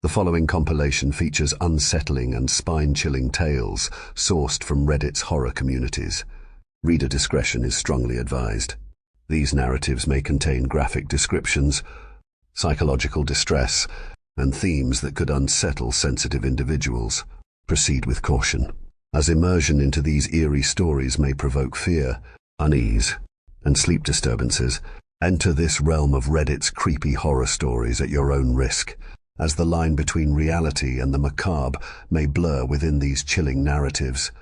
The following compilation features unsettling and spine-chilling tales sourced from Reddit's horror communities. Reader discretion is strongly advised. These narratives may contain graphic descriptions, psychological distress, and themes that could unsettle sensitive individuals. Proceed with caution, as immersion into these eerie stories may provoke fear, unease, and sleep disturbances. Enter this realm of Reddit's creepy horror stories at your own risk, as the line between reality and the macabre may blur within these chilling narratives.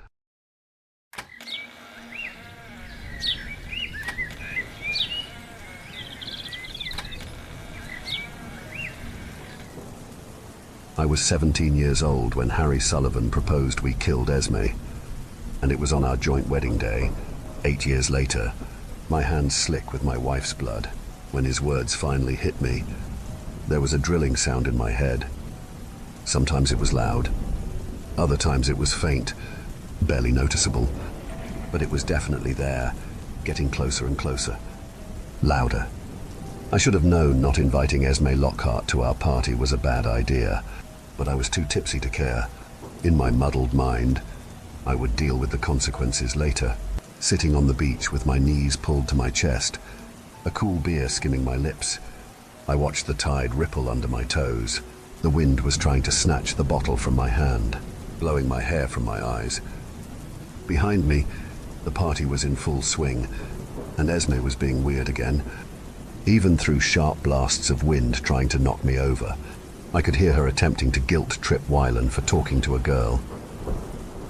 I was 17 years old when Harry Sullivan proposed we killed Esme, and it was on our joint wedding day, 8 years later, my hands slick with my wife's blood. When his words finally hit me, there was a drilling sound in my head. Sometimes it was loud, other times it was faint, barely noticeable, but it was definitely there, getting closer and closer, louder. I should have known not inviting Esme Lockhart to our party was a bad idea, but I was too tipsy to care. In my muddled mind, I would deal with the consequences later. Sitting on the beach with my knees pulled to my chest, a cool beer skimming my lips, I watched the tide ripple under my toes. The wind was trying to snatch the bottle from my hand, blowing my hair from my eyes. Behind me, the party was in full swing, and Esme was being weird again. Even through sharp blasts of wind trying to knock me over, I could hear her attempting to guilt-trip Wylan for talking to a girl.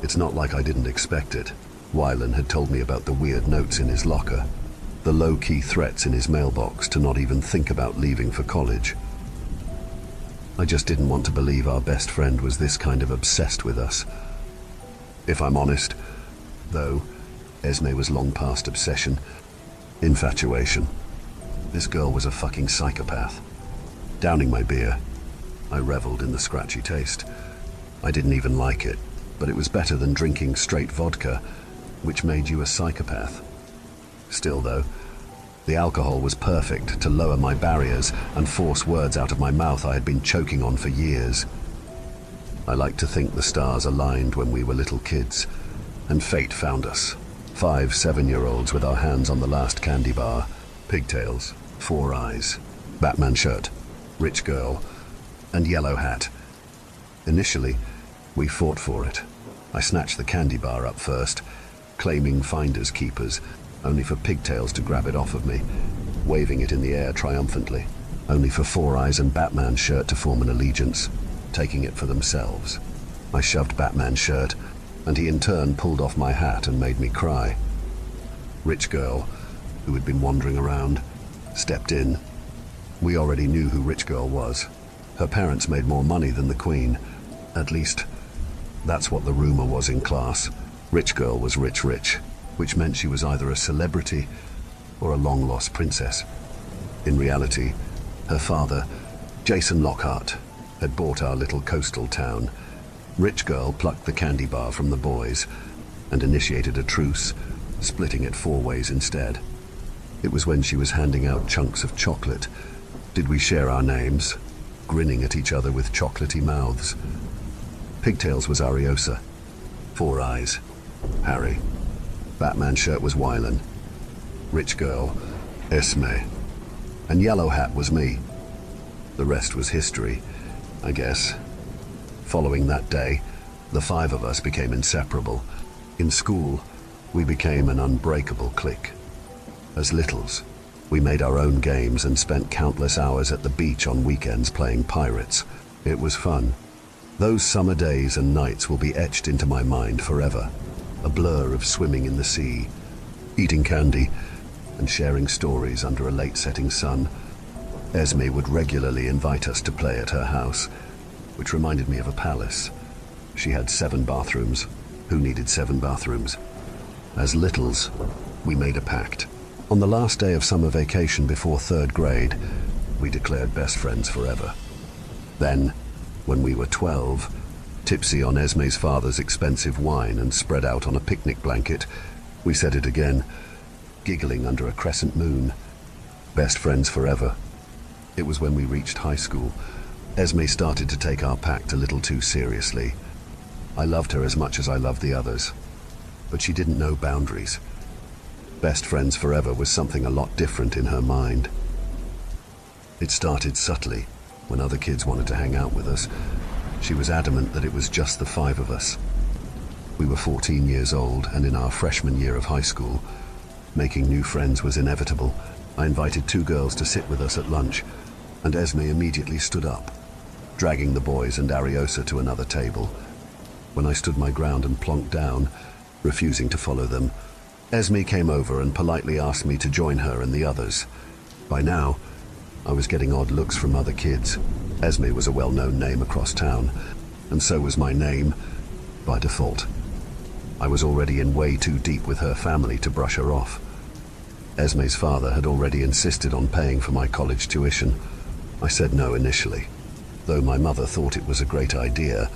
It's not like I didn't expect it. Wylan had told me about the weird notes in his locker, the low-key threats in his mailbox to not even think about leaving for college. I just didn't want to believe our best friend was this kind of obsessed with us. If I'm honest, though, Esme was long past obsession. Infatuation. This girl was a fucking psychopath. Downing my beer, I reveled in the scratchy taste. I didn't even like it, but it was better than drinking straight vodka, which made you a psychopath. Still though, the alcohol was perfect to lower my barriers and force words out of my mouth I had been choking on for years. I like to think the stars aligned when we were little kids, and fate found us. 5 7-year-olds with our hands on the last candy bar, pigtails, 4 eyes, Batman shirt, rich girl, and yellow hat. Initially, we fought for it. I snatched the candy bar up first, claiming finders keepers, only for pigtails to grab it off of me, waving it in the air triumphantly, only for 4 eyes and Batman shirt to form an allegiance, taking it for themselves. I shoved Batman shirt, and he in turn pulled off my hat and made me cry. Rich girl, who had been wandering around, stepped in. We already knew who Rich girl was. Her parents made more money than the Queen. At least, that's what the rumor was in class. Rich girl was rich, which meant she was either a celebrity or a long-lost princess. In reality, her father, Jason Lockhart, had bought our little coastal town. Rich girl plucked the candy bar from the boys and initiated a truce, splitting it 4 ways instead. It was when she was handing out chunks of chocolate. Did we share our names, grinning at each other with chocolatey mouths. Pigtails was Ariosa. 4 eyes, Harry. Batman shirt was Wylan. Rich girl, Esme. And yellow hat was me. The rest was history, I guess. Following that day, the 5 of us became inseparable. In school, we became an unbreakable clique. As littles, we made our own games and spent countless hours at the beach on weekends playing pirates. It was fun. Those summer days and nights will be etched into my mind forever. A blur of swimming in the sea, eating candy, and sharing stories under a late-setting sun. Esme would regularly invite us to play at her house, which reminded me of a palace. She had 7 bathrooms. Who needed 7 bathrooms? As littles, we made a pact. On the last day of summer vacation before 3rd grade, we declared best friends forever. Then, when we were 12, tipsy on Esme's father's expensive wine and spread out on a picnic blanket, we said it again, giggling under a crescent moon. Best friends forever. It was when we reached high school. Esme started to take our pact a little too seriously. I loved her as much as I loved the others, but she didn't know boundaries. Best friends forever was something a lot different in her mind. It started subtly. When other kids wanted to hang out with us, she was adamant that it was just the 5 of us. We were 14 years old, and in our freshman year of high school, making new friends was inevitable. I invited 2 girls to sit with us at lunch, and Esme immediately stood up, dragging the boys and Ariosa to another table. When I stood my ground and plonked down, refusing to follow them, Esme came over and politely asked me to join her and the others. By now, I was getting odd looks from other kids. Esme was a well-known name across town, and so was my name by default. I was already in way too deep with her family to brush her off. Esme's father had already insisted on paying for my college tuition. I said no initially, though my mother thought it was a great idea.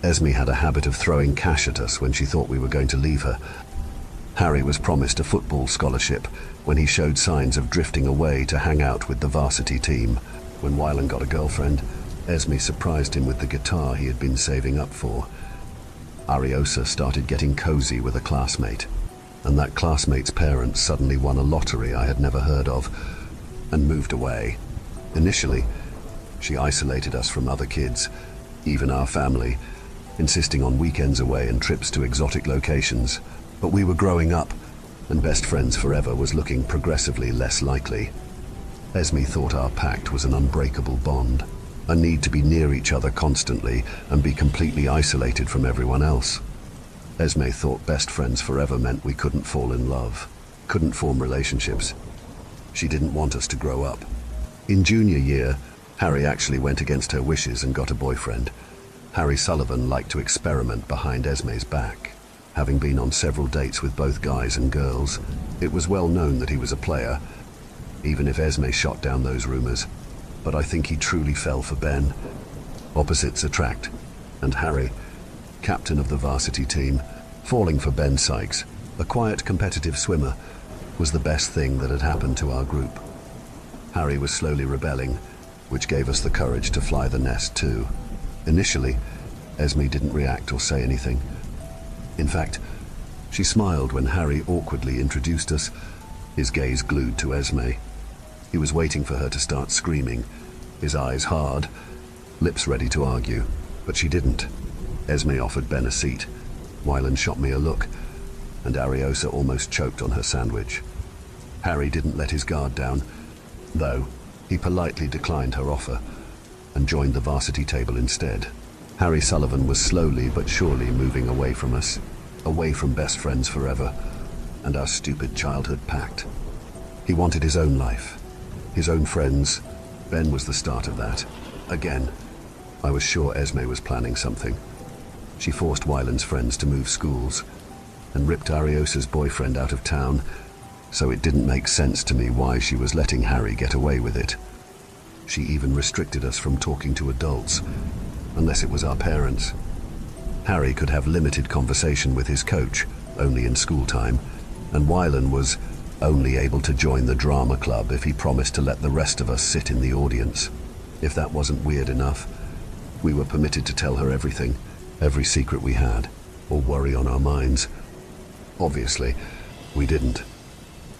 Esme had a habit of throwing cash at us when she thought we were going to leave her. Harry was promised a football scholarship when he showed signs of drifting away to hang out with the varsity team. When Wylan got a girlfriend, Esme surprised him with the guitar he had been saving up for. Ariosa started getting cozy with a classmate, and that classmate's parents suddenly won a lottery I had never heard of and moved away. Initially, she isolated us from other kids, even our family, insisting on weekends away and trips to exotic locations. But we were growing up, and best friends forever was looking progressively less likely. Esme thought our pact was an unbreakable bond, a need to be near each other constantly and be completely isolated from everyone else. Esme thought best friends forever meant we couldn't fall in love, couldn't form relationships. She didn't want us to grow up. In junior year, Harry actually went against her wishes and got a boyfriend. Harry Sullivan liked to experiment behind Esme's back. Having been on several dates with both guys and girls, it was well known that he was a player, even if Esme shot down those rumors. But I think he truly fell for Ben. Opposites attract, and Harry, captain of the varsity team, falling for Ben Sykes, a quiet competitive swimmer, was the best thing that had happened to our group. Harry was slowly rebelling, which gave us the courage to fly the nest too. Initially, Esme didn't react or say anything. In fact, she smiled when Harry awkwardly introduced us, his gaze glued to Esme. He was waiting for her to start screaming, his eyes hard, lips ready to argue, but she didn't. Esme offered Ben a seat. Wylan shot me a look, and Ariosa almost choked on her sandwich. Harry didn't let his guard down, though he politely declined her offer and joined the varsity table instead. Harry Sullivan was slowly but surely moving away from us, away from best friends forever, and our stupid childhood pact. He wanted his own life, his own friends. Ben was the start of that. Again, I was sure Esme was planning something. She forced Wylan's friends to move schools and ripped Ariosa's boyfriend out of town, so it didn't make sense to me why she was letting Harry get away with it. She even restricted us from talking to adults, unless it was our parents. Harry could have limited conversation with his coach, only in school time, and Wylan was only able to join the drama club if he promised to let the rest of us sit in the audience. If that wasn't weird enough, we were permitted to tell her everything, every secret we had, or worry on our minds. Obviously, we didn't.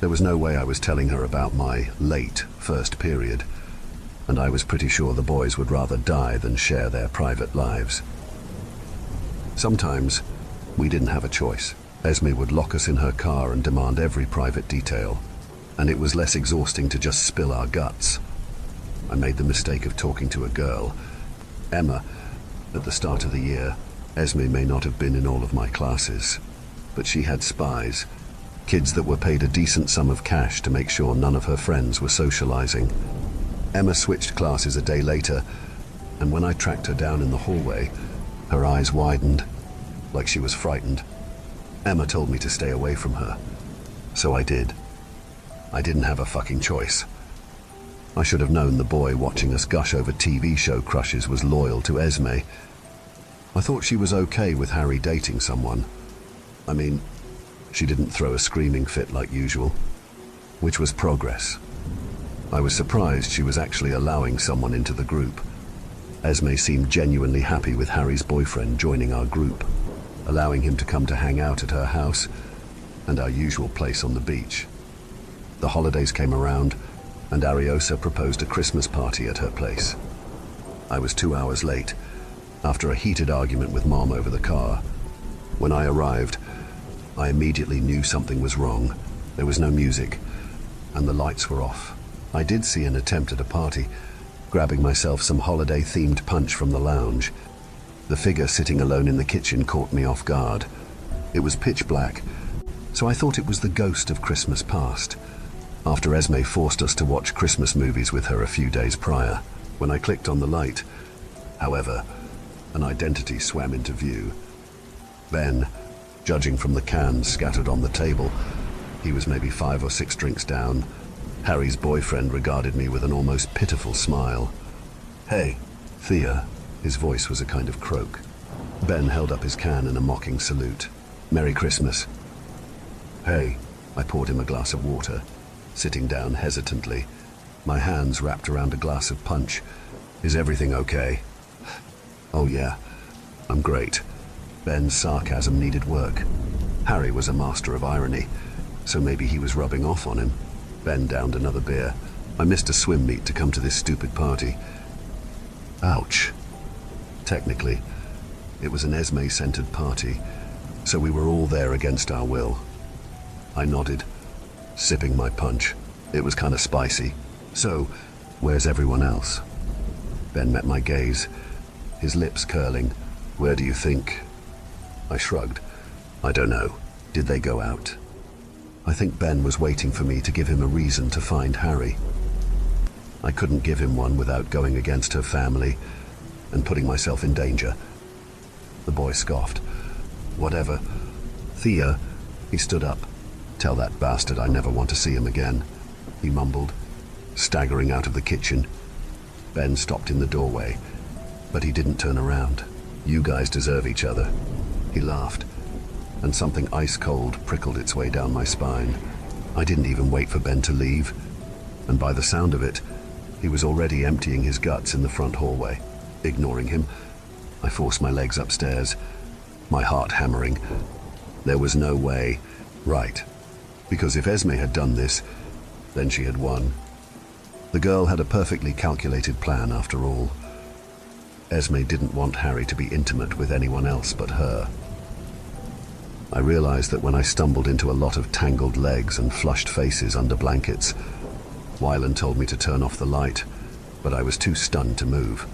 There was no way I was telling her about my late first period, and I was pretty sure the boys would rather die than share their private lives. Sometimes, we didn't have a choice. Esme would lock us in her car and demand every private detail, and it was less exhausting to just spill our guts. I made the mistake of talking to a girl, Emma, at the start of the year. Esme may not have been in all of my classes, but she had spies, kids that were paid a decent sum of cash to make sure none of her friends were socializing. Emma switched classes a day later, and when I tracked her down in the hallway, her eyes widened, like she was frightened. Emma told me to stay away from her, so I did. I didn't have a fucking choice. I should have known the boy watching us gush over TV show crushes was loyal to Esme. I thought she was okay with Harry dating someone. I mean, she didn't throw a screaming fit like usual, which was progress. I was surprised she was actually allowing someone into the group. Esme seemed genuinely happy with Harry's boyfriend joining our group, allowing him to come to hang out at her house and our usual place on the beach. The holidays came around, and Ariosa proposed a Christmas party at her place. I was 2 hours late, after a heated argument with Mom over the car. When I arrived, I immediately knew something was wrong. There was no music, and the lights were off. I did see an attempt at a party, grabbing myself some holiday-themed punch from the lounge. The figure sitting alone in the kitchen caught me off guard. It was pitch black, so I thought it was the ghost of Christmas past, after Esme forced us to watch Christmas movies with her a few days prior. When I clicked on the light, however, an identity swam into view. Ben, judging from the cans scattered on the table, he was maybe 5 or 6 drinks down. Harry's boyfriend regarded me with an almost pitiful smile. "Hey, Thea." His voice was a kind of croak. Ben held up his can in a mocking salute. "Merry Christmas." "Hey." I poured him a glass of water, sitting down hesitantly, my hands wrapped around a glass of punch. "Is everything okay?" "Oh yeah, I'm great." Ben's sarcasm needed work. Harry was a master of irony, so maybe he was rubbing off on him. Ben downed another beer. "I missed a swim meet to come to this stupid party." Ouch. Technically, it was an Esme-centered party, so we were all there against our will. I nodded, sipping my punch. It was kind of spicy. "So, where's everyone else?" Ben met my gaze, his lips curling. "Where do you think?" I shrugged. "I don't know. Did they go out?" I think Ben was waiting for me to give him a reason to find Harry. I couldn't give him one without going against her family and putting myself in danger. The boy scoffed. "Whatever. Thea," he stood up. "Tell that bastard I never want to see him again," he mumbled, staggering out of the kitchen. Ben stopped in the doorway, but he didn't turn around. "You guys deserve each other." He laughed, and something ice-cold prickled its way down my spine. I didn't even wait for Ben to leave, and by the sound of it, he was already emptying his guts in the front hallway. Ignoring him, I forced my legs upstairs, my heart hammering. There was no way. Right. Because if Esme had done this, then she had won. The girl had a perfectly calculated plan after all. Esme didn't want Harry to be intimate with anyone else but her. I realized that when I stumbled into a lot of tangled legs and flushed faces under blankets. Wyland told me to turn off the light, but I was too stunned to move.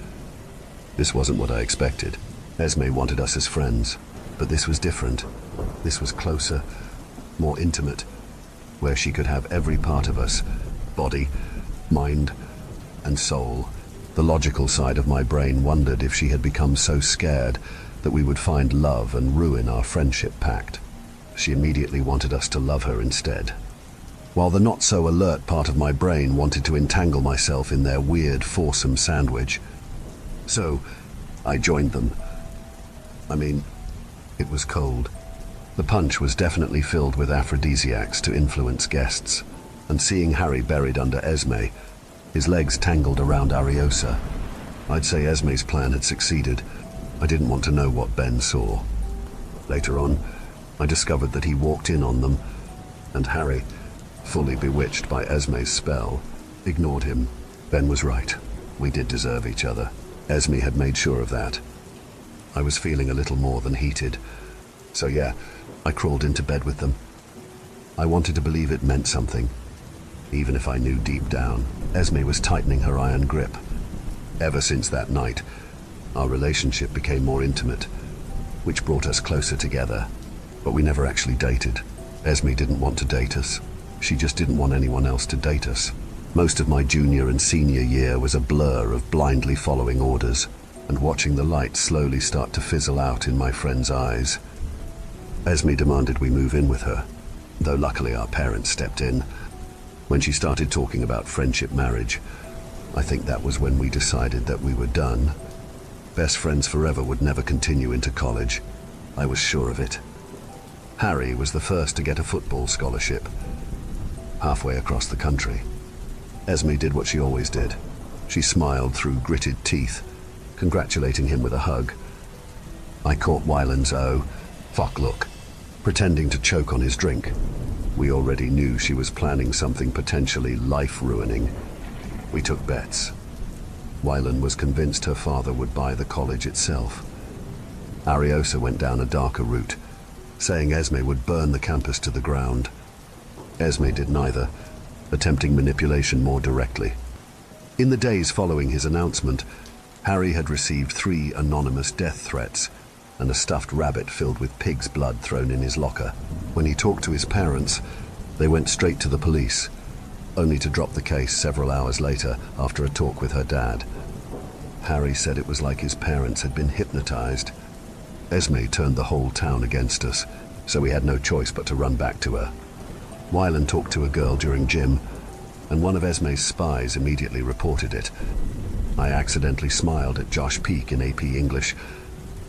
This wasn't what I expected. Esme wanted us as friends, but this was different. This was closer, more intimate, where she could have every part of us, body, mind, and soul. The logical side of my brain wondered if she had become so scared that we would find love and ruin our friendship pact. She immediately wanted us to love her instead, while the not-so-alert part of my brain wanted to entangle myself in their weird foursome sandwich. So, I joined them. I mean, it was cold. The punch was definitely filled with aphrodisiacs to influence guests, and seeing Harry buried under Esme, his legs tangled around Ariosa, I'd say Esme's plan had succeeded. I didn't want to know what Ben saw. Later on, I discovered that he walked in on them, and Harry, fully bewitched by Esme's spell, ignored him. Ben was right. We did deserve each other. Esme had made sure of that. I was feeling a little more than heated. So yeah, I crawled into bed with them. I wanted to believe it meant something, even if I knew deep down Esme was tightening her iron grip. Ever since that night, our relationship became more intimate, which brought us closer together. But we never actually dated. Esme didn't want to date us. She just didn't want anyone else to date us. Most of my junior and senior year was a blur of blindly following orders and watching the light slowly start to fizzle out in my friend's eyes. Esme demanded we move in with her, though luckily our parents stepped in. When she started talking about friendship marriage, I think that was when we decided that we were done. Best friends forever would never continue into college. I was sure of it. Harry was the first to get a football scholarship, halfway across the country. Esme did what she always did. She smiled through gritted teeth congratulating him with a hug. I caught Wyland's fuck look, pretending to choke on his drink. We already knew she was planning something potentially life-ruining. We took bets. Wyland was convinced her father would buy the college itself. Ariosa went down a darker route, saying Esme would burn the campus to the ground. Esme did neither, attempting manipulation more directly. In the days following his announcement, Harry had received 3 anonymous death threats and a stuffed rabbit filled with pig's blood thrown in his locker. When he talked to his parents, they went straight to the police, only to drop the case several hours later after a talk with her dad. Harry said it was like his parents had been hypnotized. Esme turned the whole town against us, so we had no choice but to run back to her. Wyland talked to a girl during gym, and one of Esme's spies immediately reported it. I accidentally smiled at Josh Peake in AP English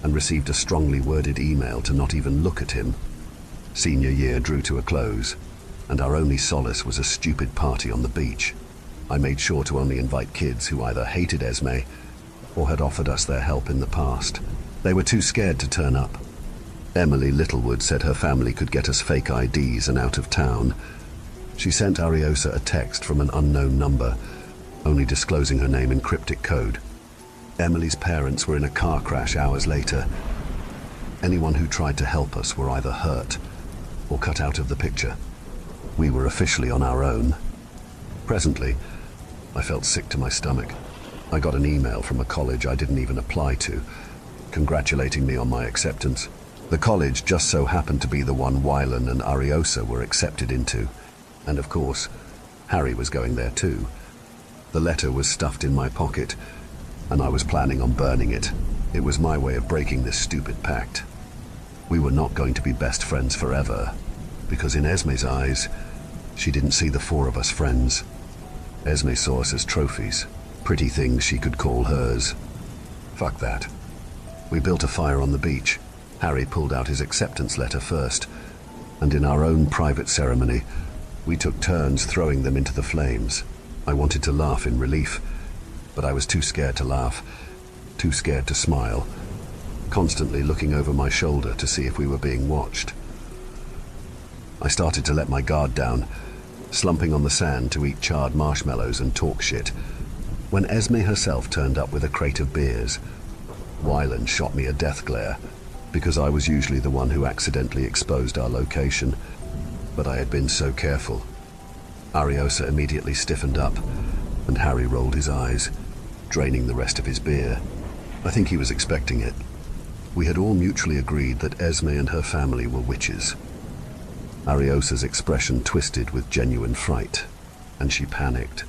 and received a strongly worded email to not even look at him. Senior year drew to a close, and our only solace was a stupid party on the beach. I made sure to only invite kids who either hated Esme or had offered us their help in the past. They were too scared to turn up. Emily Littlewood said her family could get us fake IDs and out of town. She sent Ariosa a text from an unknown number, only disclosing her name in cryptic code. Emily's parents were in a car crash hours later. Anyone who tried to help us were either hurt or cut out of the picture. We were officially on our own. Presently, I felt sick to my stomach. I got an email from a college I didn't even apply to, congratulating me on my acceptance. The college just so happened to be the one Wyland and Ariosa were accepted into, and of course, Harry was going there too. The letter was stuffed in my pocket, and I was planning on burning it. It was my way of breaking this stupid pact. We were not going to be best friends forever, because in Esme's eyes, she didn't see the 4 of us friends. Esme saw us as trophies, pretty things she could call hers. Fuck that. We built a fire on the beach. Harry pulled out his acceptance letter first, and in our own private ceremony, we took turns throwing them into the flames. I wanted to laugh in relief, but I was too scared to laugh, too scared to smile, constantly looking over my shoulder to see if we were being watched. I started to let my guard down, slumping on the sand to eat charred marshmallows and talk shit, when Esme herself turned up with a crate of beers. Wyland shot me a death glare, because I was usually the one who accidentally exposed our location, but I had been so careful. Ariosa immediately stiffened up, and Harry rolled his eyes, draining the rest of his beer. I think he was expecting it. We had all mutually agreed that Esme and her family were witches. Ariosa's expression twisted with genuine fright, and she panicked,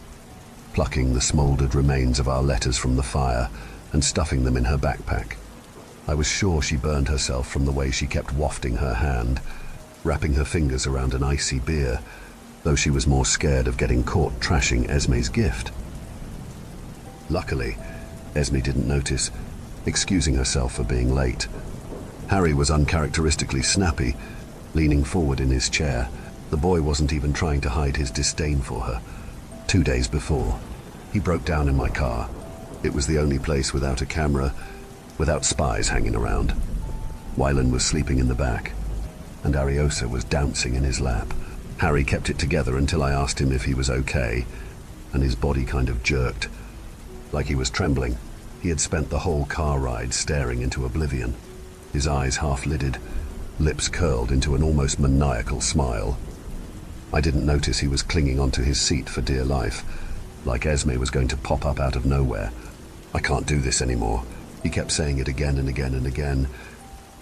plucking the smoldered remains of our letters from the fire and stuffing them in her backpack. I was sure she burned herself from the way she kept wafting her hand, wrapping her fingers around an icy beer, though she was more scared of getting caught trashing Esme's gift. Luckily, Esme didn't notice, excusing herself for being late. Harry was uncharacteristically snappy, leaning forward in his chair. The boy wasn't even trying to hide his disdain for her. 2 days before, he broke down in my car. It was the only place without a camera, without spies hanging around. Wyland was sleeping in the back, and Ariosa was dancing in his lap. Harry kept it together until I asked him if he was okay, and his body kind of jerked, like he was trembling. He had spent the whole car ride staring into oblivion, his eyes half-lidded, lips curled into an almost maniacal smile. I didn't notice he was clinging onto his seat for dear life, like Esme was going to pop up out of nowhere. I can't do this anymore. He kept saying it again and again and again,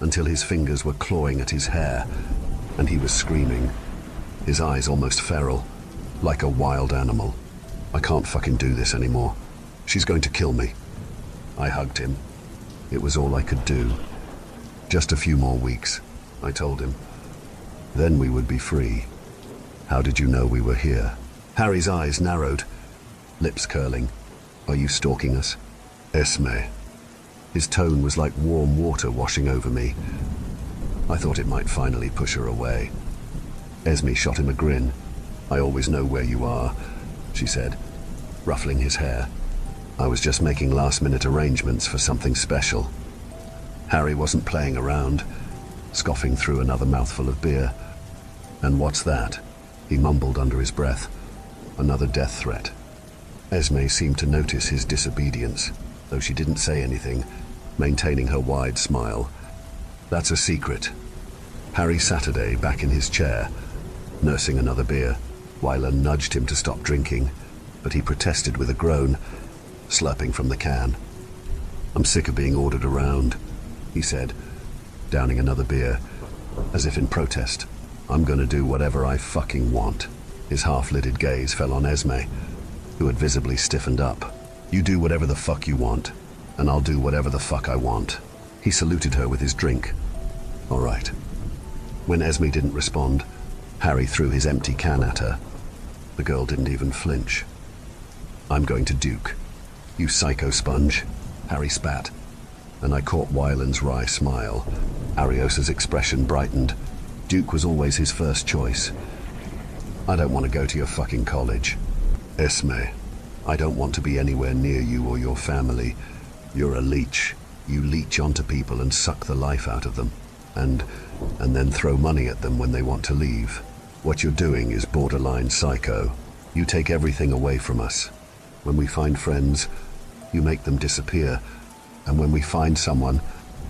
until his fingers were clawing at his hair, and he was screaming, his eyes almost feral, like a wild animal. I can't fucking do this anymore. She's going to kill me. I hugged him. It was all I could do. Just a few more weeks, I told him. Then we would be free. How did you know we were here? Harry's eyes narrowed, lips curling. Are you stalking us? Esme. His tone was like warm water washing over me. I thought it might finally push her away. Esme shot him a grin. I always know where you are, she said, ruffling his hair. I was just making last-minute arrangements for something special. Harry wasn't playing around, scoffing through another mouthful of beer. And what's that? He mumbled under his breath. Another death threat. Esme seemed to notice his disobedience, though she didn't say anything, maintaining her wide smile. That's a secret. Harry Saturday, back in his chair, nursing another beer. Wyler nudged him to stop drinking, but he protested with a groan, slurping from the can. I'm sick of being ordered around, he said, downing another beer, as if in protest. I'm gonna do whatever I fucking want. His half-lidded gaze fell on Esme, who had visibly stiffened up. You do whatever the fuck you want, and I'll do whatever the fuck I want. He saluted her with his drink. All right. When Esme didn't respond, Harry threw his empty can at her. The girl didn't even flinch. I'm going to Duke. You psycho sponge. Harry spat, and I caught Wyland's wry smile. Ariosa's expression brightened. Duke was always his first choice. I don't want to go to your fucking college. Esme, I don't want to be anywhere near you or your family. You're a leech. You leech onto people and suck the life out of them. And then throw money at them when they want to leave. What you're doing is borderline psycho. You take everything away from us. When we find friends, you make them disappear. And when we find someone,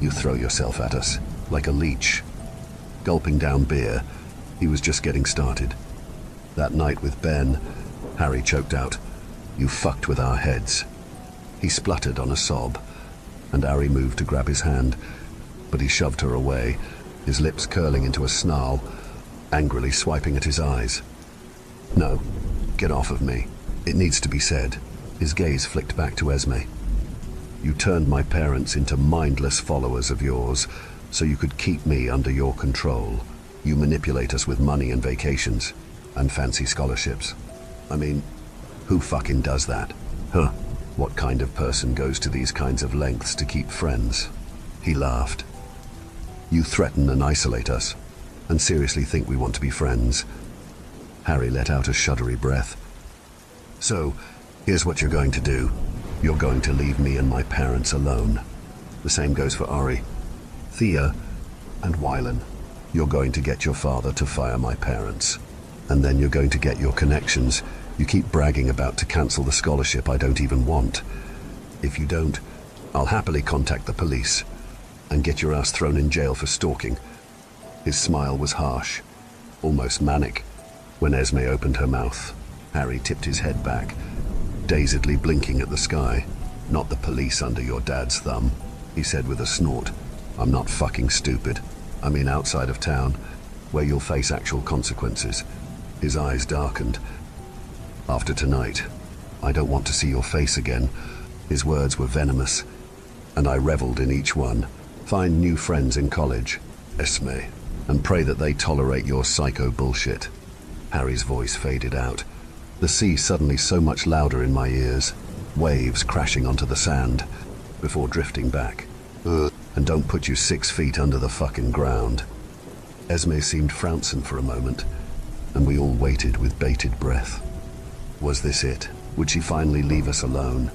you throw yourself at us, like a leech. Gulping down beer, he was just getting started. That night with Ben, Harry choked out, you fucked with our heads. He spluttered on a sob, and Harry moved to grab his hand, but he shoved her away, his lips curling into a snarl, angrily swiping at his eyes. No, get off of me. It needs to be said. His gaze flicked back to Esme. You turned my parents into mindless followers of yours, so you could keep me under your control. You manipulate us with money and vacations, and fancy scholarships. I mean, who fucking does that? Huh? What kind of person goes to these kinds of lengths to keep friends? He laughed. You threaten and isolate us, and seriously think we want to be friends. Harry let out a shuddery breath. So, here's what you're going to do. You're going to leave me and my parents alone. The same goes for Ari, Thea, and Wylan. You're going to get your father to fire my parents. And then you're going to get your connections you keep bragging about to cancel the scholarship I don't even want. If you don't, I'll happily contact the police and get your ass thrown in jail for stalking. His smile was harsh, almost manic. When Esme opened her mouth, Harry tipped his head back, dazedly blinking at the sky. Not the police under your dad's thumb, he said with a snort. I'm not fucking stupid. I mean outside of town, where you'll face actual consequences. His eyes darkened. After tonight, I don't want to see your face again. His words were venomous, and I reveled in each one. Find new friends in college, Esme, and pray that they tolerate your psycho bullshit. Harry's voice faded out, the sea suddenly so much louder in my ears, waves crashing onto the sand, before drifting back. And don't put you 6 feet under the fucking ground. Esme seemed frownsome for a moment, and we all waited with bated breath. Was this it? Would she finally leave us alone?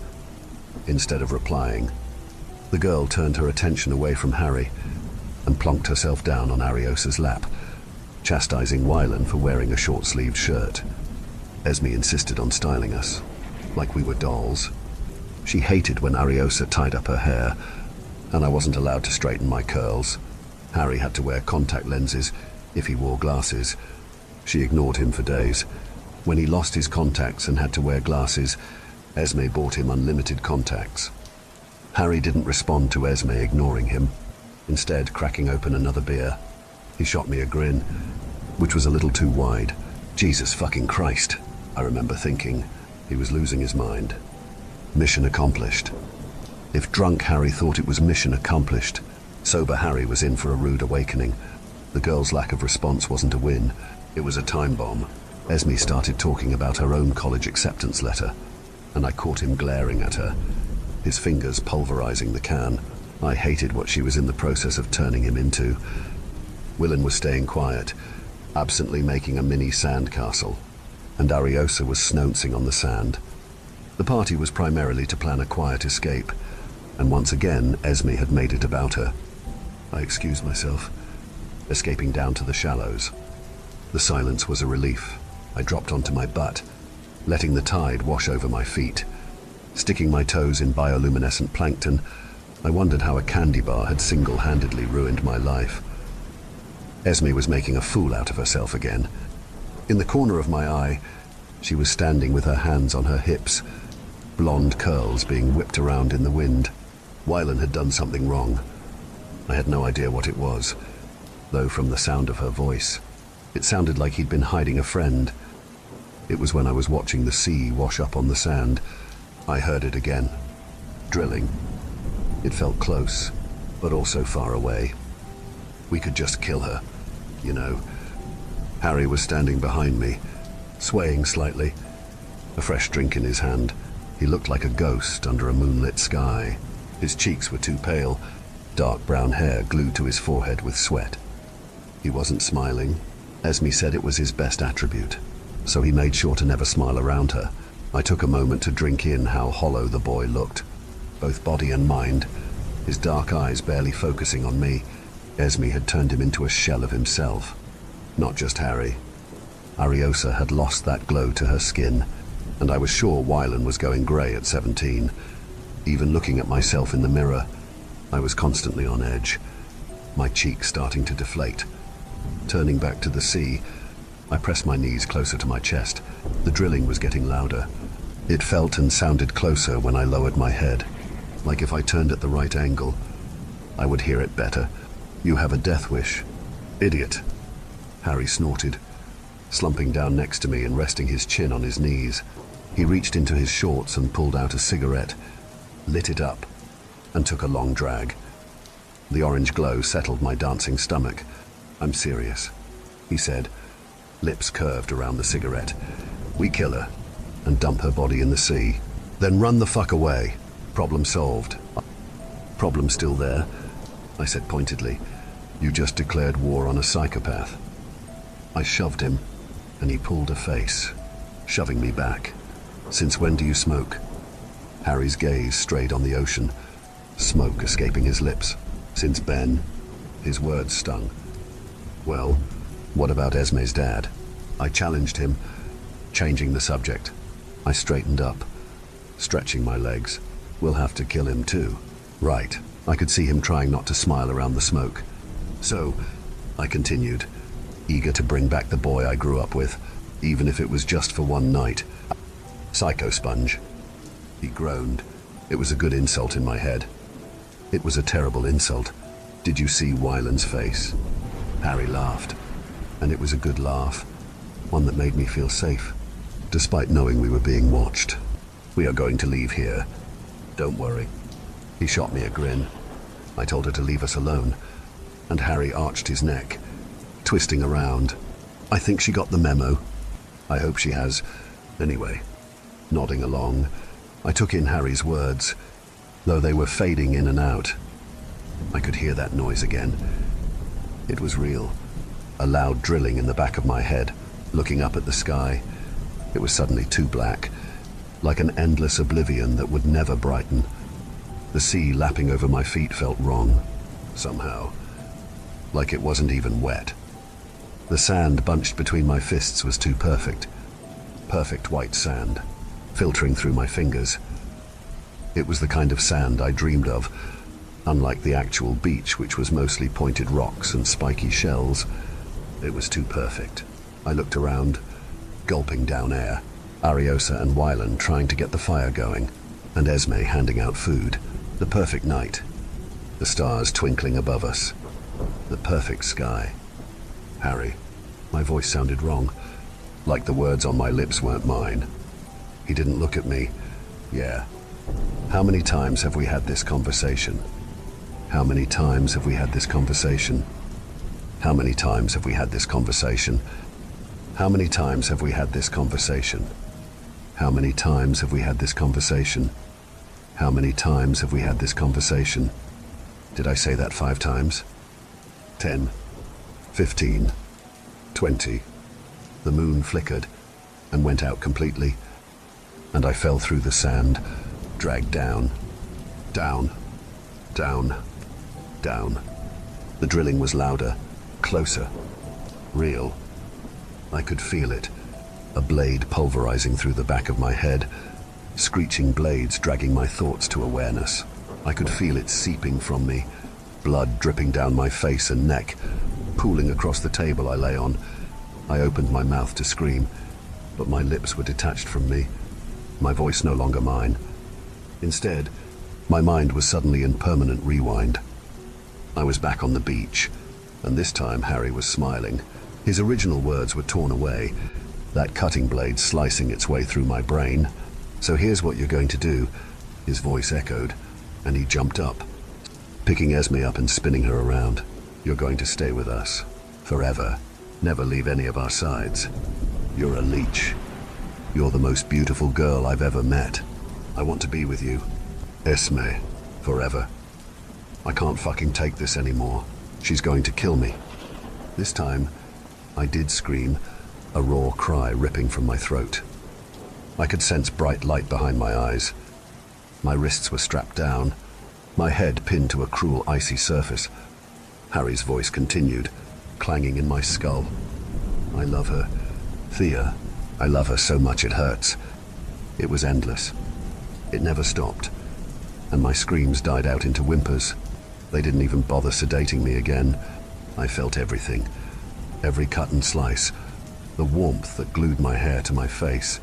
Instead of replying, the girl turned her attention away from Harry and plonked herself down on Ariosa's lap, chastising Wylan for wearing a short-sleeved shirt. Esme insisted on styling us, like we were dolls. She hated when Ariosa tied up her hair, and I wasn't allowed to straighten my curls. Harry had to wear contact lenses if he wore glasses. She ignored him for days. When he lost his contacts and had to wear glasses, Esme bought him unlimited contacts. Harry didn't respond to Esme ignoring him, instead cracking open another beer. He shot me a grin, which was a little too wide. Jesus fucking Christ, I remember thinking. He was losing his mind. Mission accomplished. If drunk Harry thought it was mission accomplished, sober Harry was in for a rude awakening. The girl's lack of response wasn't a win, it was a time bomb. Esme started talking about her own college acceptance letter, and I caught him glaring at her, his fingers pulverizing the can. I hated what she was in the process of turning him into. Willen was staying quiet, absently making a mini sandcastle, and Ariosa was snouncing on the sand. The party was primarily to plan a quiet escape, and once again Esme had made it about her. I excused myself, escaping down to the shallows. The silence was a relief. I dropped onto my butt, letting the tide wash over my feet. Sticking my toes in bioluminescent plankton, I wondered how a candy bar had single-handedly ruined my life. Esme was making a fool out of herself again. In the corner of my eye, she was standing with her hands on her hips, blonde curls being whipped around in the wind. Wylan had done something wrong. I had no idea what it was, though from the sound of her voice, it sounded like he'd been hiding a friend. It was when I was watching the sea wash up on the sand, I heard it again. Drilling. It felt close, but also far away. We could just kill her, you know. Harry was standing behind me, swaying slightly, a fresh drink in his hand. He looked like a ghost under a moonlit sky. His cheeks were too pale, dark brown hair glued to his forehead with sweat. He wasn't smiling. Esme said it was his best attribute, so he made sure to never smile around her. I took a moment to drink in how hollow the boy looked, both body and mind, his dark eyes barely focusing on me. Esme had turned him into a shell of himself. Not just Harry. Ariosa had lost that glow to her skin, and I was sure Wylan was going grey at 17. Even looking at myself in the mirror, I was constantly on edge, my cheeks starting to deflate. Turning back to the sea, I pressed my knees closer to my chest. The drilling was getting louder. It felt and sounded closer when I lowered my head, like if I turned at the right angle, I would hear it better. "You have a death wish, idiot," Harry snorted, slumping down next to me and resting his chin on his knees. He reached into his shorts and pulled out a cigarette, lit it up, and took a long drag. The orange glow settled my dancing stomach. "I'm serious," he said, lips curved around the cigarette. "We kill her and dump her body in the sea, then run the fuck away. Problem solved." "Problem still there," I said pointedly. "You just declared war on a psychopath." I shoved him, and he pulled a face, shoving me back. "Since when do you smoke?" Harry's gaze strayed on the ocean, smoke escaping his lips. "Since Ben." His words stung. "Well, what about Esme's dad?" I challenged him, changing the subject. I straightened up, stretching my legs. "We'll have to kill him too." "Right." I could see him trying not to smile around the smoke. "So," I continued, eager to bring back the boy I grew up with, even if it was just for one night. "Psycho sponge." He groaned. It was a good insult in my head. It was a terrible insult. "Did you see Wylan's face?" Harry laughed, and it was a good laugh, one that made me feel safe, despite knowing we were being watched. "We are going to leave here. Don't worry." He shot me a grin. I told her to leave us alone, and Harry arched his neck, twisting around. "I think she got the memo." "I hope she has. Anyway." Nodding along, I took in Harry's words, though they were fading in and out. I could hear that noise again. It was real. A loud drilling in the back of my head, looking up at the sky. It was suddenly too black, like an endless oblivion that would never brighten. The sea lapping over my feet felt wrong, somehow, like it wasn't even wet. The sand bunched between my fists was too perfect. Perfect white sand, filtering through my fingers. It was the kind of sand I dreamed of, unlike the actual beach, which was mostly pointed rocks and spiky shells. It was too perfect. I looked around, gulping down air. Ariosa and Wylan trying to get the fire going, and Esme handing out food. The perfect night. The stars twinkling above us. The perfect sky. Harry. My voice sounded wrong, like the words on my lips weren't mine. He didn't look at me. "Yeah. How many times have we had this conversation? How many times have we had this conversation? How many times have we had this conversation? How many times have we had this conversation? How many times have we had this conversation? How many times have we had this conversation?" Did I say that 5 times? 10, 15, 20. The moon flickered and went out completely. and I fell through the sand, dragged down, down, down, down. The drilling was louder, closer, real. I could feel it, a blade pulverizing through the back of my head, screeching blades dragging my thoughts to awareness. I could feel it seeping from me, blood dripping down my face and neck, pooling across the table I lay on. I opened my mouth to scream, but my lips were detached from me, my voice no longer mine. Instead, my mind was suddenly in permanent rewind. I was back on the beach, and this time Harry was smiling. His original words were torn away, that cutting blade slicing its way through my brain. "So here's what you're going to do," his voice echoed, and he jumped up, picking Esme up and spinning her around. "You're going to stay with us, forever, never leave any of our sides. You're a leech. You're the most beautiful girl I've ever met. I want to be with you, Esme, forever. I can't fucking take this anymore. She's going to kill me." This time, I did scream, a raw cry ripping from my throat. I could sense bright light behind my eyes. My wrists were strapped down, my head pinned to a cruel icy surface. Harry's voice continued, clanging in my skull. "I love her, Thea. I love her so much it hurts." It was endless. It never stopped, and my screams died out into whimpers. They didn't even bother sedating me again. I felt everything, every cut and slice, the warmth that glued my hair to my face,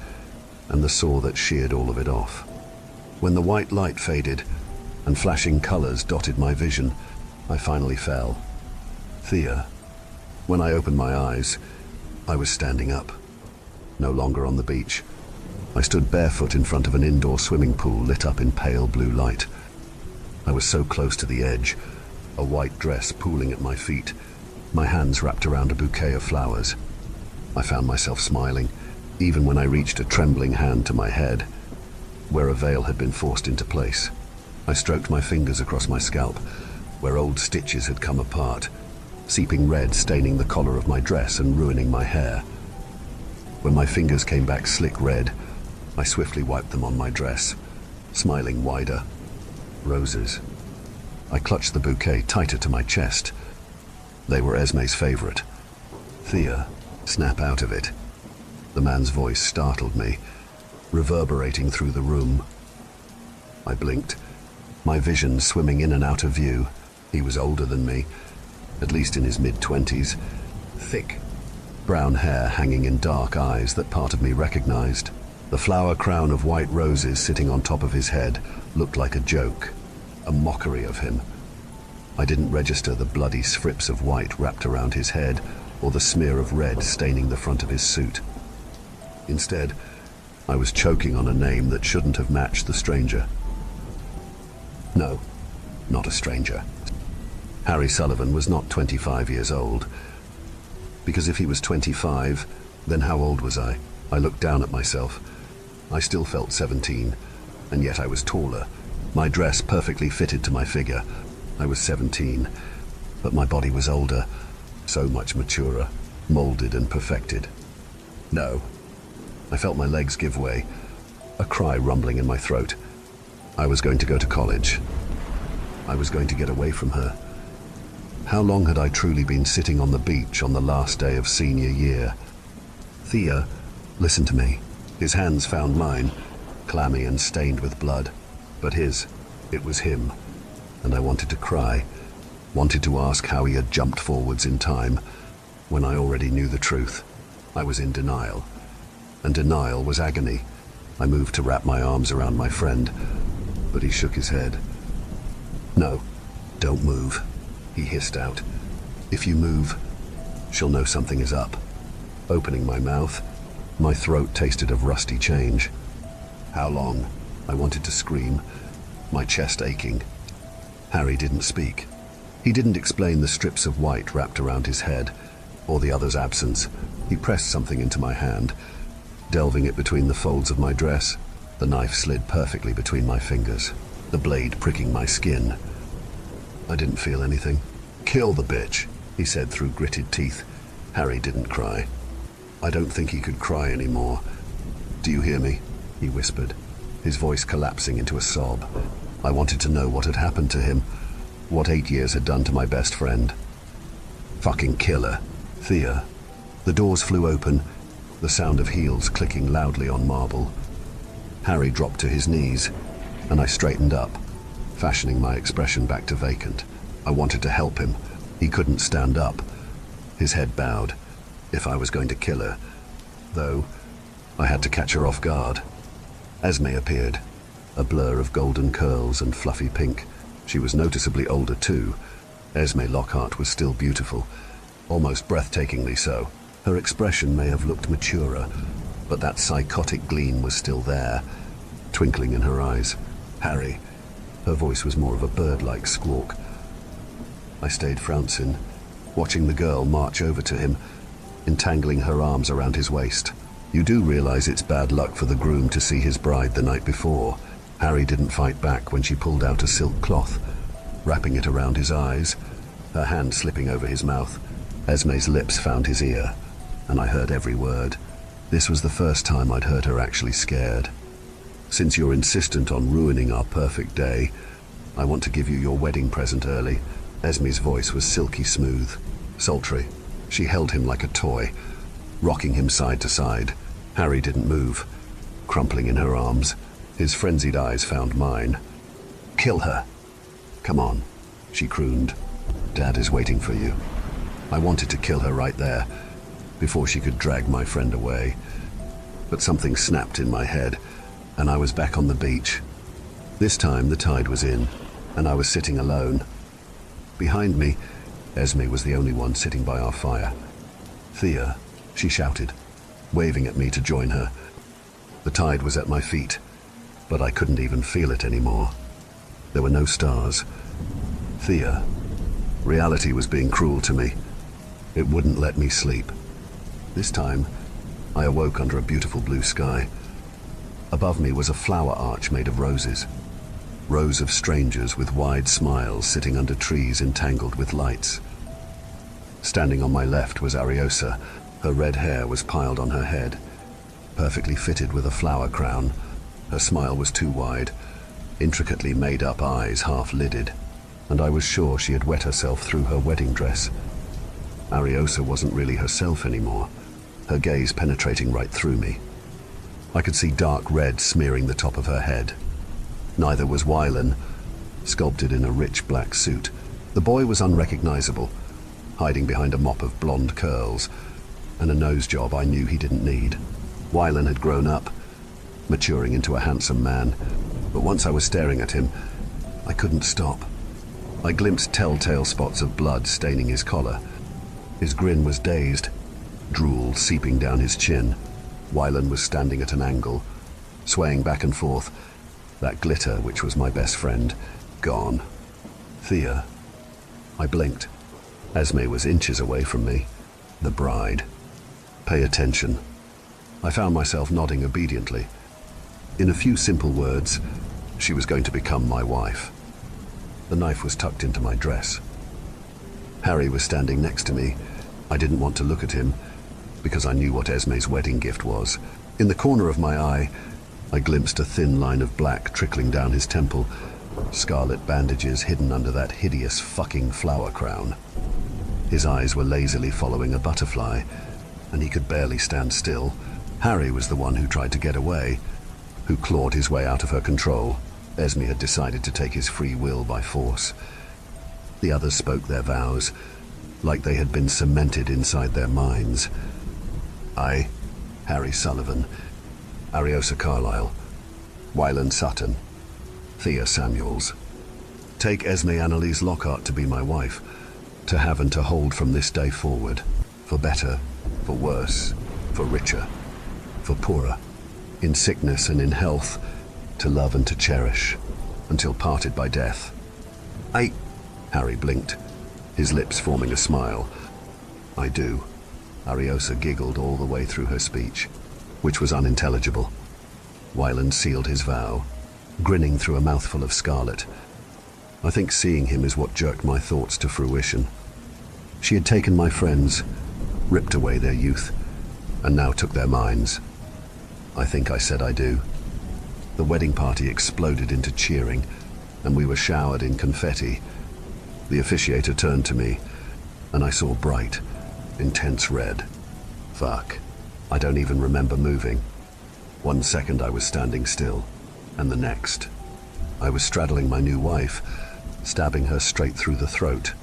and the saw that sheared all of it off. When the white light faded and flashing colors dotted my vision, I finally fell. Thea. When I opened my eyes, I was standing up, no longer on the beach. I stood barefoot in front of an indoor swimming pool lit up in pale blue light. I was so close to the edge, a white dress pooling at my feet, my hands wrapped around a bouquet of flowers. I found myself smiling, even when I reached a trembling hand to my head, where a veil had been forced into place. I stroked my fingers across my scalp, where old stitches had come apart, seeping red, staining the collar of my dress and ruining my hair. When my fingers came back slick red, I swiftly wiped them on my dress, smiling wider. Roses. I clutched the bouquet tighter to my chest. They were Esme's favorite. "Thea, snap out of it." The man's voice startled me, reverberating through the room. I blinked, my vision swimming in and out of view. He was older than me, at least in his mid-20s, thick, brown hair hanging in dark eyes that part of me recognized. The flower crown of white roses sitting on top of his head looked like a joke, a mockery of him. I didn't register the bloody strips of white wrapped around his head or the smear of red staining the front of his suit. Instead, I was choking on a name that shouldn't have matched the stranger. No, not a stranger. Harry Sullivan was not 25 years old. Because if he was 25, then how old was I? I looked down at myself. I still felt 17, and yet I was taller. My dress perfectly fitted to my figure. I was 17, but my body was older, so much maturer, molded and perfected. No. I felt my legs give way, a cry rumbling in my throat. I was going to go to college. I was going to get away from her. How long had I truly been sitting on the beach on the last day of senior year? "Thea, listen to me." His hands found mine, clammy and stained with blood. But it was him. And I wanted to cry, wanted to ask how he had jumped forwards in time, when I already knew the truth. I was in denial, and denial was agony. I moved to wrap my arms around my friend, but he shook his head. "No, don't move," he hissed out. "If you move, she'll know something is up." Opening my mouth, my throat tasted of rusty change. "How long?" I wanted to scream, my chest aching. Harry didn't speak. He didn't explain the strips of white wrapped around his head, or the other's absence. He pressed something into my hand, delving it between the folds of my dress. The knife slid perfectly between my fingers, the blade pricking my skin. I didn't feel anything. "Kill the bitch," he said through gritted teeth. Harry didn't cry. I don't think he could cry anymore. "Do you hear me? he whispered, his voice collapsing into a sob. I wanted to know what had happened to him, what 8 years had done to my best friend. Fucking killer. Thea. The doors flew open, the sound of heels clicking loudly on marble. Harry dropped to his knees, and I straightened up, fashioning my expression back to vacant. I wanted to help him. He couldn't stand up. His head bowed. If I was going to kill her, though, I had to catch her off guard. Esme appeared, a blur of golden curls and fluffy pink. She was noticeably older too. Esme Lockhart was still beautiful, almost breathtakingly so. Her expression may have looked maturer, but that psychotic gleam was still there, twinkling in her eyes. Harry. Her voice was more of a bird-like squawk. I stayed frouncing, watching the girl march over to him, entangling her arms around his waist. You do realize it's bad luck for the groom to see his bride the night before. Harry didn't fight back when she pulled out a silk cloth, wrapping it around his eyes, her hand slipping over his mouth. Esme's lips found his ear, and I heard every word. This was the first time I'd heard her actually scared. Since you're insistent on ruining our perfect day, I want to give you your wedding present early. Esme's voice was silky smooth, sultry. She held him like a toy, rocking him side to side. Harry didn't move, crumpling in her arms. His frenzied eyes found mine. Kill her. Come on, she crooned. Dad is waiting for you. I wanted to kill her right there, before she could drag my friend away. But something snapped in my head, and I was back on the beach. This time the tide was in, and I was sitting alone. Behind me, Esme was the only one sitting by our fire. Thea, she shouted, waving at me to join her. The tide was at my feet, but I couldn't even feel it anymore. There were no stars. Thea, reality was being cruel to me. It wouldn't let me sleep. This time, I awoke under a beautiful blue sky. Above me was a flower arch made of roses. Rows of strangers with wide smiles sitting under trees entangled with lights. Standing on my left was Ariosa. Her red hair was piled on her head, perfectly fitted with a flower crown. Her smile was too wide, intricately made-up eyes half-lidded, and I was sure she had wet herself through her wedding dress. Ariosa wasn't really herself anymore, her gaze penetrating right through me. I could see dark red smearing the top of her head. Neither was Wylan, sculpted in a rich black suit. The boy was unrecognizable, hiding behind a mop of blonde curls and a nose job I knew he didn't need. Wylan had grown up, maturing into a handsome man, but once I was staring at him, I couldn't stop. I glimpsed telltale spots of blood staining his collar. His grin was dazed, drool seeping down his chin. Wylan was standing at an angle, swaying back and forth, that glitter which was my best friend, gone. Thea. I blinked. Esme was inches away from me, the bride. Pay attention. I found myself nodding obediently. In a few simple words, she was going to become my wife. The knife was tucked into my dress. Harry was standing next to me. I didn't want to look at him, because I knew what Esme's wedding gift was. In the corner of my eye, I glimpsed a thin line of black trickling down his temple, scarlet bandages hidden under that hideous fucking flower crown. His eyes were lazily following a butterfly, and he could barely stand still. Harry was the one who tried to get away, who clawed his way out of her control. Esme had decided to take his free will by force. The others spoke their vows, like they had been cemented inside their minds. I, Harry Sullivan, Ariosa Carlyle, Wylan Sutton, Thea Samuels. Take Esme Annalise Lockhart to be my wife, to have and to hold from this day forward, for better, for worse, for richer, for poorer, in sickness and in health, to love and to cherish, until parted by death. Harry blinked, his lips forming a smile. I do. Ariosa giggled all the way through her speech, which was unintelligible. Wylan sealed his vow, grinning through a mouthful of scarlet. I think seeing him is what jerked my thoughts to fruition. She had taken my friends, ripped away their youth, and now took their minds. I think I said I do. The wedding party exploded into cheering, and we were showered in confetti. The officiator turned to me, and I saw bright, intense red. Fuck. I don't even remember moving. 1 second I was standing still, and the next, I was straddling my new wife, stabbing her straight through the throat.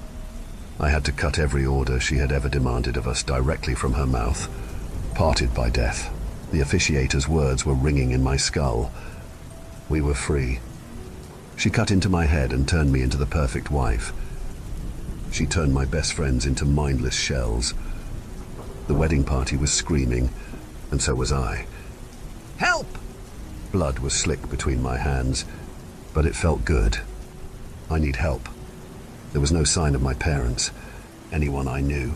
I had to cut every order she had ever demanded of us directly from her mouth, parted by death. The officiator's words were ringing in my skull. We were free. She cut into my head and turned me into the perfect wife. She turned my best friends into mindless shells. The wedding party was screaming, and so was I. Help! Blood was slick between my hands, but it felt good. I need help. There was no sign of my parents, anyone I knew.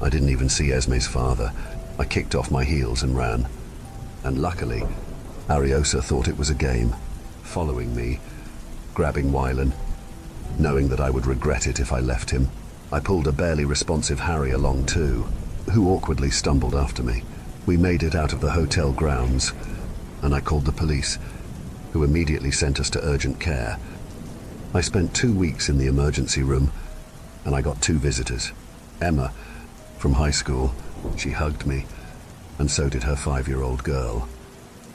I didn't even see Esme's father. I kicked off my heels and ran. And luckily, Ariosa thought it was a game, following me, grabbing Wylan, knowing that I would regret it if I left him. I pulled a barely responsive Harry along too, who awkwardly stumbled after me. We made it out of the hotel grounds, and I called the police, who immediately sent us to urgent care. I spent 2 weeks in the emergency room, and I got 2 visitors. Emma, from high school, she hugged me, and so did her 5-year-old girl.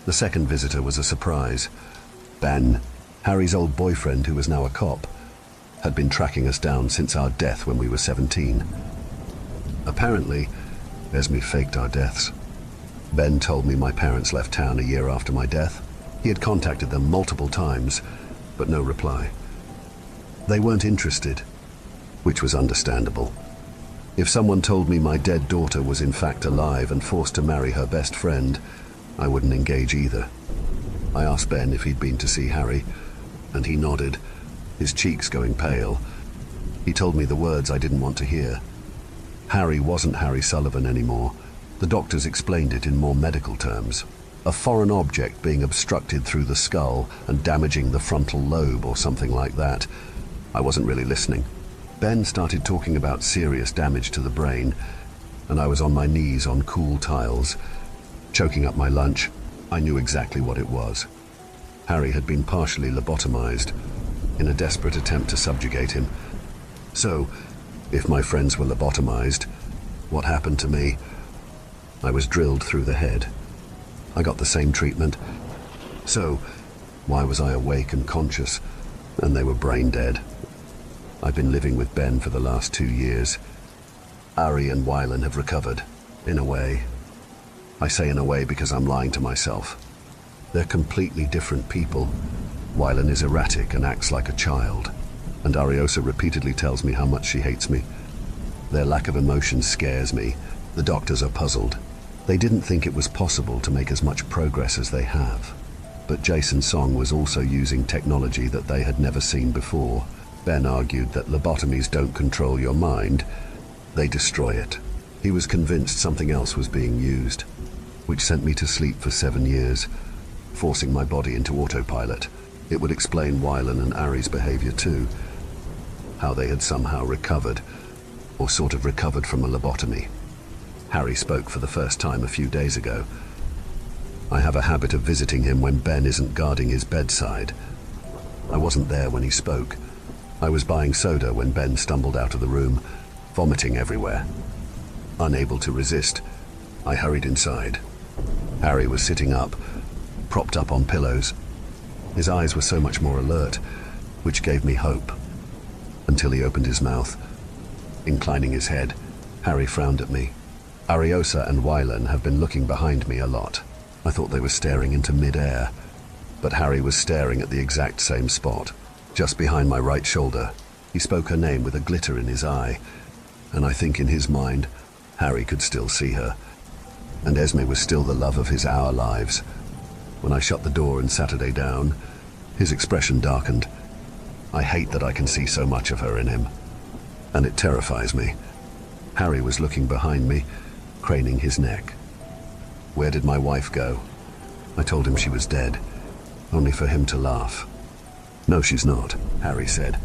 The second visitor was a surprise. Ben, Harry's old boyfriend who was now a cop, had been tracking us down since our death when we were 17. Apparently, Esme faked our deaths. Ben told me my parents left town a year after my death. He had contacted them multiple times, but no reply. They weren't interested, which was understandable. If someone told me my dead daughter was in fact alive and forced to marry her best friend, I wouldn't engage either. I asked Ben if he'd been to see Harry, and he nodded, his cheeks going pale. He told me the words I didn't want to hear. Harry wasn't Harry Sullivan anymore. The doctors explained it in more medical terms. A foreign object being obstructed through the skull and damaging the frontal lobe or something like that. I wasn't really listening. Ben started talking about serious damage to the brain, and I was on my knees on cool tiles, choking up my lunch. I knew exactly what it was. Harry had been partially lobotomized in a desperate attempt to subjugate him. So, if my friends were lobotomized, what happened to me? I was drilled through the head. I got the same treatment. So, why was I awake and conscious, and they were brain dead? I've been living with Ben for the last 2 years. Ari and Wylan have recovered, in a way. I say in a way because I'm lying to myself. They're completely different people. Wylan is erratic and acts like a child, and Ariosa repeatedly tells me how much she hates me. Their lack of emotion scares me. The doctors are puzzled. They didn't think it was possible to make as much progress as they have. But Jason Song was also using technology that they had never seen before. Ben argued that lobotomies don't control your mind, they destroy it. He was convinced something else was being used, which sent me to sleep for 7 years, forcing my body into autopilot. It would explain Wylan and Ari's behavior too, how they had somehow recovered, or sort of recovered from a lobotomy. Harry spoke for the first time a few days ago. I have a habit of visiting him when Ben isn't guarding his bedside. I wasn't there when he spoke. I was buying soda when Ben stumbled out of the room, vomiting everywhere. Unable to resist, I hurried inside. Harry was sitting up, propped up on pillows. His eyes were so much more alert, which gave me hope, until he opened his mouth. Inclining his head, Harry frowned at me. Ariosa and Wylan have been looking behind me a lot. I thought they were staring into mid-air, but Harry was staring at the exact same spot, just behind my right shoulder. He spoke her name with a glitter in his eye, and I think in his mind, Harry could still see her. And Esme was still the love of our lives. When I shut the door and Saturday down, his expression darkened. I hate that I can see so much of her in him, and it terrifies me. Harry was looking behind me, craning his neck. Where did my wife go? I told him she was dead, only for him to laugh. No, she's not, Harry said,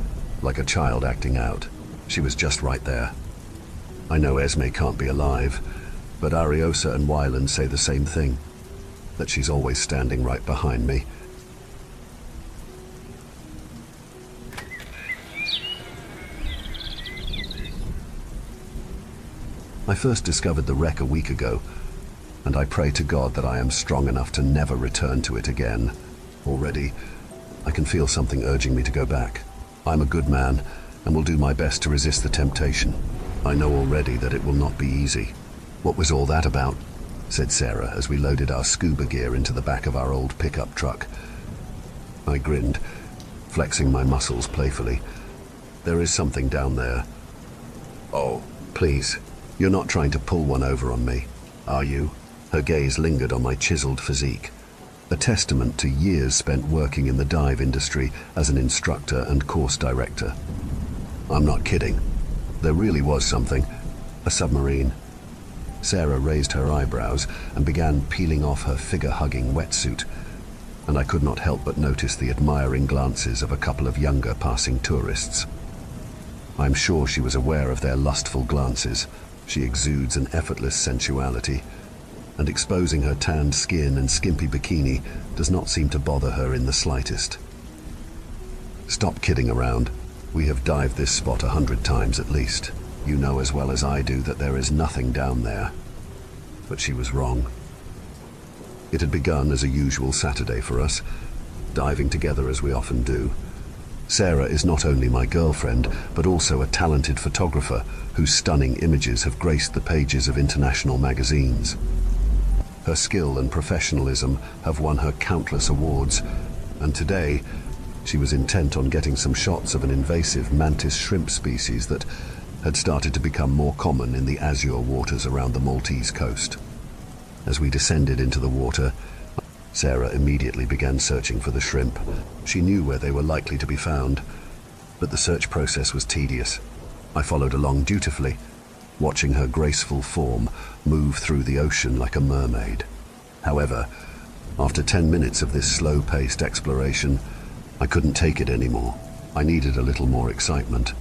like a child acting out. She was just right there. I know Esme can't be alive, but Ariosa and Wylan say the same thing, that she's always standing right behind me, I first discovered the wreck a week ago, and I pray to God that I am strong enough to never return to it again. Already, I can feel something urging me to go back. I'm a good man, and will do my best to resist the temptation. I know already that it will not be easy. What was all that about? Said Sarah as we loaded our scuba gear into the back of our old pickup truck. I grinned, flexing my muscles playfully. There is something down there. Oh, please, you're not trying to pull one over on me, are you? Her gaze lingered on my chiseled physique, a testament to years spent working in the dive industry as an instructor and course director. I'm not kidding. There really was something. A submarine. Sarah raised her eyebrows and began peeling off her figure-hugging wetsuit, and I could not help but notice the admiring glances of a couple of younger passing tourists. I'm sure she was aware of their lustful glances. She exudes an effortless sensuality, and exposing her tanned skin and skimpy bikini does not seem to bother her in the slightest. Stop kidding around. We have dived this spot 100 times at least. You know as well as I do that there is nothing down there. But she was wrong. It had begun as a usual Saturday for us, diving together as we often do. Sarah is not only my girlfriend, but also a talented photographer whose stunning images have graced the pages of international magazines. Her skill and professionalism have won her countless awards, and today she was intent on getting some shots of an invasive mantis shrimp species that had started to become more common in the azure waters around the Maltese coast. As we descended into the water, Sarah immediately began searching for the shrimp. She knew where they were likely to be found, but the search process was tedious. I followed along dutifully, watching her graceful form move through the ocean like a mermaid. However, after 10 minutes of this slow-paced exploration, I couldn't take it anymore. I needed a little more excitement.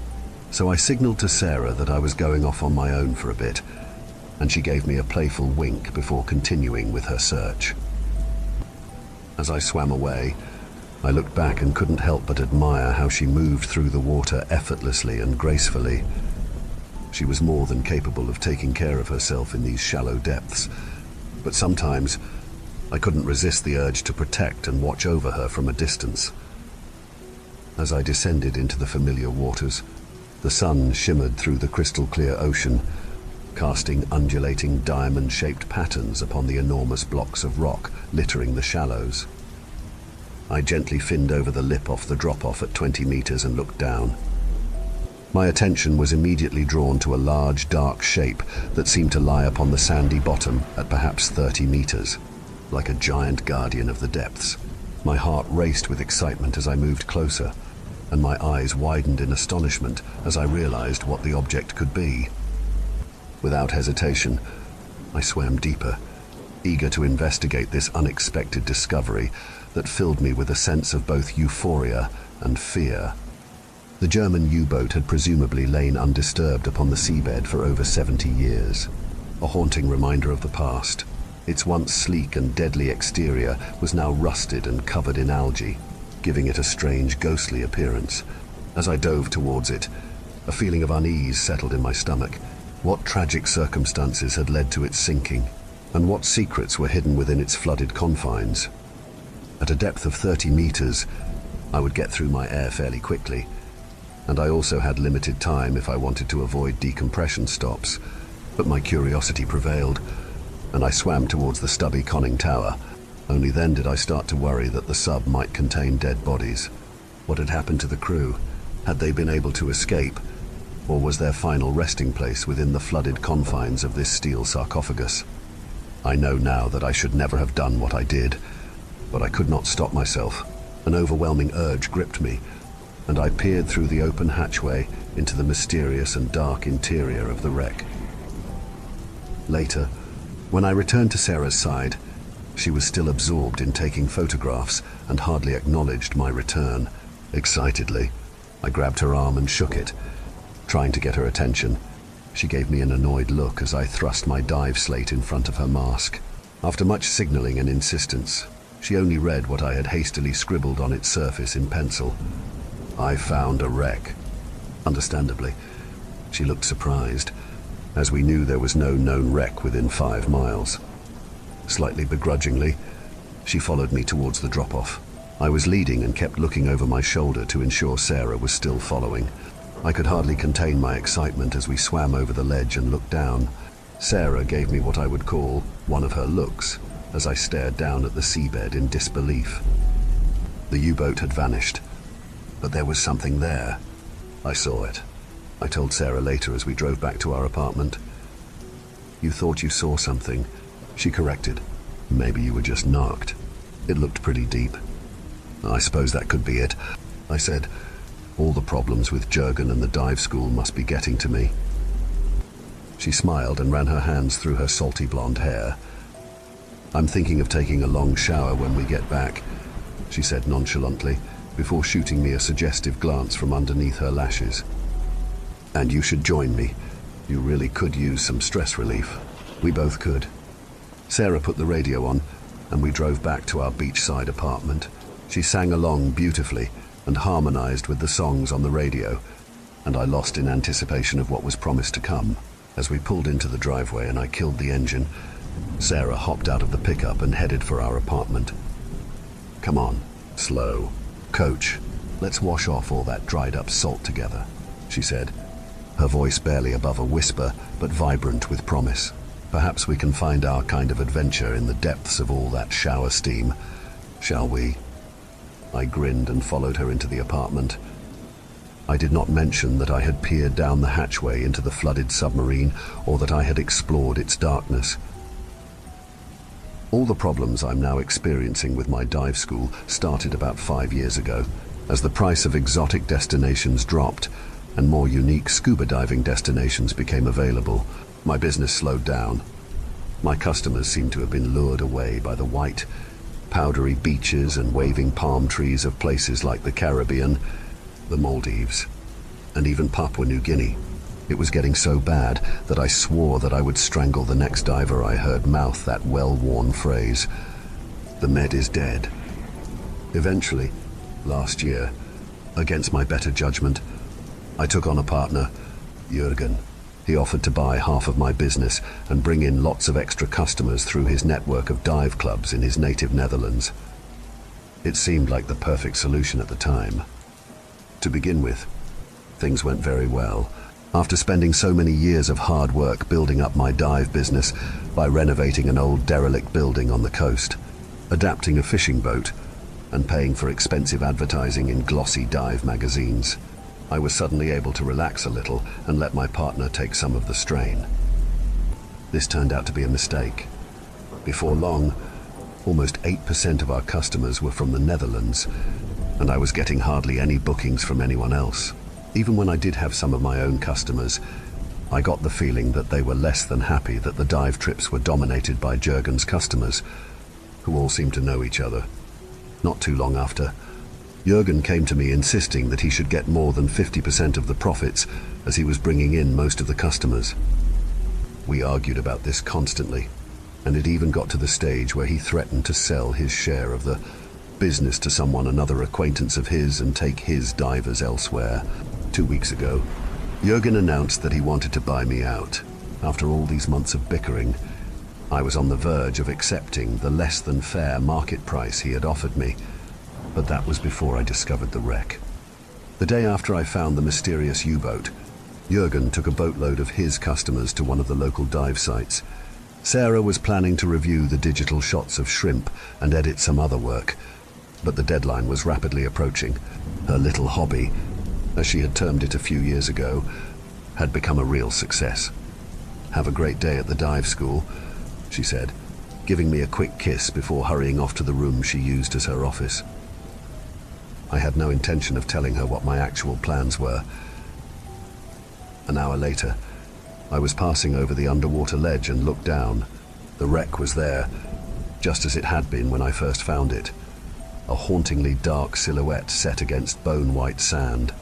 So I signaled to Sarah that I was going off on my own for a bit, and she gave me a playful wink before continuing with her search. As I swam away, I looked back and couldn't help but admire how she moved through the water effortlessly and gracefully. She was more than capable of taking care of herself in these shallow depths, but sometimes I couldn't resist the urge to protect and watch over her from a distance. As I descended into the familiar waters, the sun shimmered through the crystal-clear ocean, casting undulating diamond-shaped patterns upon the enormous blocks of rock littering the shallows. I gently finned over the lip off the drop-off at 20 meters and looked down. My attention was immediately drawn to a large, dark shape that seemed to lie upon the sandy bottom at perhaps 30 meters, like a giant guardian of the depths. My heart raced with excitement as I moved closer, and my eyes widened in astonishment as I realized what the object could be. Without hesitation, I swam deeper, eager to investigate this unexpected discovery that filled me with a sense of both euphoria and fear. The German U-boat had presumably lain undisturbed upon the seabed for over 70 years, a haunting reminder of the past. Its once sleek and deadly exterior was now rusted and covered in algae, giving it a strange, ghostly appearance. As I dove towards it, a feeling of unease settled in my stomach. What tragic circumstances had led to its sinking, and what secrets were hidden within its flooded confines? At a depth of 30 meters, I would get through my air fairly quickly, and I also had limited time if I wanted to avoid decompression stops. But my curiosity prevailed, and I swam towards the stubby conning tower. Only then did I start to worry that the sub might contain dead bodies. What had happened to the crew? Had they been able to escape? Or was their final resting place within the flooded confines of this steel sarcophagus? I know now that I should never have done what I did, but I could not stop myself. An overwhelming urge gripped me, and I peered through the open hatchway into the mysterious and dark interior of the wreck. Later, when I returned to Sarah's side, she was still absorbed in taking photographs and hardly acknowledged my return. Excitedly, I grabbed her arm and shook it, trying to get her attention. She gave me an annoyed look as I thrust my dive slate in front of her mask. After much signaling and insistence, she only read what I had hastily scribbled on its surface in pencil. I found a wreck. Understandably, she looked surprised, as we knew there was no known wreck within 5 miles. Slightly begrudgingly, she followed me towards the drop-off. I was leading and kept looking over my shoulder to ensure Sarah was still following. I could hardly contain my excitement as we swam over the ledge and looked down. Sarah gave me what I would call one of her looks as I stared down at the seabed in disbelief. The U-boat had vanished, but there was something there. I saw it. I told Sarah later as we drove back to our apartment. "You thought you saw something," she corrected. "Maybe you were just knocked. It looked pretty deep." "I suppose that could be it," I said. All the problems with Jurgen and the dive school must be getting to me. She smiled and ran her hands through her salty blonde hair. "I'm thinking of taking a long shower when we get back," she said nonchalantly, before shooting me a suggestive glance from underneath her lashes. "And you should join me. You really could use some stress relief." We both could. Sarah put the radio on, and we drove back to our beachside apartment. She sang along beautifully and harmonized with the songs on the radio, and I lost in anticipation of what was promised to come. As we pulled into the driveway and I killed the engine, Sarah hopped out of the pickup and headed for our apartment. "Come on, slow. Coach, let's wash off all that dried-up salt together," she said, her voice barely above a whisper, but vibrant with promise. "Perhaps we can find our kind of adventure in the depths of all that shower steam, shall we?" I grinned and followed her into the apartment. I did not mention that I had peered down the hatchway into the flooded submarine or that I had explored its darkness. All the problems I'm now experiencing with my dive school started about 5 years ago, as the price of exotic destinations dropped and more unique scuba diving destinations became available. My business slowed down. My customers seemed to have been lured away by the white, powdery beaches and waving palm trees of places like the Caribbean, the Maldives, and even Papua New Guinea. It was getting so bad that I swore that I would strangle the next diver I heard mouth that well-worn phrase, "The Med is dead." Eventually, last year, against my better judgment, I took on a partner, Jurgen. He offered to buy half of my business and bring in lots of extra customers through his network of dive clubs in his native Netherlands. It seemed like the perfect solution at the time. To begin with, things went very well. After spending so many years of hard work building up my dive business by renovating an old derelict building on the coast, adapting a fishing boat, and paying for expensive advertising in glossy dive magazines, I was suddenly able to relax a little and let my partner take some of the strain. This turned out to be a mistake. Before long, almost 8% of our customers were from the Netherlands, and I was getting hardly any bookings from anyone else. Even when I did have some of my own customers, I got the feeling that they were less than happy that the dive trips were dominated by Jurgen's customers, who all seemed to know each other. Not too long after, Jurgen came to me insisting that he should get more than 50% of the profits, as he was bringing in most of the customers. We argued about this constantly, and it even got to the stage where he threatened to sell his share of the business to another acquaintance of his and take his divers elsewhere. 2 weeks ago, Jurgen announced that he wanted to buy me out. After all these months of bickering, I was on the verge of accepting the less than fair market price he had offered me, but that was before I discovered the wreck. The day after I found the mysterious U-boat, Jurgen took a boatload of his customers to one of the local dive sites. Sarah was planning to review the digital shots of shrimp and edit some other work, but the deadline was rapidly approaching. Her little hobby, as she had termed it a few years ago, had become a real success. "Have a great day at the dive school," she said, giving me a quick kiss before hurrying off to the room she used as her office. I had no intention of telling her what my actual plans were. An hour later, I was passing over the underwater ledge and looked down. The wreck was there, just as it had been when I first found it. A hauntingly dark silhouette set against bone-white sand.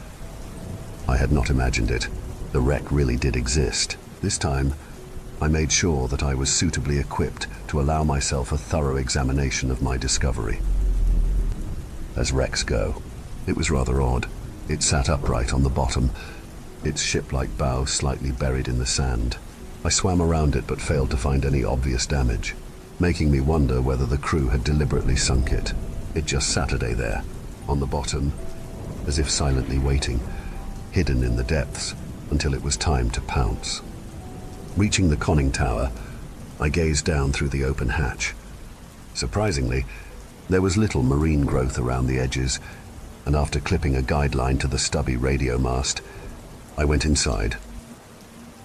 I had not imagined it. The wreck really did exist. This time, I made sure that I was suitably equipped to allow myself a thorough examination of my discovery. As wrecks go, it was rather odd. It sat upright on the bottom, its ship-like bow slightly buried in the sand. I swam around it but failed to find any obvious damage, making me wonder whether the crew had deliberately sunk it. It just Saturday there, on the bottom, as if silently waiting, hidden in the depths, until it was time to pounce. Reaching the conning tower, I gazed down through the open hatch. Surprisingly, there was little marine growth around the edges, and after clipping a guideline to the stubby radio mast, I went inside.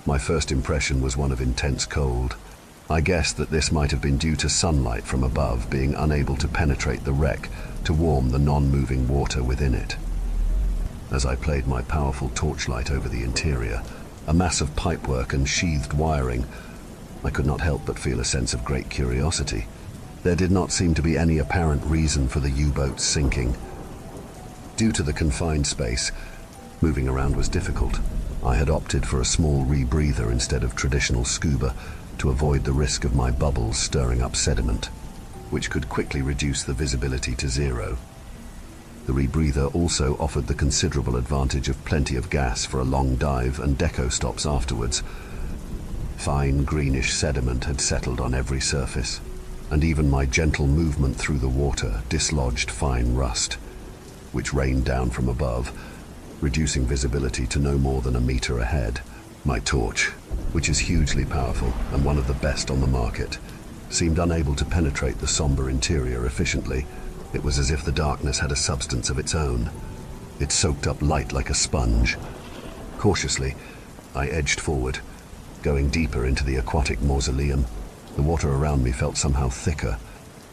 My first impression was one of intense cold. I guessed that this might have been due to sunlight from above being unable to penetrate the wreck to warm the non-moving water within it. As I played my powerful torchlight over the interior, a mass of pipework and sheathed wiring, I could not help but feel a sense of great curiosity. There did not seem to be any apparent reason for the U-boat's sinking. Due to the confined space, moving around was difficult. I had opted for a small rebreather instead of traditional scuba to avoid the risk of my bubbles stirring up sediment, which could quickly reduce the visibility to zero. The rebreather also offered the considerable advantage of plenty of gas for a long dive and deco stops afterwards. Fine greenish sediment had settled on every surface, and even my gentle movement through the water dislodged fine rust, which rained down from above, reducing visibility to no more than a meter ahead. My torch, which is hugely powerful and one of the best on the market, seemed unable to penetrate the somber interior efficiently. It was as if the darkness had a substance of its own. It soaked up light like a sponge. Cautiously, I edged forward, going deeper into the aquatic mausoleum. The water around me felt somehow thicker,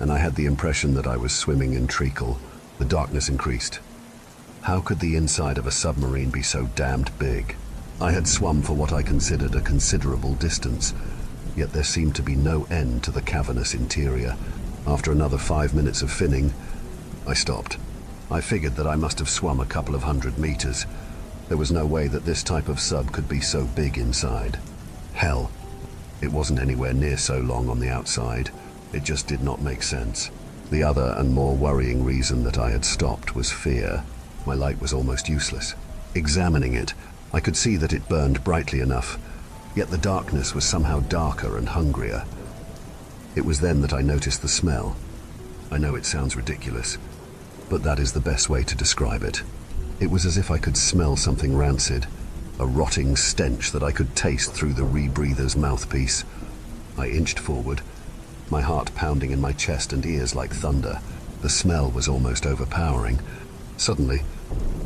and I had the impression that I was swimming in treacle. The darkness increased. How could the inside of a submarine be so damned big? I had swum for what I considered a considerable distance, yet there seemed to be no end to the cavernous interior. After another 5 minutes of finning, I stopped. I figured that I must have swum a couple of 100 meters. There was no way that this type of sub could be so big inside. Hell, it wasn't anywhere near so long on the outside. It just did not make sense. The other and more worrying reason that I had stopped was fear. My light was almost useless. Examining it, I could see that it burned brightly enough, yet the darkness was somehow darker and hungrier. It was then that I noticed the smell. I know it sounds ridiculous, but that is the best way to describe it. It was as if I could smell something rancid, a rotting stench that I could taste through the rebreather's mouthpiece. I inched forward, my heart pounding in my chest and ears like thunder. The smell was almost overpowering. Suddenly,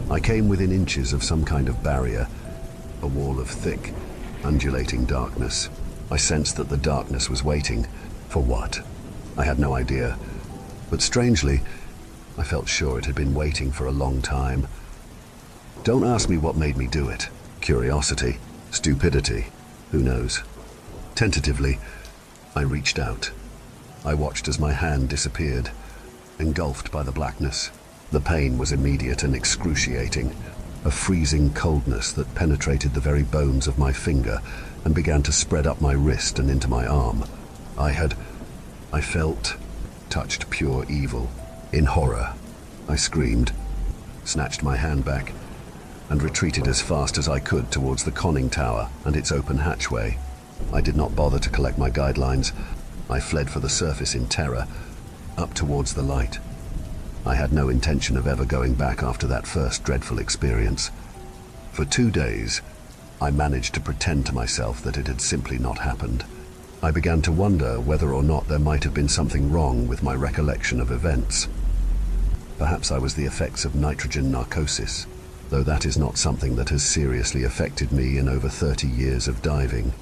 I came within inches of some kind of barrier, a wall of thick, undulating darkness. I sensed that the darkness was waiting. For what? I had no idea. But strangely, I felt sure it had been waiting for a long time. Don't ask me what made me do it. Curiosity, stupidity, who knows? Tentatively, I reached out. I watched as my hand disappeared, engulfed by the blackness. The pain was immediate and excruciating, a freezing coldness that penetrated the very bones of my finger and began to spread up my wrist and into my arm. I felt, touched pure evil. In horror, I screamed, snatched my hand back, and retreated as fast as I could towards the conning tower and its open hatchway. I did not bother to collect my guidelines. I fled for the surface in terror, up towards the light. I had no intention of ever going back after that first dreadful experience. For 2 days, I managed to pretend to myself that it had simply not happened. I began to wonder whether or not there might have been something wrong with my recollection of events. Perhaps I was the effects of nitrogen narcosis, though that is not something that has seriously affected me in over 30 years of diving.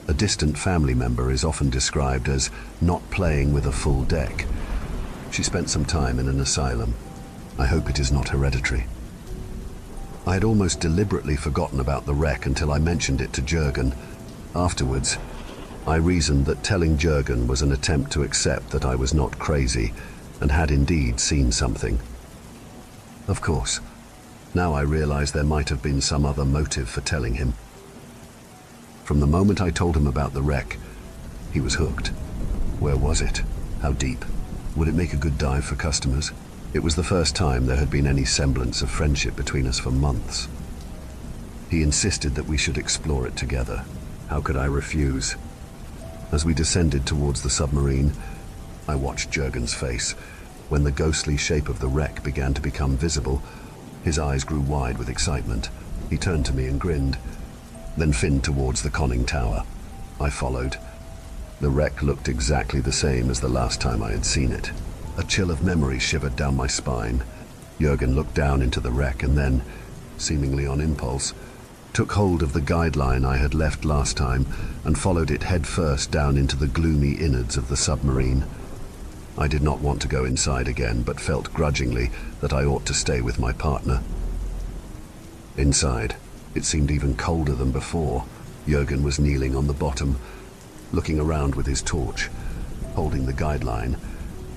A distant family member is often described as not playing with a full deck. She spent some time in an asylum. I hope it is not hereditary. I had almost deliberately forgotten about the wreck until I mentioned it to Jürgen. Afterwards, I reasoned that telling Jürgen was an attempt to accept that I was not crazy and had indeed seen something. Of course, now I realize there might have been some other motive for telling him. From the moment I told him about the wreck, he was hooked. Where was it? How deep? Would it make a good dive for customers? It was the first time there had been any semblance of friendship between us for months. He insisted that we should explore it together. How could I refuse? As we descended towards the submarine, I watched Jurgen's face. When the ghostly shape of the wreck began to become visible, his eyes grew wide with excitement. He turned to me and grinned, then finned towards the conning tower. I followed. The wreck looked exactly the same as the last time I had seen it. A chill of memory shivered down my spine. Jurgen looked down into the wreck and then, seemingly on impulse, took hold of the guideline I had left last time and followed it headfirst down into the gloomy innards of the submarine. I did not want to go inside again, but felt grudgingly that I ought to stay with my partner. Inside, it seemed even colder than before. Jurgen was kneeling on the bottom, looking around with his torch, holding the guideline.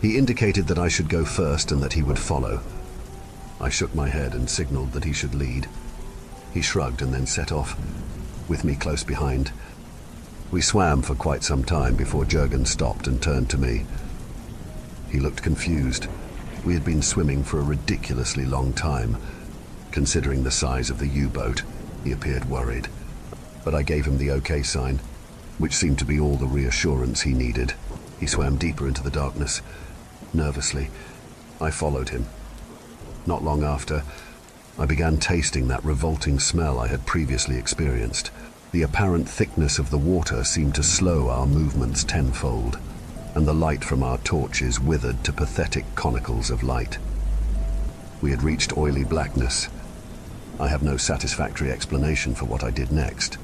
He indicated that I should go first and that he would follow. I shook my head and signaled that he should lead. He shrugged and then set off, with me close behind. We swam for quite some time before Jurgen stopped and turned to me. He looked confused. We had been swimming for a ridiculously long time. Considering the size of the U-boat, he appeared worried. But I gave him the okay sign, which seemed to be all the reassurance he needed. He swam deeper into the darkness. Nervously, I followed him. Not long after, I began tasting that revolting smell I had previously experienced. The apparent thickness of the water seemed to slow our movements tenfold, and the light from our torches withered to pathetic conicals of light. We had reached oily blackness. I have no satisfactory explanation for what I did next.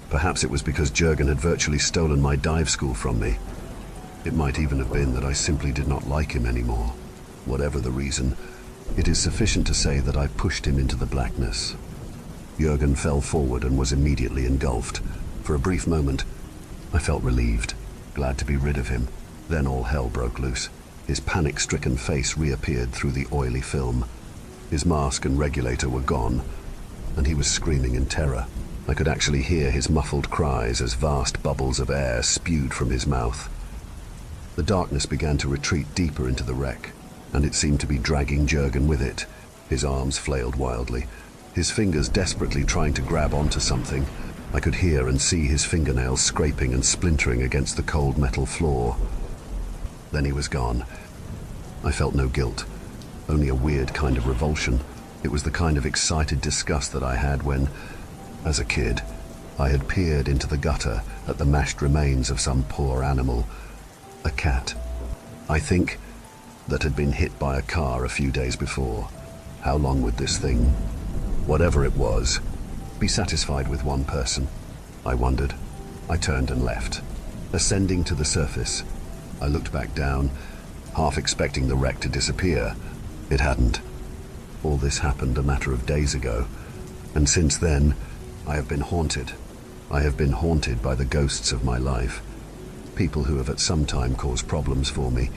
Perhaps it was because Jurgen had virtually stolen my dive school from me. It might even have been that I simply did not like him anymore. Whatever the reason, it is sufficient to say that I pushed him into the blackness. Jurgen fell forward and was immediately engulfed. For a brief moment, I felt relieved, glad to be rid of him. Then all hell broke loose. His panic-stricken face reappeared through the oily film. His mask and regulator were gone, and he was screaming in terror. I could actually hear his muffled cries as vast bubbles of air spewed from his mouth. The darkness began to retreat deeper into the wreck, and it seemed to be dragging Jurgen with it. His arms flailed wildly, his fingers desperately trying to grab onto something. I could hear and see his fingernails scraping and splintering against the cold metal floor. Then he was gone. I felt no guilt, only a weird kind of revulsion. It was the kind of excited disgust that I had when, as a kid, I had peered into the gutter at the mashed remains of some poor animal, a cat, I think, that had been hit by a car a few days before. How long would this thing, whatever it was, be satisfied with one person? I wondered. I turned and left. Ascending to the surface, I looked back down, half expecting the wreck to disappear. It hadn't. All this happened a matter of days ago, and since then, I have been haunted. I have been haunted by the ghosts of my life. People who have at some time caused problems for me,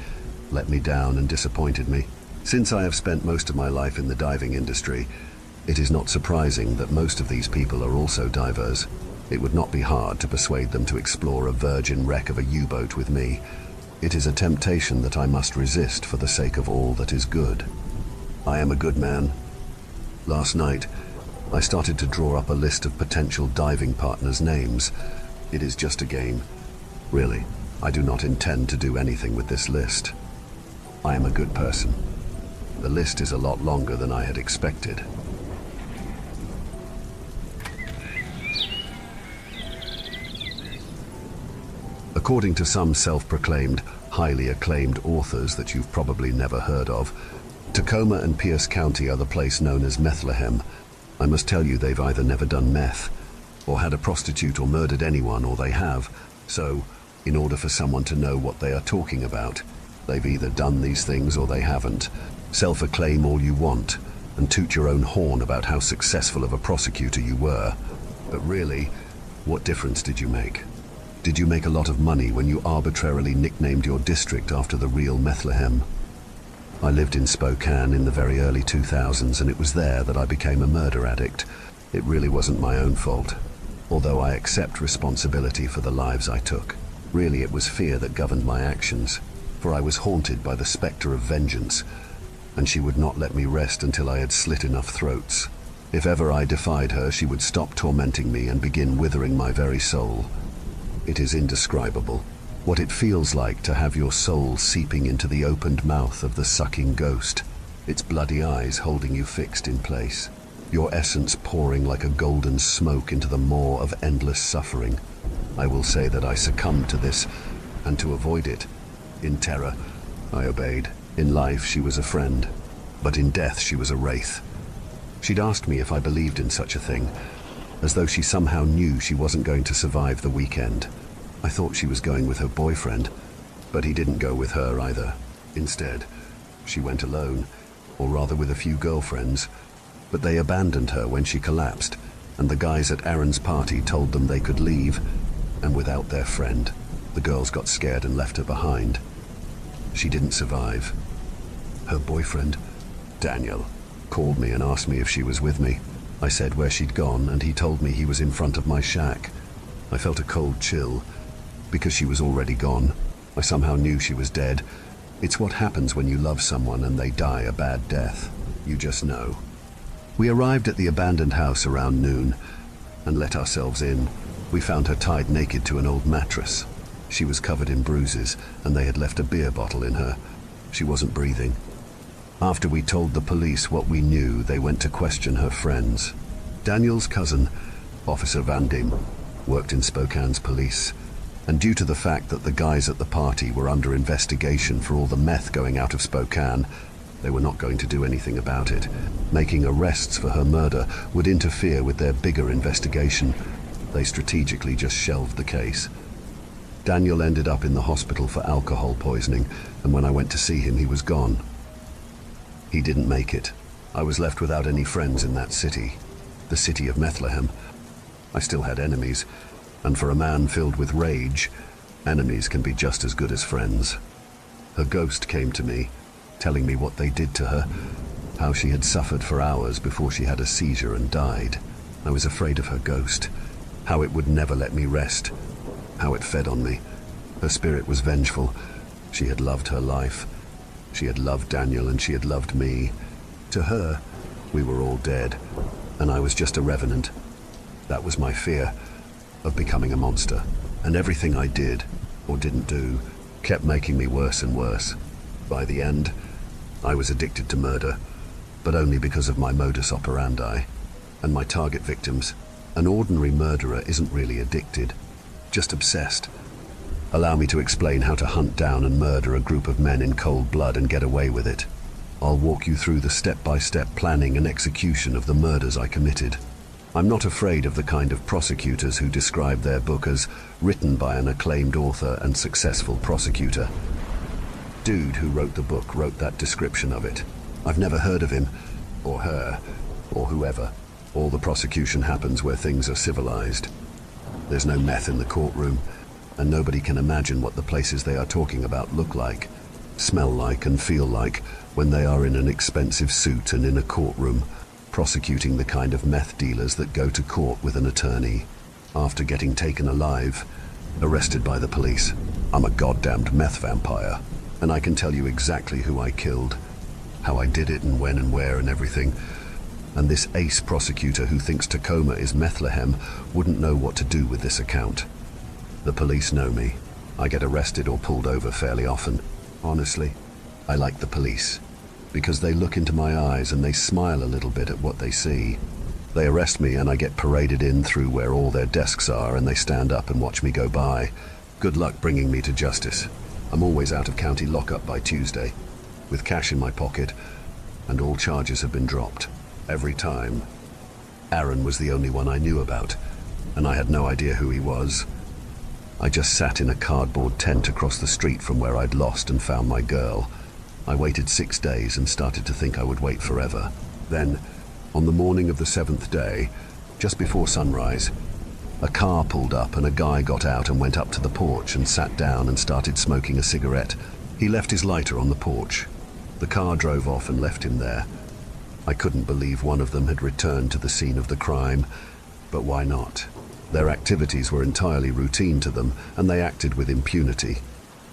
let me down and disappointed me. Since I have spent most of my life in the diving industry, it is not surprising that most of these people are also divers. It would not be hard to persuade them to explore a virgin wreck of a U-boat with me. It is a temptation that I must resist for the sake of all that is good. I am a good man. Last night, I started to draw up a list of potential diving partners' names. It is just a game. Really, I do not intend to do anything with this list. I am a good person. The list is a lot longer than I had expected. According to some self-proclaimed, highly acclaimed authors that you've probably never heard of, Tacoma and Pierce County are the place known as Methlehem. I must tell you they've either never done meth, or had a prostitute or murdered anyone, or they have. So, in order for someone to know what they are talking about, they've either done these things or they haven't. Self-acclaim all you want, and toot your own horn about how successful of a prosecutor you were. But really, what difference did you make? Did you make a lot of money when you arbitrarily nicknamed your district after the real Methlehem? I lived in Spokane in the very early 2000s, and it was there that I became a murder addict. It really wasn't my own fault, although I accept responsibility for the lives I took. Really, it was fear that governed my actions, for I was haunted by the specter of vengeance, and she would not let me rest until I had slit enough throats. If ever I defied her, she would stop tormenting me and begin withering my very soul. It is indescribable. What it feels like to have your soul seeping into the opened mouth of the sucking ghost, its bloody eyes holding you fixed in place, your essence pouring like a golden smoke into the maw of endless suffering. I will say that I succumbed to this, and to avoid it, in terror, I obeyed. In life she was a friend, but in death she was a wraith. She'd asked me if I believed in such a thing, as though she somehow knew she wasn't going to survive the weekend. I thought she was going with her boyfriend, but he didn't go with her either. Instead, she went alone, or rather with a few girlfriends, but they abandoned her when she collapsed, and the guys at Aaron's party told them they could leave, and without their friend, the girls got scared and left her behind. She didn't survive. Her boyfriend, Daniel, called me and asked me if she was with me. I said where she'd gone, and he told me he was in front of my shack. I felt a cold chill, because she was already gone. I somehow knew she was dead. It's what happens when you love someone and they die a bad death. You just know. We arrived at the abandoned house around noon and let ourselves in. We found her tied naked to an old mattress. She was covered in bruises, and they had left a beer bottle in her. She wasn't breathing. After we told the police what we knew, they went to question her friends. Daniel's cousin, Officer Van Diem, worked in Spokane's police, and due to the fact that the guys at the party were under investigation for all the meth going out of Spokane, they were not going to do anything about it. Making arrests for her murder would interfere with their bigger investigation. They strategically just shelved the case. Daniel ended up in the hospital for alcohol poisoning, and when I went to see him, he was gone. He didn't make it. I was left without any friends in that city, the city of Bethlehem. I still had enemies, and for a man filled with rage, enemies can be just as good as friends. Her ghost came to me, telling me what they did to her, how she had suffered for hours before she had a seizure and died. I was afraid of her ghost, how it would never let me rest, how it fed on me. Her spirit was vengeful. She had loved her life. She had loved Daniel, and she had loved me. To her, we were all dead, and I was just a revenant. That was my fear, of becoming a monster. And everything I did, or didn't do, kept making me worse and worse. By the end, I was addicted to murder, but only because of my modus operandi and my target victims. An ordinary murderer isn't really addicted, just obsessed. Allow me to explain how to hunt down and murder a group of men in cold blood and get away with it. I'll walk you through the step-by-step planning and execution of the murders I committed. I'm not afraid of the kind of prosecutors who describe their book as written by an acclaimed author and successful prosecutor. Dude who wrote the book wrote that description of it. I've never heard of him, or her, or whoever. All the prosecution happens where things are civilized. There's no meth in the courtroom, and nobody can imagine what the places they are talking about look like, smell like, and feel like when they are in an expensive suit and in a courtroom, prosecuting the kind of meth dealers that go to court with an attorney after getting taken alive, arrested by the police. I'm a goddamned meth vampire, and I can tell you exactly who I killed, how I did it and when and where and everything. And this ace prosecutor who thinks Tacoma is Bethlehem wouldn't know what to do with this account. The police know me. I get arrested or pulled over fairly often. Honestly, I like the police, because they look into my eyes and they smile a little bit at what they see. They arrest me and I get paraded in through where all their desks are, and they stand up and watch me go by. Good luck bringing me to justice. I'm always out of county lockup by Tuesday, with cash in my pocket, and all charges have been dropped. Every time. Aaron was the only one I knew about, and I had no idea who he was. I just sat in a cardboard tent across the street from where I'd lost and found my girl. I waited 6 days and started to think I would wait forever. Then, on the morning of the 7th day, just before sunrise, a car pulled up and a guy got out and went up to the porch and sat down and started smoking a cigarette. He left his lighter on the porch. The car drove off and left him there. I couldn't believe one of them had returned to the scene of the crime, but why not? Their activities were entirely routine to them, and they acted with impunity.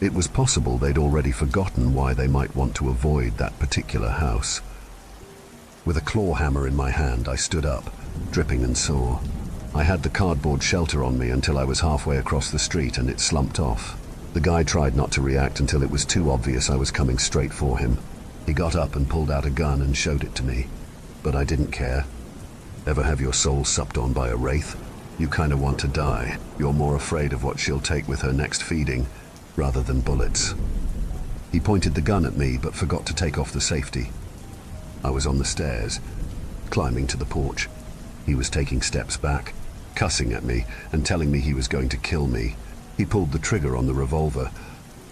It was possible they'd already forgotten why they might want to avoid that particular house. With a claw hammer in my hand, I stood up, dripping and sore. I had the cardboard shelter on me until I was halfway across the street and it slumped off. The guy tried not to react until it was too obvious I was coming straight for him. He got up and pulled out a gun and showed it to me, but I didn't care. Ever have your soul supped on by a wraith? You kinda want to die. You're more afraid of what she'll take with her next feeding, rather than bullets. He pointed the gun at me, but forgot to take off the safety. I was on the stairs, climbing to the porch. He was taking steps back, cussing at me and telling me he was going to kill me. He pulled the trigger on the revolver,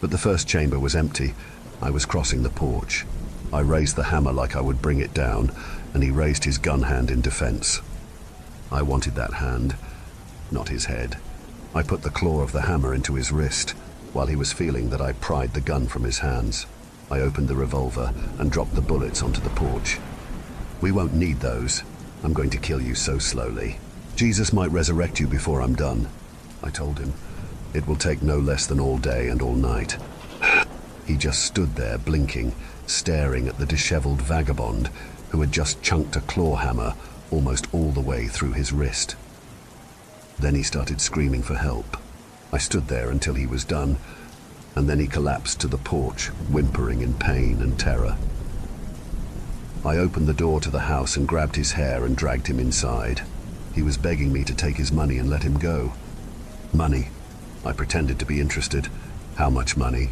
but the first chamber was empty. I was crossing the porch. I raised the hammer like I would bring it down, and he raised his gun hand in defense. I wanted that hand, not his head. I put the claw of the hammer into his wrist, while he was feeling that I pried the gun from his hands. I opened the revolver and dropped the bullets onto the porch. We won't need those. I'm going to kill you so slowly. Jesus might resurrect you before I'm done, I told him. It will take no less than all day and all night. He just stood there blinking, staring at the disheveled vagabond who had just chunked a claw hammer almost all the way through his wrist. Then he started screaming for help. I stood there until he was done, and then he collapsed to the porch, whimpering in pain and terror. I opened the door to the house and grabbed his hair and dragged him inside. He was begging me to take his money and let him go. Money. I pretended to be interested. How much money?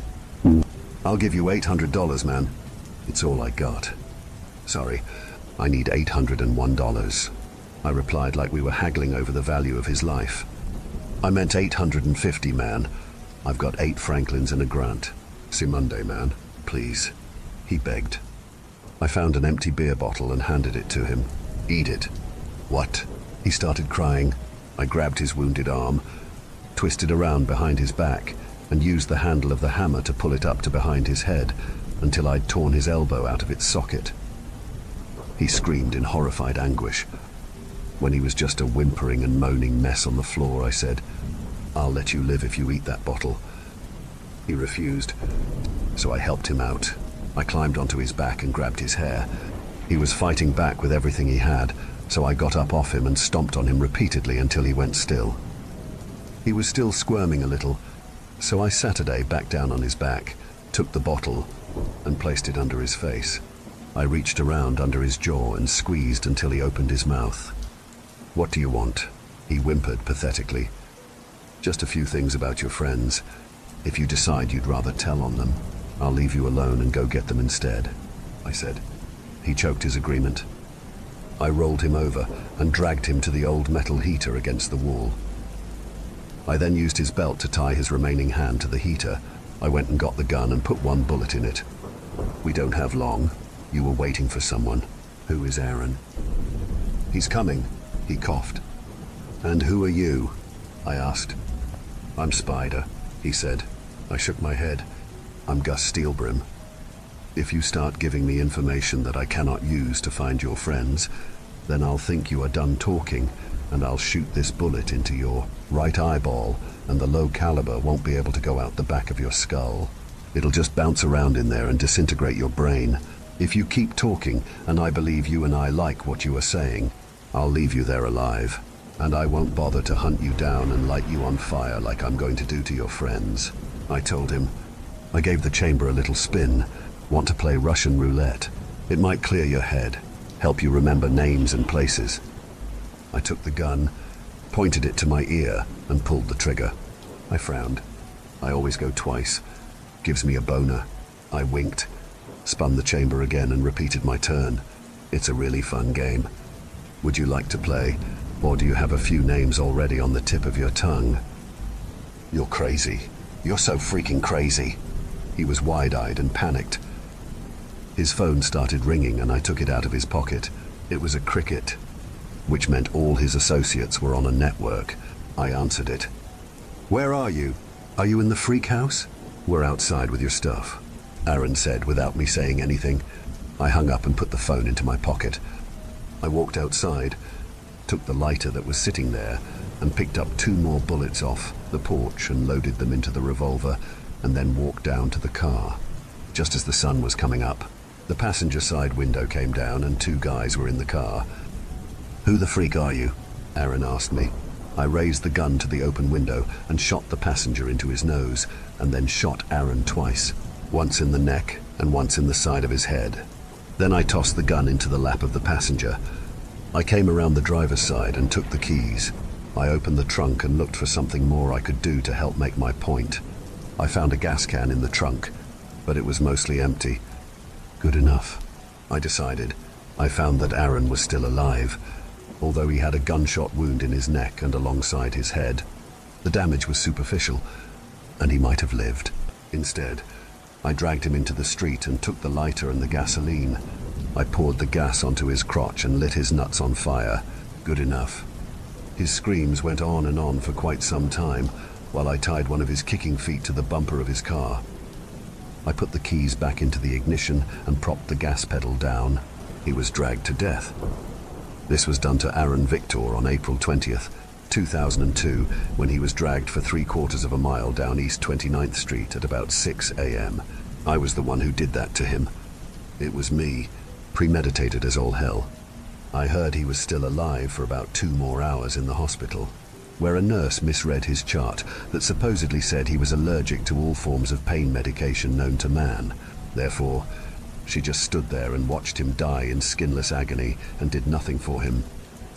I'll give you $800, man. It's all I got. Sorry, I need $801. I replied like we were haggling over the value of his life. I meant 850, man. I've got 8 Franklins and a grant. See Monday, man. Please. He begged. I found an empty beer bottle and handed it to him. Eat it. What? He started crying. I grabbed his wounded arm, twisted around behind his back, and used the handle of the hammer to pull it up to behind his head until I'd torn his elbow out of its socket. He screamed in horrified anguish. When he was just a whimpering and moaning mess on the floor, I said, "I'll let you live if you eat that bottle." He refused, so I helped him out. I climbed onto his back and grabbed his hair. He was fighting back with everything he had, so I got up off him and stomped on him repeatedly until he went still. He was still squirming a little, so I Saturday back down on his back, took the bottle, and placed it under his face. I reached around under his jaw and squeezed until he opened his mouth. "What do you want?" He whimpered pathetically. "Just a few things about your friends. If you decide you'd rather tell on them, I'll leave you alone and go get them instead," I said. He choked his agreement. I rolled him over and dragged him to the old metal heater against the wall. I then used his belt to tie his remaining hand to the heater. I went and got the gun and put one bullet in it. "We don't have long. You were waiting for someone. Who is Aaron?" "He's coming," he coughed. "And who are you?" I asked. "I'm Spider," he said. I shook my head. "I'm Gus Steelbrim. If you start giving me information that I cannot use to find your friends, then I'll think you are done talking, and I'll shoot this bullet into your right eyeball, and the low caliber won't be able to go out the back of your skull. It'll just bounce around in there and disintegrate your brain. If you keep talking, and I believe you and I like what you are saying, I'll leave you there alive, and I won't bother to hunt you down and light you on fire like I'm going to do to your friends," I told him. I gave the chamber a little spin. "Want to play Russian roulette? It might clear your head, help you remember names and places." I took the gun, pointed it to my ear, and pulled the trigger. I frowned. I always go twice. Gives me a boner. I winked, spun the chamber again and repeated my turn. It's a really fun game. Would you like to play, or do you have a few names already on the tip of your tongue? "You're crazy. You're so freaking crazy." He was wide-eyed and panicked. His phone started ringing and I took it out of his pocket. It was a cricket, which meant all his associates were on a network. I answered it. "Where are you? Are you in the freak house?" "We're outside with your stuff," Aaron said without me saying anything. I hung up and put the phone into my pocket. I walked outside, took the lighter that was sitting there, and picked up 2 more bullets off the porch and loaded them into the revolver, and then walked down to the car. Just as the sun was coming up, the passenger side window came down and 2 guys were in the car. "Who the freak are you?" Aaron asked me. I raised the gun to the open window and shot the passenger into his nose, and then shot Aaron twice, once in the neck and once in the side of his head. Then I tossed the gun into the lap of the passenger. I came around the driver's side and took the keys. I opened the trunk and looked for something more I could do to help make my point. I found a gas can in the trunk, but it was mostly empty. Good enough, I decided. I found that Aaron was still alive, although he had a gunshot wound in his neck and alongside his head. The damage was superficial, and he might have lived. Instead, I dragged him into the street and took the lighter and the gasoline. I poured the gas onto his crotch and lit his nuts on fire. Good enough. His screams went on and on for quite some time, while I tied one of his kicking feet to the bumper of his car. I put the keys back into the ignition and propped the gas pedal down. He was dragged to death. This was done to Aaron Victor on April 20th, 2002, when he was dragged for 3/4 of a mile down East 29th Street at about 6 a.m. I was the one who did that to him. It was me, premeditated as all hell. I heard he was still alive for about 2 more hours in the hospital, where a nurse misread his chart that supposedly said he was allergic to all forms of pain medication known to man. Therefore, she just stood there and watched him die in skinless agony and did nothing for him.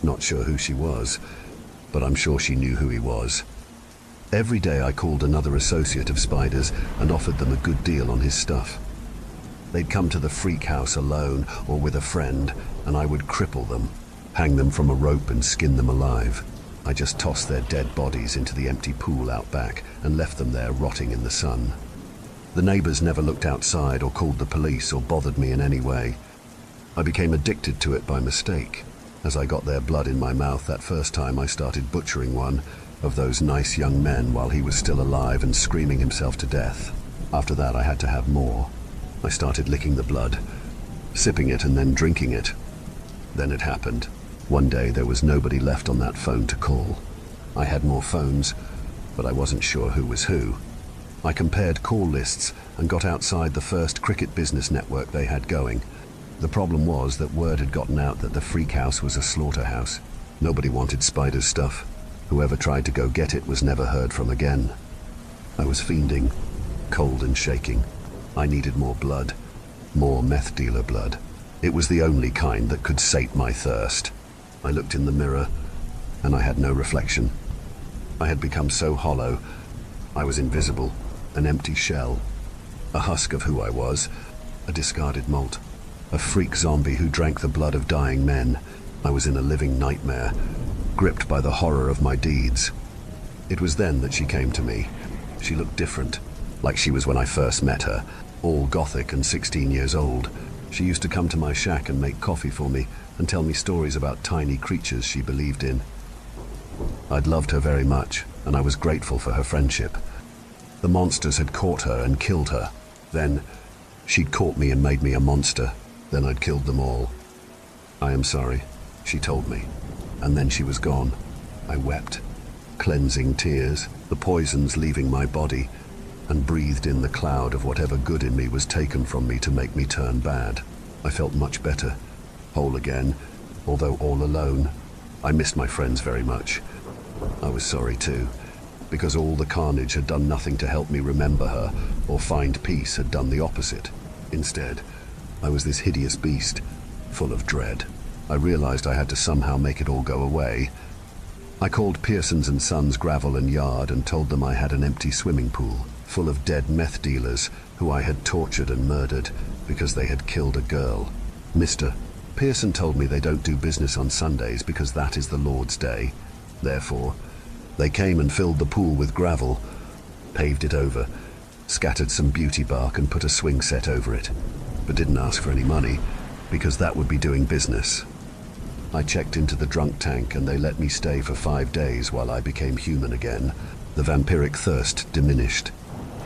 Not sure who she was, but I'm sure she knew who he was. Every day I called another associate of Spider's and offered them a good deal on his stuff. They'd come to the freak house alone or with a friend, and I would cripple them, hang them from a rope and skin them alive. I just tossed their dead bodies into the empty pool out back and left them there rotting in the sun. The neighbors never looked outside or called the police or bothered me in any way. I became addicted to it by mistake. As I got their blood in my mouth that first time, I started butchering one of those nice young men while he was still alive and screaming himself to death. After that, I had to have more. I started licking the blood, sipping it and then drinking it. Then it happened. One day there was nobody left on that phone to call. I had more phones, but I wasn't sure who was who. I compared call lists and got outside the first cricket business network they had going. The problem was that word had gotten out that the freak house was a slaughterhouse. Nobody wanted Spider's stuff. Whoever tried to go get it was never heard from again. I was fiending, cold and shaking. I needed more blood, more meth dealer blood. It was the only kind that could sate my thirst. I looked in the mirror, and I had no reflection. I had become so hollow, I was invisible, an empty shell, a husk of who I was, a discarded molt, a freak zombie who drank the blood of dying men. I was in a living nightmare, gripped by the horror of my deeds. It was then that she came to me. She looked different, like she was when I first met her, all gothic and 16 years old. She used to come to my shack and make coffee for me and tell me stories about tiny creatures she believed in. I'd loved her very much, and I was grateful for her friendship. The monsters had caught her and killed her. Then, she'd caught me and made me a monster. Then I'd killed them all. I am sorry, she told me. And then she was gone. I wept, cleansing tears, the poisons leaving my body, and breathed in the cloud of whatever good in me was taken from me to make me turn bad. I felt much better, whole again, although all alone. I missed my friends very much. I was sorry too, because all the carnage had done nothing to help me remember her or find peace, had done the opposite. Instead, I was this hideous beast, full of dread. I realized I had to somehow make it all go away. I called Pearson's and Sons Gravel and Yard and told them I had an empty swimming pool full of dead meth dealers who I had tortured and murdered because they had killed a girl. Mr. Pearson told me they don't do business on Sundays because that is the Lord's Day. Therefore, they came and filled the pool with gravel, paved it over, scattered some beauty bark and put a swing set over it, but didn't ask for any money because that would be doing business. I checked into the drunk tank and they let me stay for 5 days while I became human again. The vampiric thirst diminished,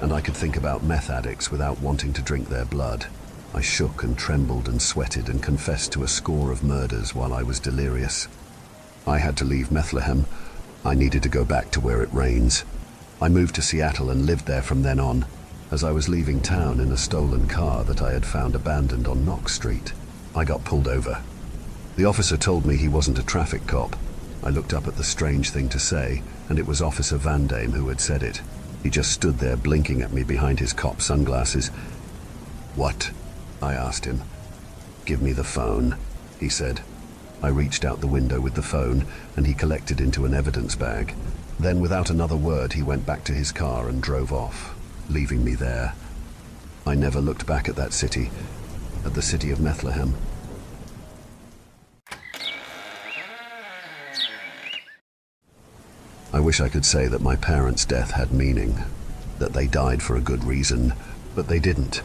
and I could think about meth addicts without wanting to drink their blood. I shook and trembled and sweated and confessed to a score of murders while I was delirious. I had to leave Bethlehem. I needed to go back to where it rains. I moved to Seattle and lived there from then on, as I was leaving town in a stolen car that I had found abandoned on Knox Street. I got pulled over. The officer told me he wasn't a traffic cop. I looked up at the strange thing to say, and it was Officer Van Dame who had said it. He just stood there blinking at me behind his cop sunglasses. "What?" I asked him. "Give me the phone," he said. I reached out the window with the phone, and he collected into an evidence bag. Then, without another word, he went back to his car and drove off, leaving me there. I never looked back at that city, at the city of Bethlehem. I wish I could say that my parents' death had meaning, that they died for a good reason, but they didn't.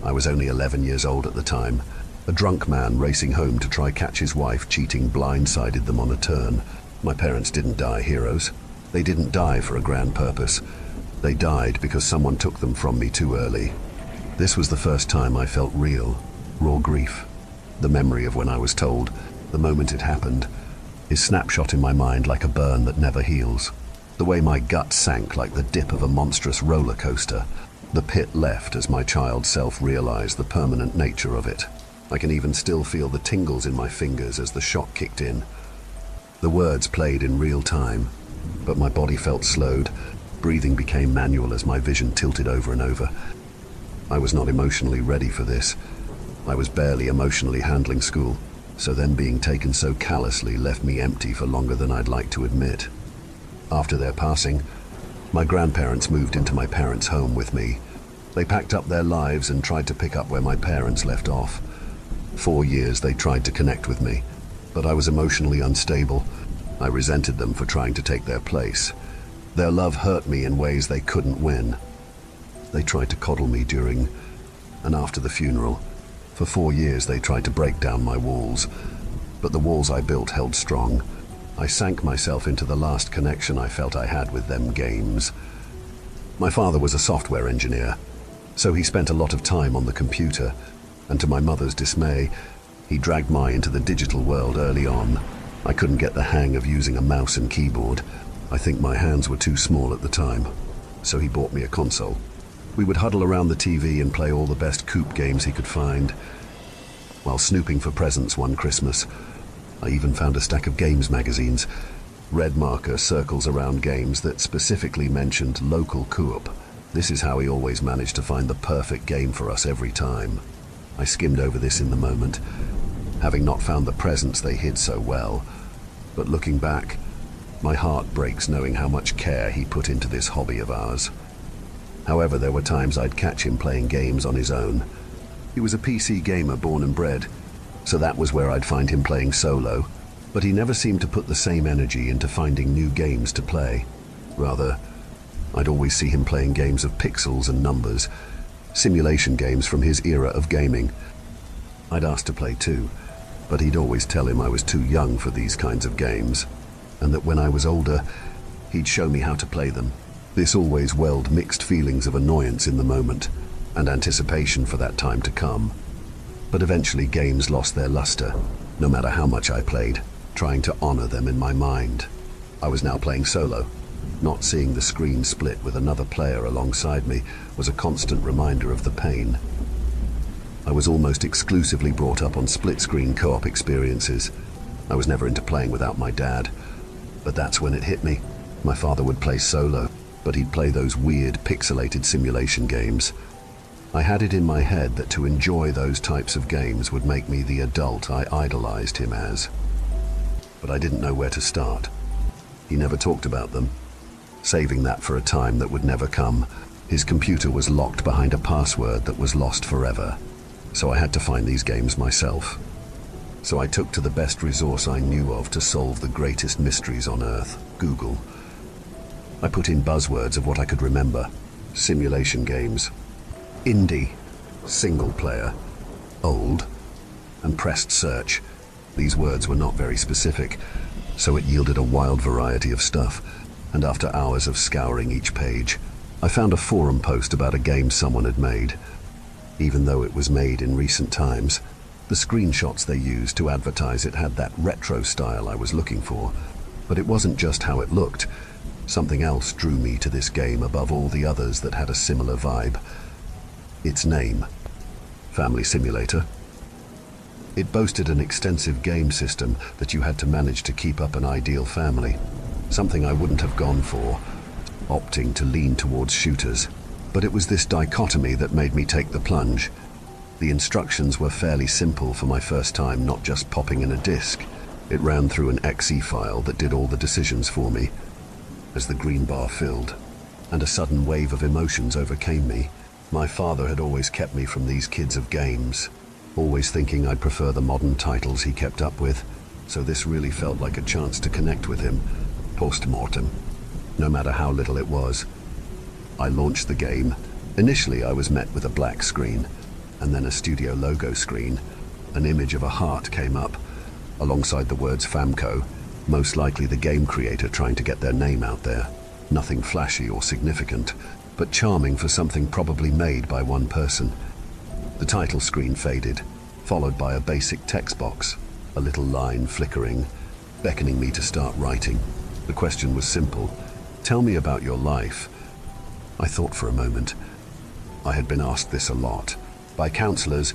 I was only 11 years old at the time. A drunk man racing home to try catch his wife cheating blindsided them on a turn. My parents didn't die heroes. They didn't die for a grand purpose. They died because someone took them from me too early. This was the first time I felt real, raw grief. The memory of when I was told, the moment it happened, is snapshot in my mind like a burn that never heals. The way my gut sank like the dip of a monstrous roller coaster. The pit left as my child self realized the permanent nature of it. I can even still feel the tingles in my fingers as the shock kicked in. The words played in real time, but my body felt slowed. Breathing became manual as my vision tilted over and over. I was not emotionally ready for this. I was barely emotionally handling school, so them being taken so callously left me empty for longer than I'd like to admit. After their passing, my grandparents moved into my parents' home with me. They packed up their lives and tried to pick up where my parents left off. 4 years they tried to connect with me, but I was emotionally unstable. I resented them for trying to take their place. Their love hurt me in ways they couldn't win. They tried to coddle me during and after the funeral. For 4 years they tried to break down my walls, but the walls I built held strong. I sank myself into the last connection I felt I had with them games. My father was a software engineer, so he spent a lot of time on the computer, and to my mother's dismay, he dragged me into the digital world early on. I couldn't get the hang of using a mouse and keyboard. I think my hands were too small at the time, so he bought me a console. We would huddle around the TV and play all the best coop games he could find. While snooping for presents one Christmas, I even found a stack of games magazines, red marker circles around games that specifically mentioned local co-op. This is how he always managed to find the perfect game for us every time. I skimmed over this in the moment, having not found the presents they hid so well. But looking back, my heart breaks knowing how much care he put into this hobby of ours. However, there were times I'd catch him playing games on his own. He was a PC gamer born and bred, so that was where I'd find him playing solo, but he never seemed to put the same energy into finding new games to play. Rather, I'd always see him playing games of pixels and numbers, simulation games from his era of gaming. I'd ask to play too, but he'd always tell him I was too young for these kinds of games, and that when I was older, he'd show me how to play them. This always welled mixed feelings of annoyance in the moment, and anticipation for that time to come. But eventually games lost their luster, no matter how much I played, trying to honor them in my mind. I was now playing solo. Not seeing the screen split with another player alongside me was a constant reminder of the pain. I was almost exclusively brought up on split-screen co-op experiences. I was never into playing without my dad. But that's when it hit me. My father would play solo, but he'd play those weird pixelated simulation games. I had it in my head that to enjoy those types of games would make me the adult I idolized him as. But I didn't know where to start. He never talked about them, saving that for a time that would never come. His computer was locked behind a password that was lost forever, so I had to find these games myself. So I took to the best resource I knew of to solve the greatest mysteries on Earth, Google. I put in buzzwords of what I could remember: simulation games, indie, single player, old, and pressed search. These words were not very specific, so it yielded a wild variety of stuff, and after hours of scouring each page, I found a forum post about a game someone had made. Even though it was made in recent times, the screenshots they used to advertise it had that retro style I was looking for. But it wasn't just how it looked. Something else drew me to this game above all the others that had a similar vibe. Its name, Family Simulator. It boasted an extensive game system that you had to manage to keep up an ideal family, something I wouldn't have gone for, opting to lean towards shooters. But it was this dichotomy that made me take the plunge. The instructions were fairly simple for my first time, not just popping in a disk. It ran through an exe file that did all the decisions for me. As the green bar filled, and a sudden wave of emotions overcame me. My father had always kept me from these kids of games, always thinking I'd prefer the modern titles he kept up with, so this really felt like a chance to connect with him, post-mortem, no matter how little it was. I launched the game. Initially I was met with a black screen, and then a studio logo screen. An image of a heart came up, alongside the words Famco, most likely the game creator trying to get their name out there. Nothing flashy or significant, but charming for something probably made by one person. The title screen faded, followed by a basic text box, a little line flickering, beckoning me to start writing. The question was simple: tell me about your life. I thought for a moment. I had been asked this a lot, by counselors,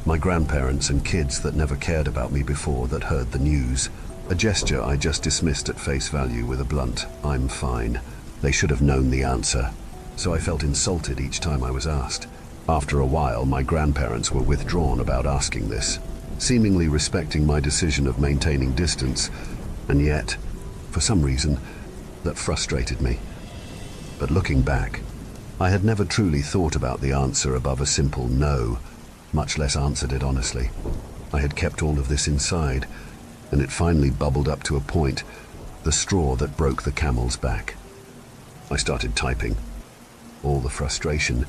my grandparents and kids that never cared about me before that heard the news. A gesture I just dismissed at face value with a blunt, "I'm fine." They should have known the answer, so I felt insulted each time I was asked. After a while, my grandparents were withdrawn about asking this, seemingly respecting my decision of maintaining distance, and yet, for some reason, that frustrated me. But looking back, I had never truly thought about the answer above a simple no, much less answered it honestly. I had kept all of this inside, and it finally bubbled up to a point, the straw that broke the camel's back. I started typing. All the frustration,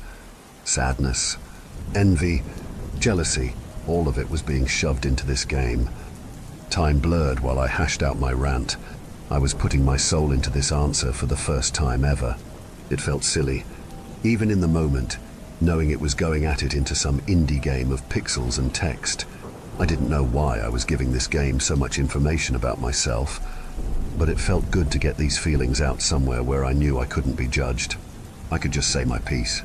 sadness, envy, jealousy, all of it was being shoved into this game. Time blurred while I hashed out my rant. I was putting my soul into this answer for the first time ever. It felt silly, even in the moment, knowing it was going at it into some indie game of pixels and text. I didn't know why I was giving this game so much information about myself, but it felt good to get these feelings out somewhere where I knew I couldn't be judged. I could just say my piece,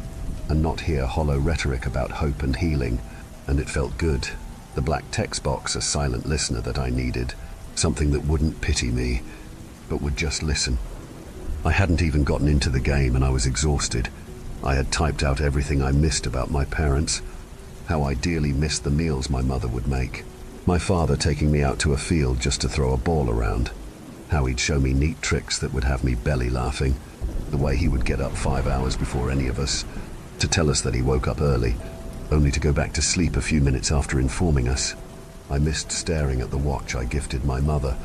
and not hear hollow rhetoric about hope and healing, and it felt good. The black text box, a silent listener that I needed, something that wouldn't pity me, but would just listen. I hadn't even gotten into the game and I was exhausted. I had typed out everything I missed about my parents, how I dearly missed the meals my mother would make, my father taking me out to a field just to throw a ball around, how he'd show me neat tricks that would have me belly laughing, the way he would get up 5 hours before any of us to tell us that he woke up early, only to go back to sleep a few minutes after informing us. I missed staring at the watch I gifted my mother,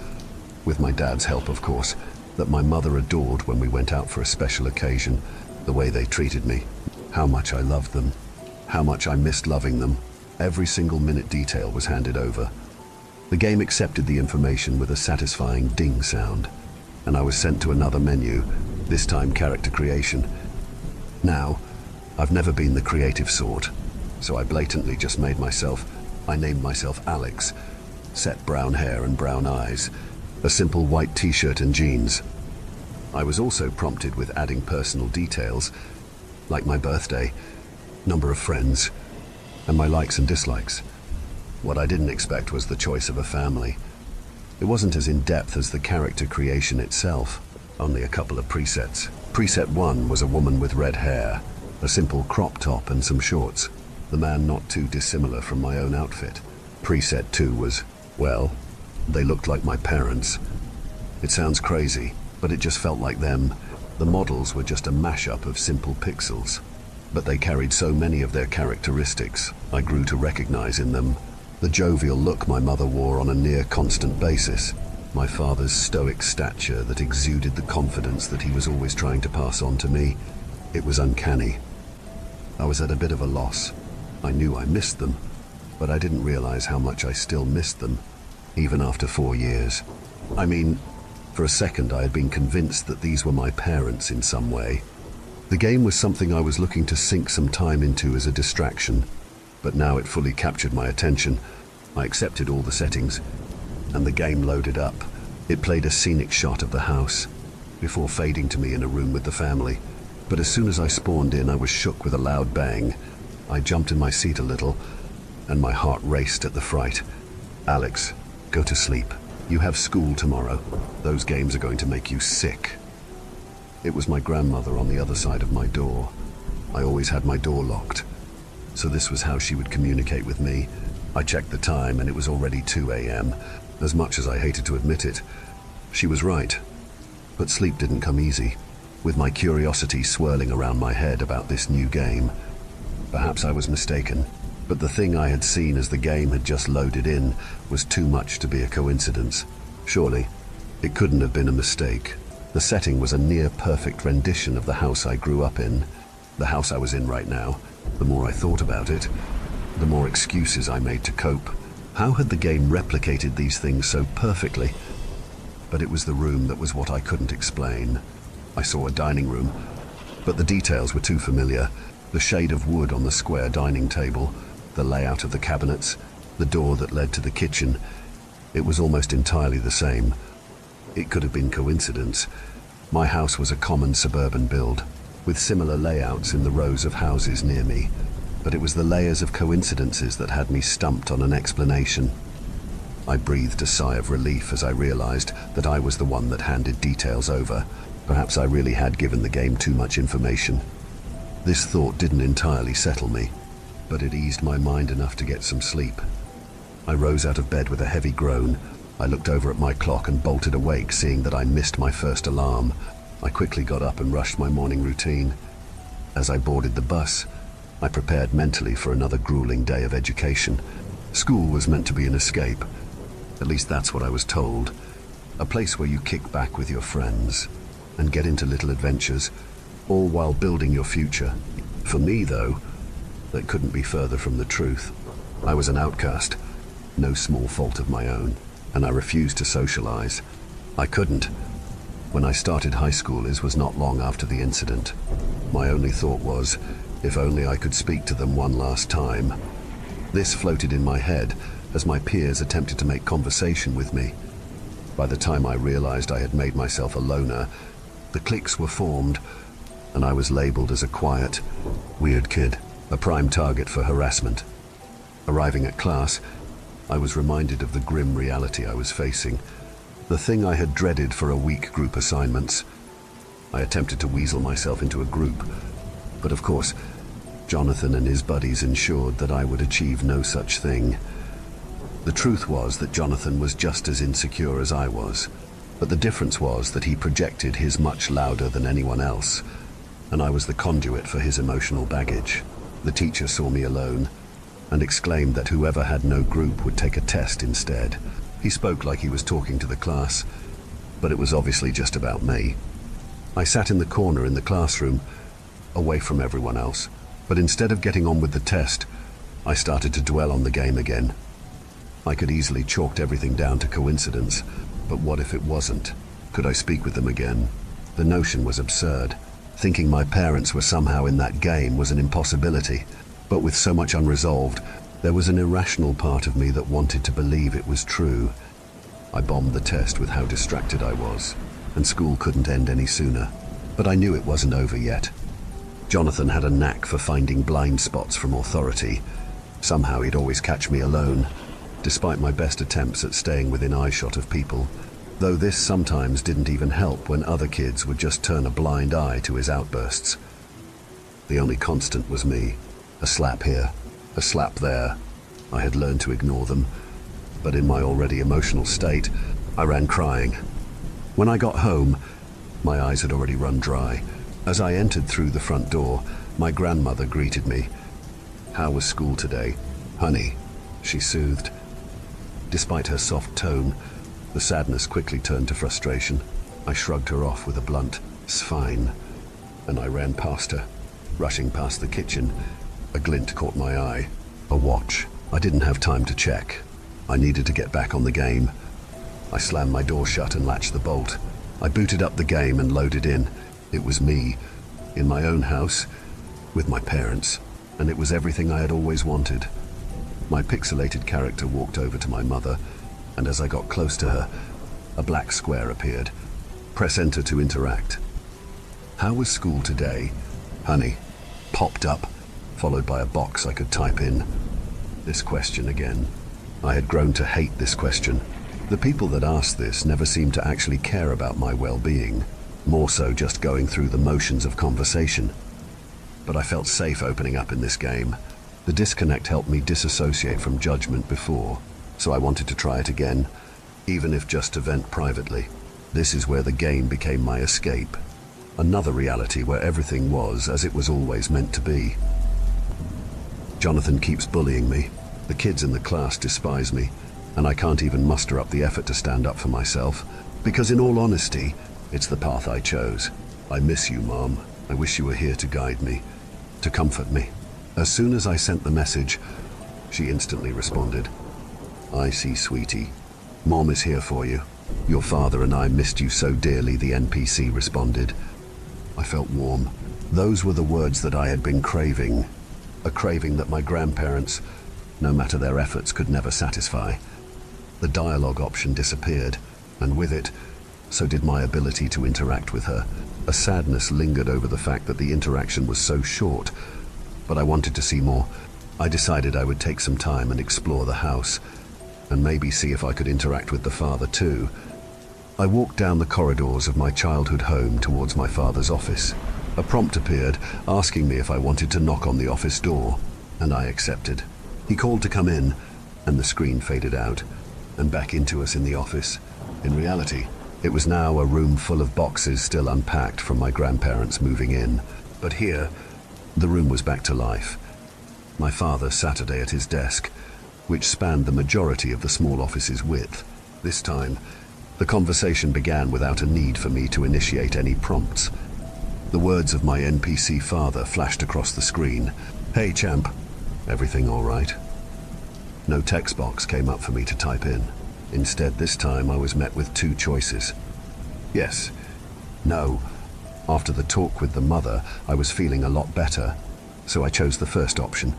with my dad's help of course, that my mother adored when we went out for a special occasion, the way they treated me, how much I loved them, how much I missed loving them. Every single minute detail was handed over. The game accepted the information with a satisfying ding sound, and I was sent to another menu, this time character creation. Now, I've never been the creative sort, so I blatantly just named myself Alex, set brown hair and brown eyes, a simple white t-shirt and jeans. I was also prompted with adding personal details, like my birthday, number of friends, and my likes and dislikes. What I didn't expect was the choice of a family. It wasn't as in-depth as the character creation itself, only a couple of presets. Preset 1 was a woman with red hair, a simple crop top and some shorts, the man not too dissimilar from my own outfit. Preset 2 was, well, they looked like my parents. It sounds crazy, but it just felt like them. The models were just a mashup of simple pixels, but they carried so many of their characteristics I grew to recognize in them. The jovial look my mother wore on a near constant basis, my father's stoic stature that exuded the confidence that he was always trying to pass on to me. It was uncanny. I was at a bit of a loss. I knew I missed them, but I didn't realize how much I still missed them, even after 4 years. I mean, for a second I had been convinced that these were my parents in some way. The game was something I was looking to sink some time into as a distraction, but now it fully captured my attention. I accepted all the settings, and the game loaded up. It played a scenic shot of the house, before fading to me in a room with the family. But as soon as I spawned in, I was shook with a loud bang. I jumped in my seat a little. and my heart raced at the fright. "Alex, go to sleep. You have school tomorrow. Those games are going to make you sick." It was my grandmother on the other side of my door. I always had my door locked, so this was how she would communicate with me. I checked the time and it was already 2 a.m. As much as I hated to admit it, she was right. But sleep didn't come easy, with my curiosity swirling around my head about this new game. Perhaps I was mistaken, but the thing I had seen as the game had just loaded in was too much to be a coincidence. Surely, it couldn't have been a mistake. The setting was a near-perfect rendition of the house I grew up in, the house I was in right now. The more I thought about it, the more excuses I made to cope. How had the game replicated these things so perfectly? But it was the room that was what I couldn't explain. I saw a dining room, but the details were too familiar. The shade of wood on the square dining table, the layout of the cabinets, the door that led to the kitchen. It was almost entirely the same. It could have been coincidence. My house was a common suburban build, with similar layouts in the rows of houses near me. But it was the layers of coincidences that had me stumped on an explanation. I breathed a sigh of relief as I realized that I was the one that handed details over. Perhaps I really had given the game too much information. This thought didn't entirely settle me, but it eased my mind enough to get some sleep. I rose out of bed with a heavy groan. I looked over at my clock and bolted awake, seeing that I missed my first alarm. I quickly got up and rushed my morning routine. As I boarded the bus, I prepared mentally for another grueling day of education. School was meant to be an escape. At least that's what I was told. A place where you kick back with your friends and get into little adventures, all while building your future. For me, though, that couldn't be further from the truth. I was an outcast, no small fault of my own, and I refused to socialize. I couldn't. When I started high school, it was not long after the incident. My only thought was, if only I could speak to them one last time. This floated in my head as my peers attempted to make conversation with me. By the time I realized I had made myself a loner, the cliques were formed, and I was labeled as a quiet, weird kid, a prime target for harassment. Arriving at class, I was reminded of the grim reality I was facing, the thing I had dreaded for a week: group assignments. I attempted to weasel myself into a group, but of course, Jonathan and his buddies ensured that I would achieve no such thing. The truth was that Jonathan was just as insecure as I was, but the difference was that he projected his much louder than anyone else, and I was the conduit for his emotional baggage. The teacher saw me alone and exclaimed that whoever had no group would take a test instead. He spoke like he was talking to the class, but it was obviously just about me. I sat in the corner in the classroom, away from everyone else, but instead of getting on with the test, I started to dwell on the game again. I could easily chalk everything down to coincidence, but what if it wasn't? Could I speak with them again? The notion was absurd. Thinking my parents were somehow in that game was an impossibility, but with so much unresolved, there was an irrational part of me that wanted to believe it was true. I bombed the test with how distracted I was, and school couldn't end any sooner. But I knew it wasn't over yet. Jonathan had a knack for finding blind spots from authority. Somehow he'd always catch me alone, despite my best attempts at staying within eyeshot of people, though this sometimes didn't even help when other kids would just turn a blind eye to his outbursts. The only constant was me. A slap here, a slap there. I had learned to ignore them, but in my already emotional state, I ran crying. When I got home, my eyes had already run dry. As I entered through the front door, my grandmother greeted me. "How was school today, honey?" she soothed. Despite her soft tone, the sadness quickly turned to frustration. I shrugged her off with a blunt, "'S fine," and I ran past her. Rushing past the kitchen, a glint caught my eye. A watch. I didn't have time to check. I needed to get back on the game. I slammed my door shut and latched the bolt. I booted up the game and loaded in. It was me, in my own house, with my parents, and it was everything I had always wanted. My pixelated character walked over to my mother, and as I got close to her, a black square appeared. Press enter to interact. "How was school today, honey?" popped up, followed by a box I could type in. This question again. I had grown to hate this question. The people that asked this never seemed to actually care about my well-being, more so just going through the motions of conversation. But I felt safe opening up in this game. The disconnect helped me disassociate from judgment before, so I wanted to try it again, even if just to vent privately. This is where the game became my escape. Another reality where everything was as it was always meant to be. Jonathan keeps bullying me. The kids in the class despise me, and I can't even muster up the effort to stand up for myself, because in all honesty, it's the path I chose. I miss you, Mom. I wish you were here to guide me, to comfort me. As soon as I sent the message, she instantly responded. I see, sweetie. Mom is here for you. Your father and I missed you so dearly, the NPC responded. I felt warm. Those were the words that I had been craving. A craving that my grandparents, no matter their efforts, could never satisfy. The dialogue option disappeared, and with it, so did my ability to interact with her. A sadness lingered over the fact that the interaction was so short, but I wanted to see more. I decided I would take some time and explore the house, and maybe see if I could interact with the father too. I walked down the corridors of my childhood home towards my father's office. A prompt appeared, asking me if I wanted to knock on the office door, and I accepted. He called to come in, and the screen faded out, and back into us in the office. In reality, it was now a room full of boxes still unpacked from my grandparents moving in. But here, the room was back to life. My father sat at his desk, which spanned the majority of the small office's width. This time, the conversation began without a need for me to initiate any prompts. The words of my NPC father flashed across the screen. Hey, champ. Everything all right? No text box came up for me to type in. Instead, this time I was met with two choices. Yes. No. After the talk with the mother, I was feeling a lot better, so I chose the first option.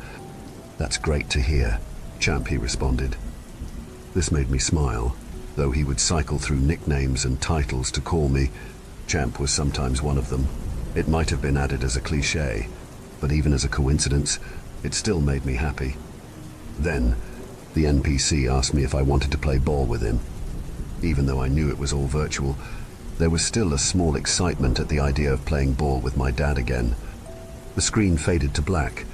That's great to hear, champ, he responded. This made me smile, though he would cycle through nicknames and titles to call me. Champ was sometimes one of them. It might have been added as a cliché, but even as a coincidence, it still made me happy. Then, the NPC asked me if I wanted to play ball with him. Even though I knew it was all virtual, there was still a small excitement at the idea of playing ball with my dad again. The screen faded to black,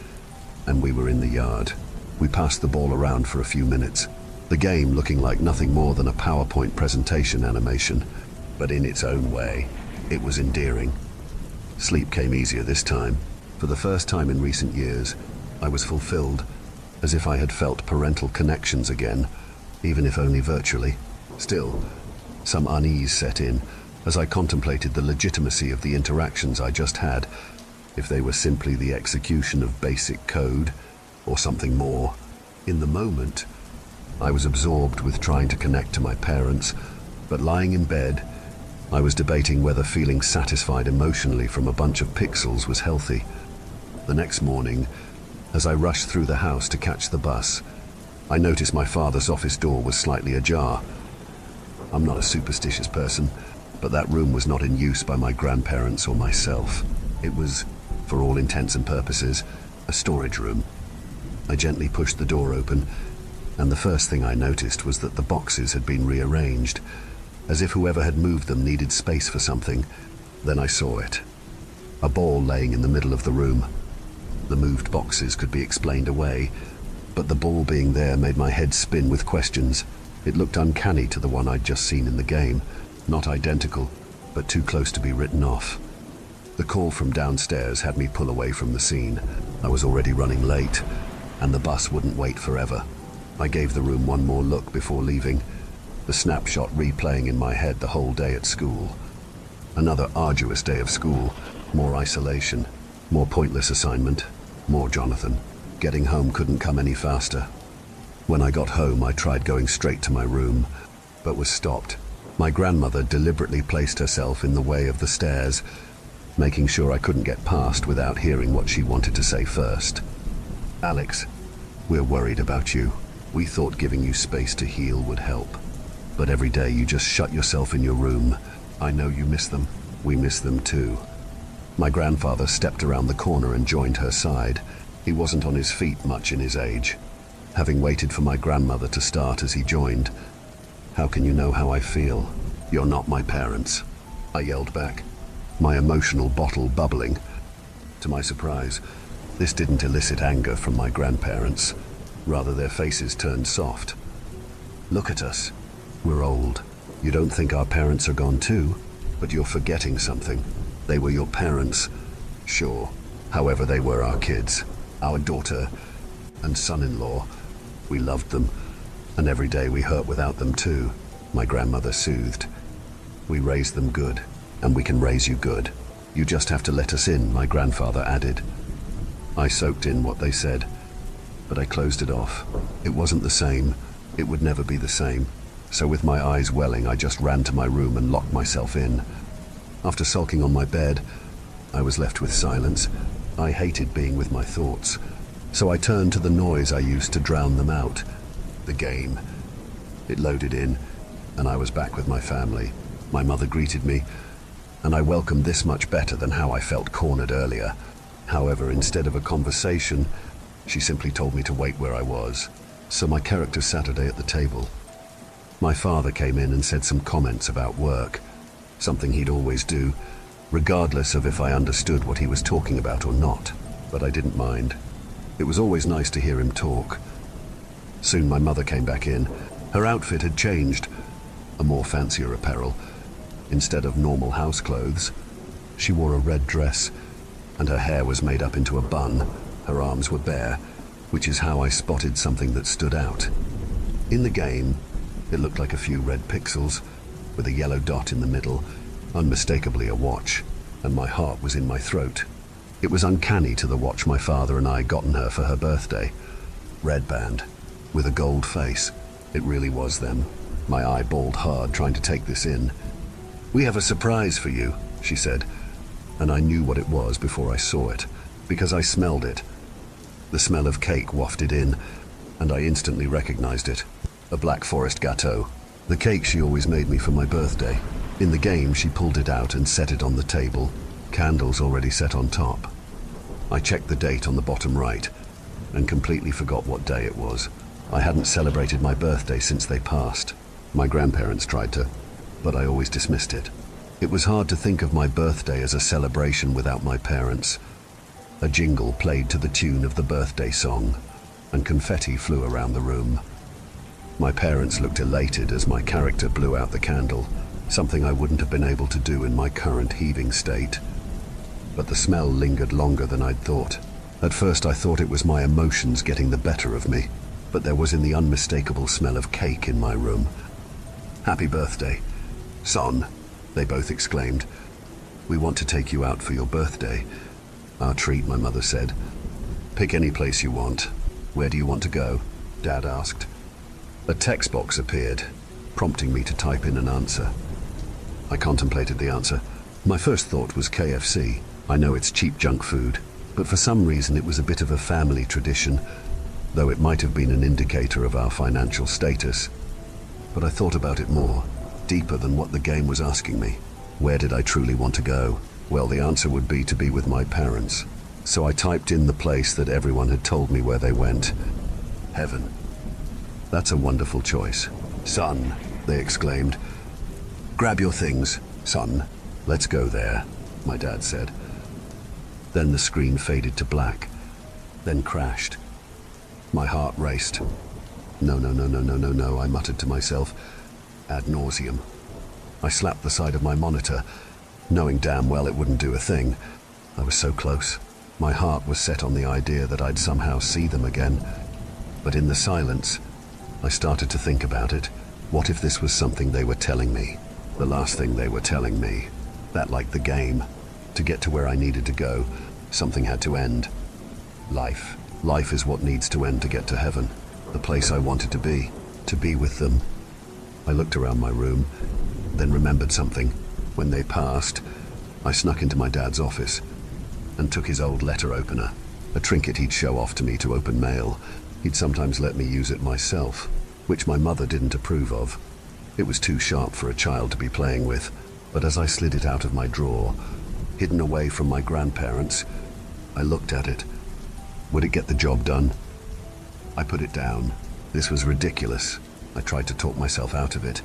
and we were in the yard. We passed the ball around for a few minutes, the game looking like nothing more than a PowerPoint presentation animation, but in its own way, it was endearing. Sleep came easier this time. For the first time in recent years, I was fulfilled, as if I had felt parental connections again, even if only virtually. Still, some unease set in as I contemplated the legitimacy of the interactions I just had, if they were simply the execution of basic code, or something more. In the moment, I was absorbed with trying to connect to my parents, but lying in bed, I was debating whether feeling satisfied emotionally from a bunch of pixels was healthy. The next morning, as I rushed through the house to catch the bus, I noticed my father's office door was slightly ajar. I'm not a superstitious person, but that room was not in use by my grandparents or myself. It was, for all intents and purposes, a storage room. I gently pushed the door open, and the first thing I noticed was that the boxes had been rearranged, as if whoever had moved them needed space for something. Then I saw it. A ball laying in the middle of the room. The moved boxes could be explained away, but the ball being there made my head spin with questions. It looked uncanny to the one I'd just seen in the game. Not identical, but too close to be written off. The call from downstairs had me pull away from the scene. I was already running late, and the bus wouldn't wait forever. I gave the room one more look before leaving, the snapshot replaying in my head the whole day at school. Another arduous day of school, more isolation, more pointless assignment, more Jonathan. Getting home couldn't come any faster. When I got home, I tried going straight to my room, but was stopped. My grandmother deliberately placed herself in the way of the stairs, making sure I couldn't get past without hearing what she wanted to say first. Alex, we're worried about you. We thought giving you space to heal would help. But every day you just shut yourself in your room. I know you miss them. We miss them too. My grandfather stepped around the corner and joined her side. He wasn't on his feet much in his age. having waited for my grandmother to start as he joined. "How can you know how I feel? You're not my parents," I yelled back, my emotional bottle bubbling. To my surprise, this didn't elicit anger from my grandparents. Rather, their faces turned soft. "Look at us. We're old. You don't think our parents are gone too? But you're forgetting something. They were your parents, sure. However, they were our kids, our daughter and son-in-law. We loved them, and every day we hurt without them too," my grandmother soothed. "We raised them good, and we can raise you good. You just have to let us in," my grandfather added. I soaked in what they said, but I closed it off. It wasn't the same. It would never be the same. So with my eyes welling, I just ran to my room and locked myself in. After sulking on my bed, I was left with silence. I hated being with my thoughts. So I turned to the noise I used to drown them out. The game. It loaded in, and I was back with my family. My mother greeted me, and I welcomed this much better than how I felt cornered earlier. However, instead of a conversation, she simply told me to wait where I was. So my character Saturday at the table. My father came in and said some comments about work, something he'd always do, regardless of if I understood what he was talking about or not. But I didn't mind. It was always nice to hear him talk. Soon my mother came back in. Her outfit had changed, a more fancier apparel. Instead of normal house clothes, she wore a red dress, and her hair was made up into a bun. Her arms were bare, which is how I spotted something that stood out. In the game, it looked like a few red pixels, with a yellow dot in the middle, unmistakably a watch, and my heart was in my throat. It was uncanny to the watch my father and I gotten her for her birthday. Red band, with a gold face. It really was them. My eye balled hard trying to take this in. "We have a surprise for you," she said, and I knew what it was before I saw it, because I smelled it. The smell of cake wafted in, and I instantly recognized it. A Black Forest gâteau. The cake she always made me for my birthday. In the game, she pulled it out and set it on the table, candles already set on top. I checked the date on the bottom right, and completely forgot what day it was. I hadn't celebrated my birthday since they passed. My grandparents tried to, but I always dismissed it. It was hard to think of my birthday as a celebration without my parents. A jingle played to the tune of the birthday song, and confetti flew around the room. My parents looked elated as my character blew out the candle, something I wouldn't have been able to do in my current heaving state. But the smell lingered longer than I'd thought. At first I thought it was my emotions getting the better of me, but there was the unmistakable smell of cake in my room. "Happy birthday, son," they both exclaimed. "We want to take you out for your birthday." "Our treat," my mother said. "Pick any place you want. Where do you want to go?" Dad asked. A text box appeared, prompting me to type in an answer. I contemplated the answer. My first thought was KFC. I know it's cheap junk food, but for some reason it was a bit of a family tradition, though it might have been an indicator of our financial status. But I thought about it more, deeper than what the game was asking me. Where did I truly want to go? Well, the answer would be to be with my parents. So I typed in the place that everyone had told me where they went. Heaven. That's a wonderful choice. "Son," they exclaimed. "Grab your things, son. Let's go there," my dad said. Then the screen faded to black, then crashed. My heart raced. No, I muttered to myself, ad nauseum. I slapped the side of my monitor, knowing damn well it wouldn't do a thing. I was so close. My heart was set on the idea that I'd somehow see them again. But in the silence, I started to think about it. What if this was something they were telling me? The last thing they were telling me. That, like the game, to get to where I needed to go, something had to end. Life. Life is what needs to end to get to heaven. The place I wanted to be with them. I looked around my room, then remembered something. When they passed, I snuck into my dad's office and took his old letter opener, a trinket he'd show off to me to open mail. He'd sometimes let me use it myself, which my mother didn't approve of. It was too sharp for a child to be playing with, but as I slid it out of my drawer, hidden away from my grandparents, I looked at it. Would it get the job done? I put it down. This was ridiculous. I tried to talk myself out of it,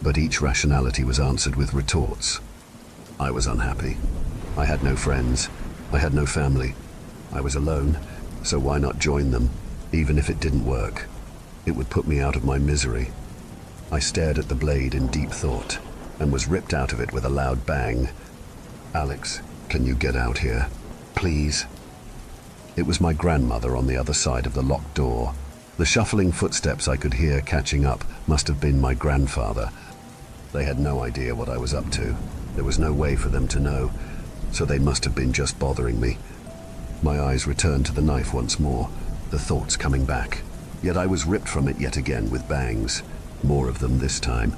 but each rationality was answered with retorts. I was unhappy. I had no friends. I had no family. I was alone, so why not join them, even if it didn't work? It would put me out of my misery. I stared at the blade in deep thought, and was ripped out of it with a loud bang. "Alex, can you get out here? Please?" It was my grandmother on the other side of the locked door. The shuffling footsteps I could hear catching up must have been my grandfather. They had no idea what I was up to. There was no way for them to know, so they must have been just bothering me. My eyes returned to the knife once more, the thoughts coming back. Yet I was ripped from it yet again with bangs. More of them this time.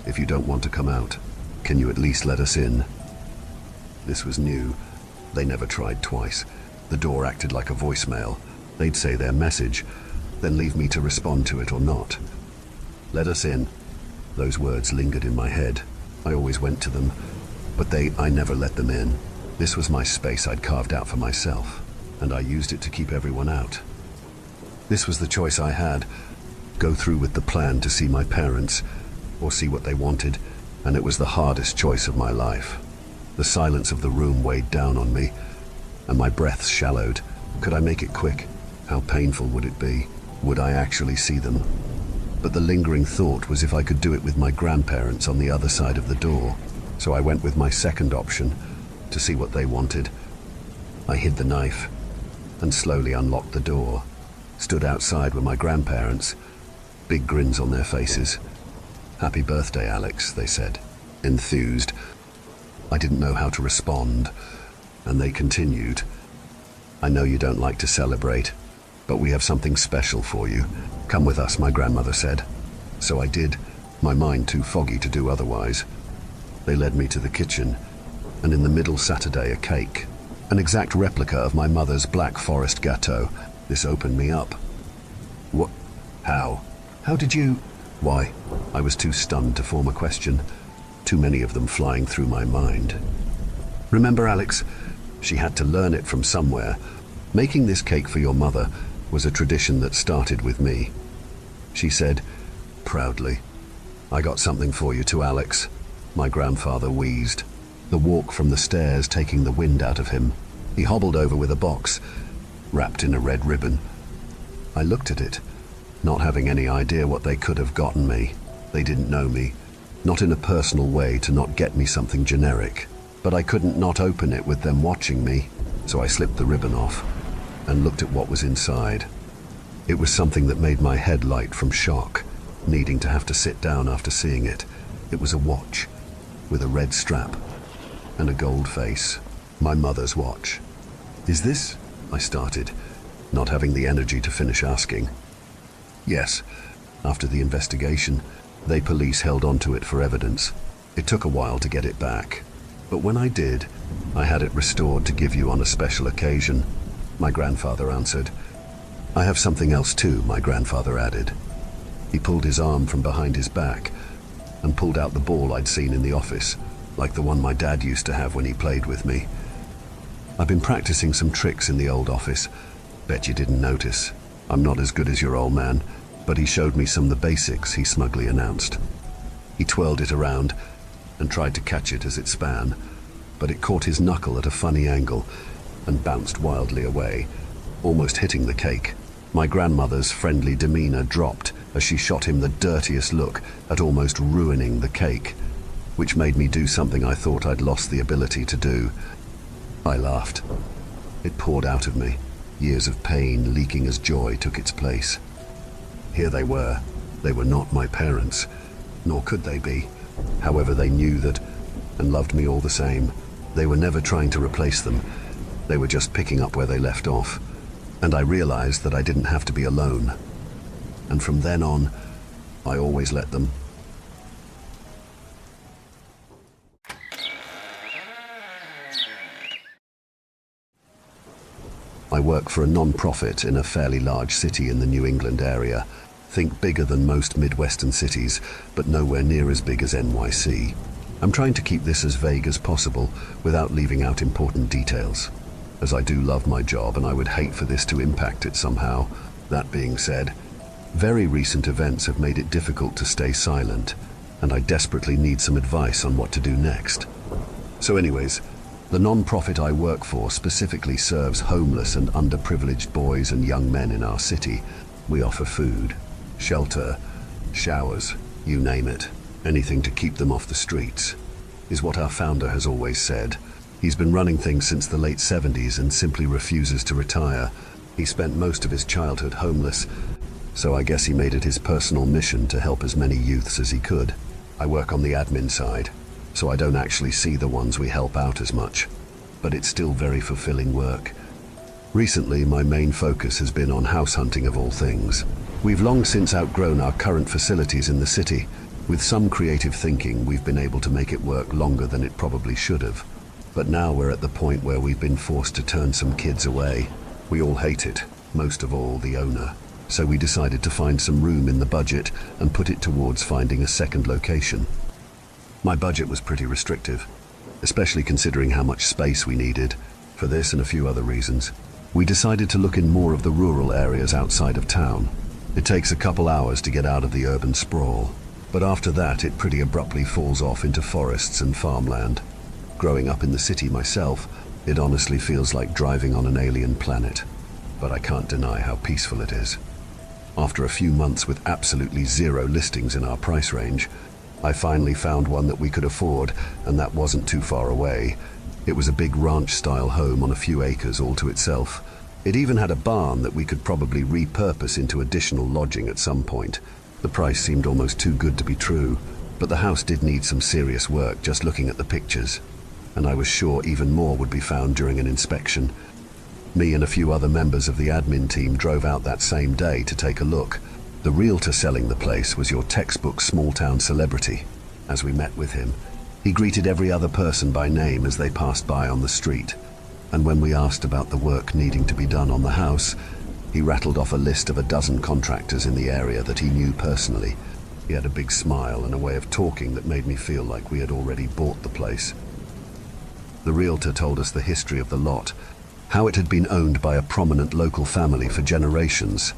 "If you don't want to come out, can you at least let us in?" This was new. They never tried twice. The door acted like a voicemail. They'd say their message, then leave me to respond to it or not. "Let us in." Those words lingered in my head. I always went to them, but I never let them in. This was my space I'd carved out for myself, and I used it to keep everyone out. This was the choice I had. Go through with the plan to see my parents, or see what they wanted, and it was the hardest choice of my life. The silence of the room weighed down on me, and my breaths shallowed. Could I make it quick? How painful would it be? Would I actually see them? But the lingering thought was if I could do it with my grandparents on the other side of the door. So I went with my second option, to see what they wanted. I hid the knife, and slowly unlocked the door. Stood outside with my grandparents, big grins on their faces. "Happy birthday, Alex," they said, enthused. I didn't know how to respond, and they continued. "I know you don't like to celebrate, but we have something special for you. Come with us," my grandmother said. So I did, my mind too foggy to do otherwise. They led me to the kitchen, and in the middle sat a cake, an exact replica of my mother's Black Forest gâteau. This opened me up. "What? How? How did you?" "Why?" I was too stunned to form a question, too many of them flying through my mind. "Remember, Alex, she had to learn it from somewhere. Making this cake for your mother was a tradition that started with me," she said, proudly. "I got something for you too, Alex," my grandfather wheezed, the walk from the stairs taking the wind out of him. He hobbled over with a box, wrapped in a red ribbon. I looked at it, not having any idea what they could have gotten me. They didn't know me, not in a personal way to not get me something generic. But I couldn't not open it with them watching me, so I slipped the ribbon off and looked at what was inside. It was something that made my head light from shock, needing to have to sit down after seeing it. It was a watch, with a red strap and a gold face. My mother's watch. "Is this?" I started, not having the energy to finish asking. "Yes. After the investigation, police held onto it for evidence. It took a while to get it back. But when I did, I had it restored to give you on a special occasion," my grandfather answered. "I have something else too," my grandfather added. He pulled his arm from behind his back and pulled out the ball I'd seen in the office, like the one my dad used to have when he played with me. "I've been practicing some tricks in the old office. Bet you didn't notice. I'm not as good as your old man, but he showed me some of the basics," he smugly announced. He twirled it around and tried to catch it as it span, but it caught his knuckle at a funny angle and bounced wildly away, almost hitting the cake. My grandmother's friendly demeanor dropped as she shot him the dirtiest look at almost ruining the cake, which made me do something I thought I'd lost the ability to do. I laughed. It poured out of me, years of pain leaking as joy took its place. Here they were. They were not my parents, nor could they be. However, they knew that and loved me all the same. They were never trying to replace them. They were just picking up where they left off. And I realized that I didn't have to be alone. And from then on, I always let them. I work for a non-profit in a fairly large city in the New England area. Think bigger than most Midwestern cities, but nowhere near as big as NYC. I'm trying to keep this as vague as possible without leaving out important details, as I do love my job and I would hate for this to impact it somehow. That being said, very recent events have made it difficult to stay silent, and I desperately need some advice on what to do next. So anyways, the non-profit I work for specifically serves homeless and underprivileged boys and young men in our city. We offer food, shelter, showers, you name it. Anything to keep them off the streets, is what our founder has always said. He's been running things since the late 70s and simply refuses to retire. He spent most of his childhood homeless, so I guess he made it his personal mission to help as many youths as he could. I work on the admin side, so I don't actually see the ones we help out as much, but it's still very fulfilling work. Recently, my main focus has been on house hunting of all things. We've long since outgrown our current facilities in the city. With some creative thinking, we've been able to make it work longer than it probably should have. But now we're at the point where we've been forced to turn some kids away. We all hate it, most of all the owner. So we decided to find some room in the budget and put it towards finding a second location. My budget was pretty restrictive, especially considering how much space we needed. For this and a few other reasons, we decided to look in more of the rural areas outside of town. It takes a couple hours to get out of the urban sprawl, but after that it pretty abruptly falls off into forests and farmland. Growing up in the city myself, it honestly feels like driving on an alien planet, but I can't deny how peaceful it is. After a few months with absolutely zero listings in our price range, I finally found one that we could afford, and that wasn't too far away. It was a big ranch-style home on a few acres all to itself. It even had a barn that we could probably repurpose into additional lodging at some point. The price seemed almost too good to be true, but the house did need some serious work just looking at the pictures, and I was sure even more would be found during an inspection. Me and a few other members of the admin team drove out that same day to take a look. The realtor selling the place was your textbook small-town celebrity. As we met with him, he greeted every other person by name as they passed by on the street. And when we asked about the work needing to be done on the house, he rattled off a list of a dozen contractors in the area that he knew personally. He had a big smile and a way of talking that made me feel like we had already bought the place. The realtor told us the history of the lot, how it had been owned by a prominent local family for generations.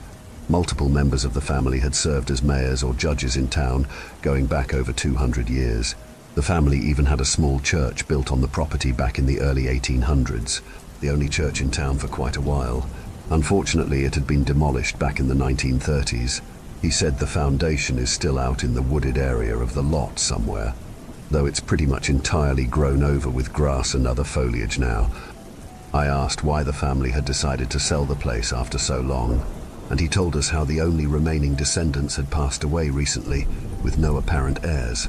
Multiple members of the family had served as mayors or judges in town, going back over 200 years. The family even had a small church built on the property back in the early 1800s, the only church in town for quite a while. Unfortunately, it had been demolished back in the 1930s. He said the foundation is still out in the wooded area of the lot somewhere, though it's pretty much entirely grown over with grass and other foliage now. I asked why the family had decided to sell the place after so long, and he told us how the only remaining descendants had passed away recently with no apparent heirs,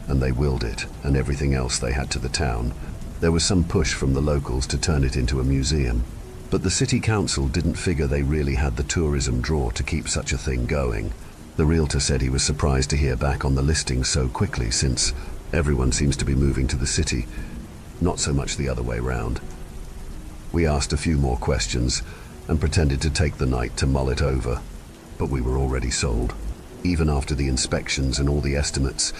and they willed it and everything else they had to the town. There was some push from the locals to turn it into a museum, but the city council didn't figure they really had the tourism draw to keep such a thing going. The realtor said he was surprised to hear back on the listing so quickly, since everyone seems to be moving to the city, not so much the other way round. We asked a few more questions and pretended to take the night to mull it over, but we were already sold. Even after the inspections and all the estimates,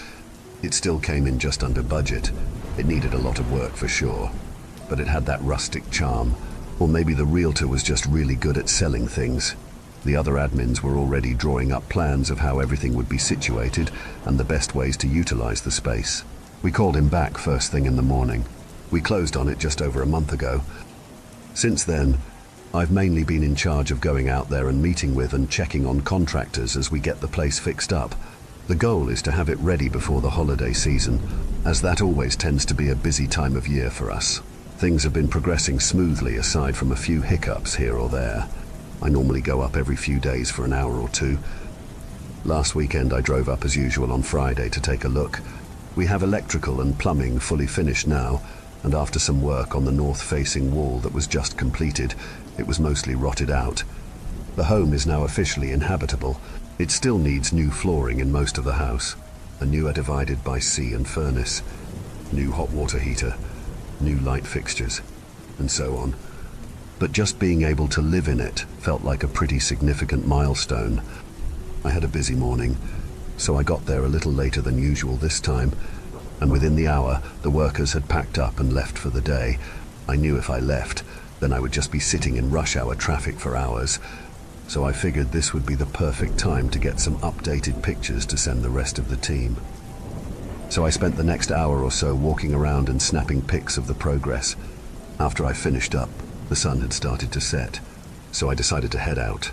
it still came in just under budget. It needed a lot of work for sure, but it had that rustic charm. Or maybe the realtor was just really good at selling things. The other admins were already drawing up plans of how everything would be situated and the best ways to utilize the space. We called him back first thing in the morning. We closed on it just over a month ago. Since then, I've mainly been in charge of going out there and meeting with and checking on contractors as we get the place fixed up. The goal is to have it ready before the holiday season, as that always tends to be a busy time of year for us. Things have been progressing smoothly aside from a few hiccups here or there. I normally go up every few days for an hour or two. Last weekend I drove up as usual on Friday to take a look. We have electrical and plumbing fully finished now, and after some work on the north-facing wall that was just completed, it was mostly rotted out. The home is now officially inhabitable. It still needs new flooring in most of the house, a new divided by sea and furnace, new hot water heater, new light fixtures, and so on. But just being able to live in it felt like a pretty significant milestone. I had a busy morning, so I got there a little later than usual this time, and within the hour, the workers had packed up and left for the day. I knew if I left, then I would just be sitting in rush hour traffic for hours. so I figured this would be the perfect time to get some updated pictures to send the rest of the team. So I spent the next hour or so walking around and snapping pics of the progress. After I finished up, the sun had started to set, so I decided to head out.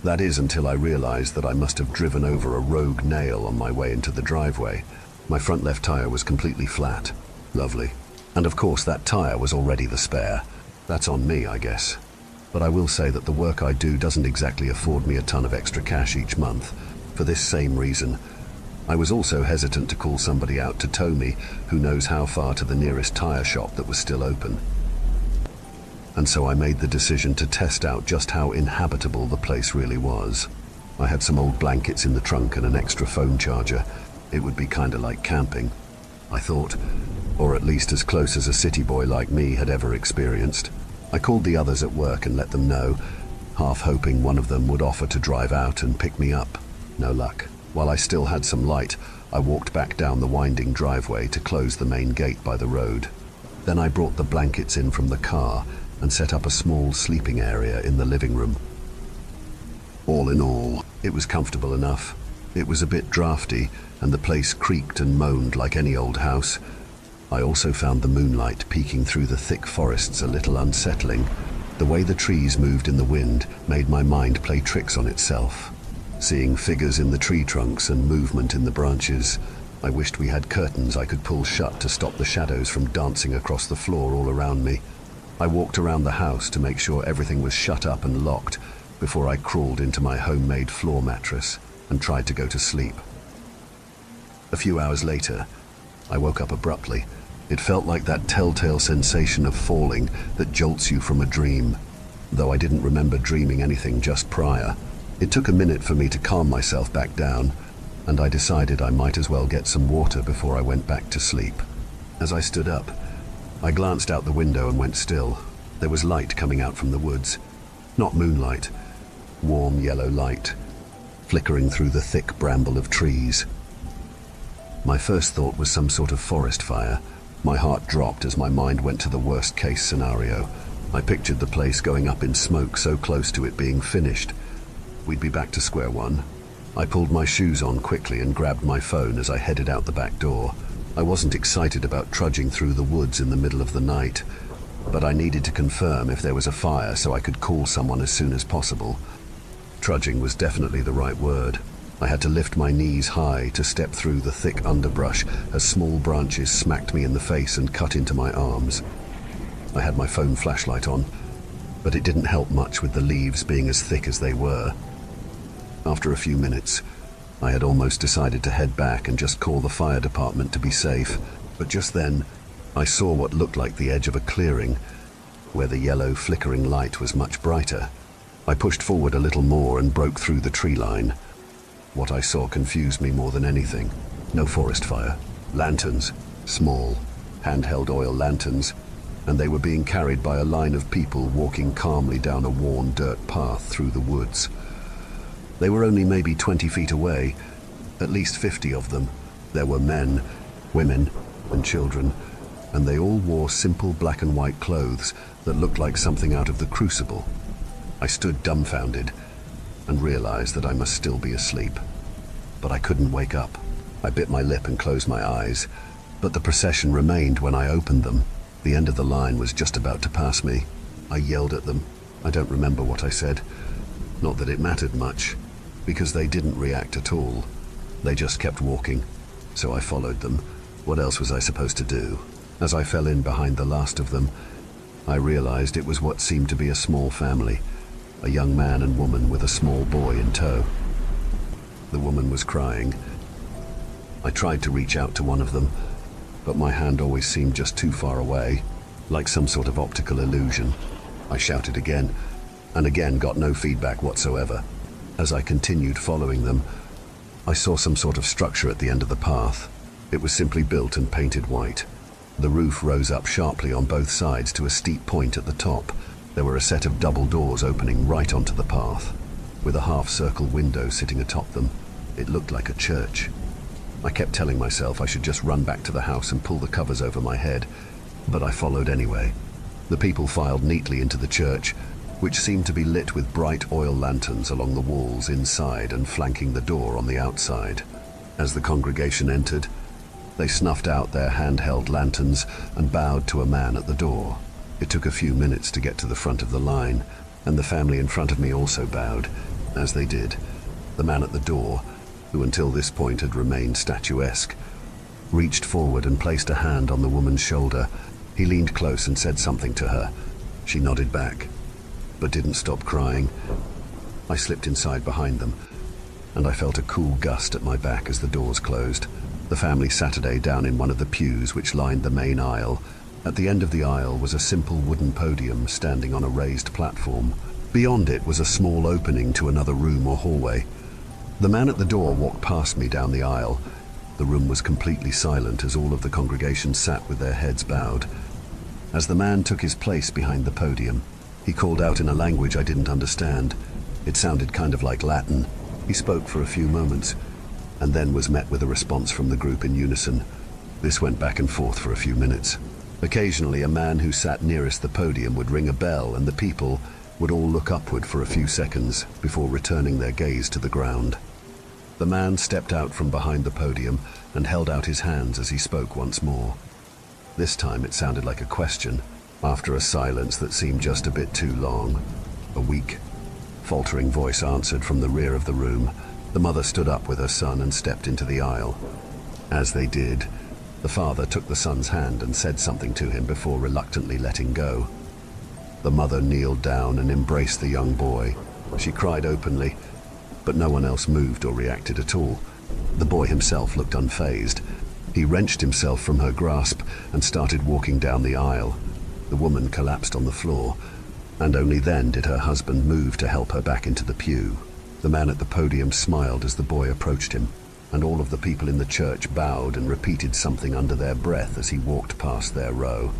That is until I realized that I must have driven over a rogue nail on my way into the driveway. My front left tire was completely flat. Lovely. And of course that tire was already the spare. That's on me, I guess. But I will say that the work I do doesn't exactly afford me a ton of extra cash each month. For this same reason, I was also hesitant to call somebody out to tow me who knows how far to the nearest tire shop that was still open. And so I made the decision to test out just how inhabitable the place really was. I had some old blankets in the trunk and an extra phone charger. It would be kinda like camping, I thought, or at least as close as a city boy like me had ever experienced. I called the others at work and let them know, half hoping one of them would offer to drive out and pick me up. No luck. While I still had some light, I walked back down the winding driveway to close the main gate by the road. Then I brought the blankets in from the car and set up a small sleeping area in the living room. All in all, it was comfortable enough. It was a bit drafty, and the place creaked and moaned like any old house. I also found the moonlight peeking through the thick forests a little unsettling. The way the trees moved in the wind made my mind play tricks on itself. Seeing figures in the tree trunks and movement in the branches, I wished we had curtains I could pull shut to stop the shadows from dancing across the floor all around me. I walked around the house to make sure everything was shut up and locked before I crawled into my homemade floor mattress and tried to go to sleep. A few hours later, I woke up abruptly. It felt like that telltale sensation of falling that jolts you from a dream, though I didn't remember dreaming anything just prior. It took a minute for me to calm myself back down, and I decided I might as well get some water before I went back to sleep. As I stood up, I glanced out the window and went still. There was light coming out from the woods. Not moonlight, warm yellow light, flickering through the thick bramble of trees. My first thought was some sort of forest fire. My heart dropped as my mind went to the worst-case scenario. I pictured the place going up in smoke so close to it being finished. We'd be back to square one. I pulled my shoes on quickly and grabbed my phone as I headed out the back door. I wasn't excited about trudging through the woods in the middle of the night, but I needed to confirm if there was a fire so I could call someone as soon as possible. Trudging was definitely the right word. I had to lift my knees high to step through the thick underbrush as small branches smacked me in the face and cut into my arms. I had my phone flashlight on, but it didn't help much with the leaves being as thick as they were. After a few minutes, I had almost decided to head back and just call the fire department to be safe, but just then, I saw what looked like the edge of a clearing, where the yellow flickering light was much brighter. I pushed forward a little more and broke through the tree line. What I saw confused me more than anything. No forest fire. Lanterns. Small, handheld oil lanterns, and they were being carried by a line of people walking calmly down a worn dirt path through the woods. They were only maybe 20 feet away, at least 50 of them. There were men, women, and children, and they all wore simple black and white clothes that looked like something out of the Crucible. I stood dumbfounded and realized that I must still be asleep. But I couldn't wake up. I bit my lip and closed my eyes, but the procession remained when I opened them. The end of the line was just about to pass me. I yelled at them. I don't remember what I said. Not that it mattered much, because they didn't react at all. They just kept walking, so I followed them. What else was I supposed to do? As I fell in behind the last of them, I realized it was what seemed to be a small family, a young man and woman with a small boy in tow. The woman was crying. I tried to reach out to one of them, but my hand always seemed just too far away, like some sort of optical illusion. I shouted again, and again got no feedback whatsoever. As I continued following them, I saw some sort of structure at the end of the path. It was simply built and painted white. The roof rose up sharply on both sides to a steep point at the top. There were a set of double doors opening right onto the path, with a half-circle window sitting atop them. It looked like a church. I kept telling myself I should just run back to the house and pull the covers over my head, but I followed anyway. The people filed neatly into the church, which seemed to be lit with bright oil lanterns along the walls inside and flanking the door on the outside. As the congregation entered, they snuffed out their handheld lanterns and bowed to a man at the door. It took a few minutes to get to the front of the line, and the family in front of me also bowed. As they did, the man at the door, who until this point had remained statuesque, reached forward and placed a hand on the woman's shoulder. He leaned close and said something to her. She nodded back, but didn't stop crying. I slipped inside behind them, and I felt a cool gust at my back as the doors closed. The family Saturday down in one of the pews which lined the main aisle. At the end of the aisle was a simple wooden podium standing on a raised platform. Beyond it was a small opening to another room or hallway. The man at the door walked past me down the aisle. The room was completely silent as all of the congregation sat with their heads bowed. As the man took his place behind the podium, he called out in a language I didn't understand. It sounded kind of like Latin. He spoke for a few moments, and then was met with a response from the group in unison. This went back and forth for a few minutes. Occasionally, a man who sat nearest the podium would ring a bell, and the people would all look upward for a few seconds before returning their gaze to the ground. The man stepped out from behind the podium and held out his hands as he spoke once more. This time it sounded like a question, after a silence that seemed just a bit too long. A weak, faltering voice answered from the rear of the room. The mother stood up with her son and stepped into the aisle. As they did, the father took the son's hand and said something to him before reluctantly letting go. The mother kneeled down and embraced the young boy. She cried openly, but no one else moved or reacted at all. The boy himself looked unfazed. He wrenched himself from her grasp and started walking down the aisle. The woman collapsed on the floor, and only then did her husband move to help her back into the pew. The man at the podium smiled as the boy approached him, and all of the people in the church bowed and repeated something under their breath as he walked past their row.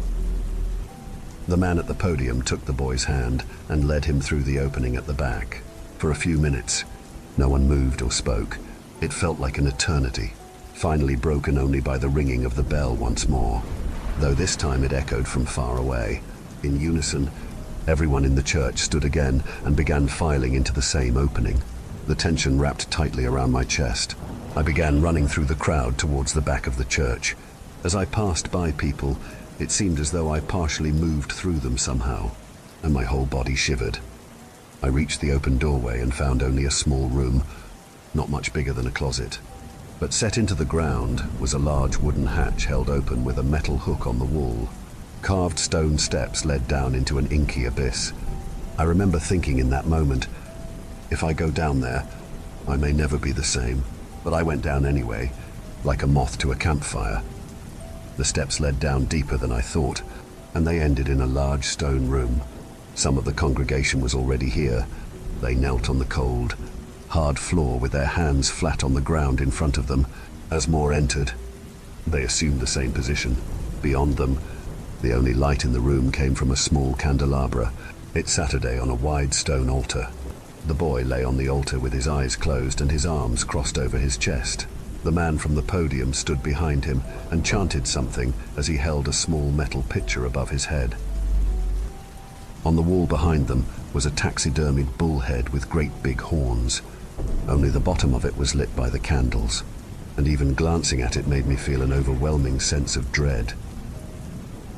The man at the podium took the boy's hand and led him through the opening at the back. For a few minutes, no one moved or spoke. It felt like an eternity, finally broken only by the ringing of the bell once more, though this time it echoed from far away. In unison, everyone in the church stood again and began filing into the same opening. The tension wrapped tightly around my chest. I began running through the crowd towards the back of the church. As I passed by people, it seemed as though I partially moved through them somehow, and my whole body shivered. I reached the open doorway and found only a small room, not much bigger than a closet. But set into the ground was a large wooden hatch held open with a metal hook on the wall. Carved stone steps led down into an inky abyss. I remember thinking in that moment, if I go down there, I may never be the same. But I went down anyway, like a moth to a campfire. The steps led down deeper than I thought, and they ended in a large stone room. Some of the congregation was already here. They knelt on the cold, hard floor with their hands flat on the ground in front of them. As more entered, they assumed the same position. Beyond them, the only light in the room came from a small candelabra. It Saturday on a wide stone altar. The boy lay on the altar with his eyes closed and his arms crossed over his chest. The man from the podium stood behind him and chanted something as he held a small metal pitcher above his head. On the wall behind them was a taxidermied bull head with great big horns. Only the bottom of it was lit by the candles, and even glancing at it made me feel an overwhelming sense of dread.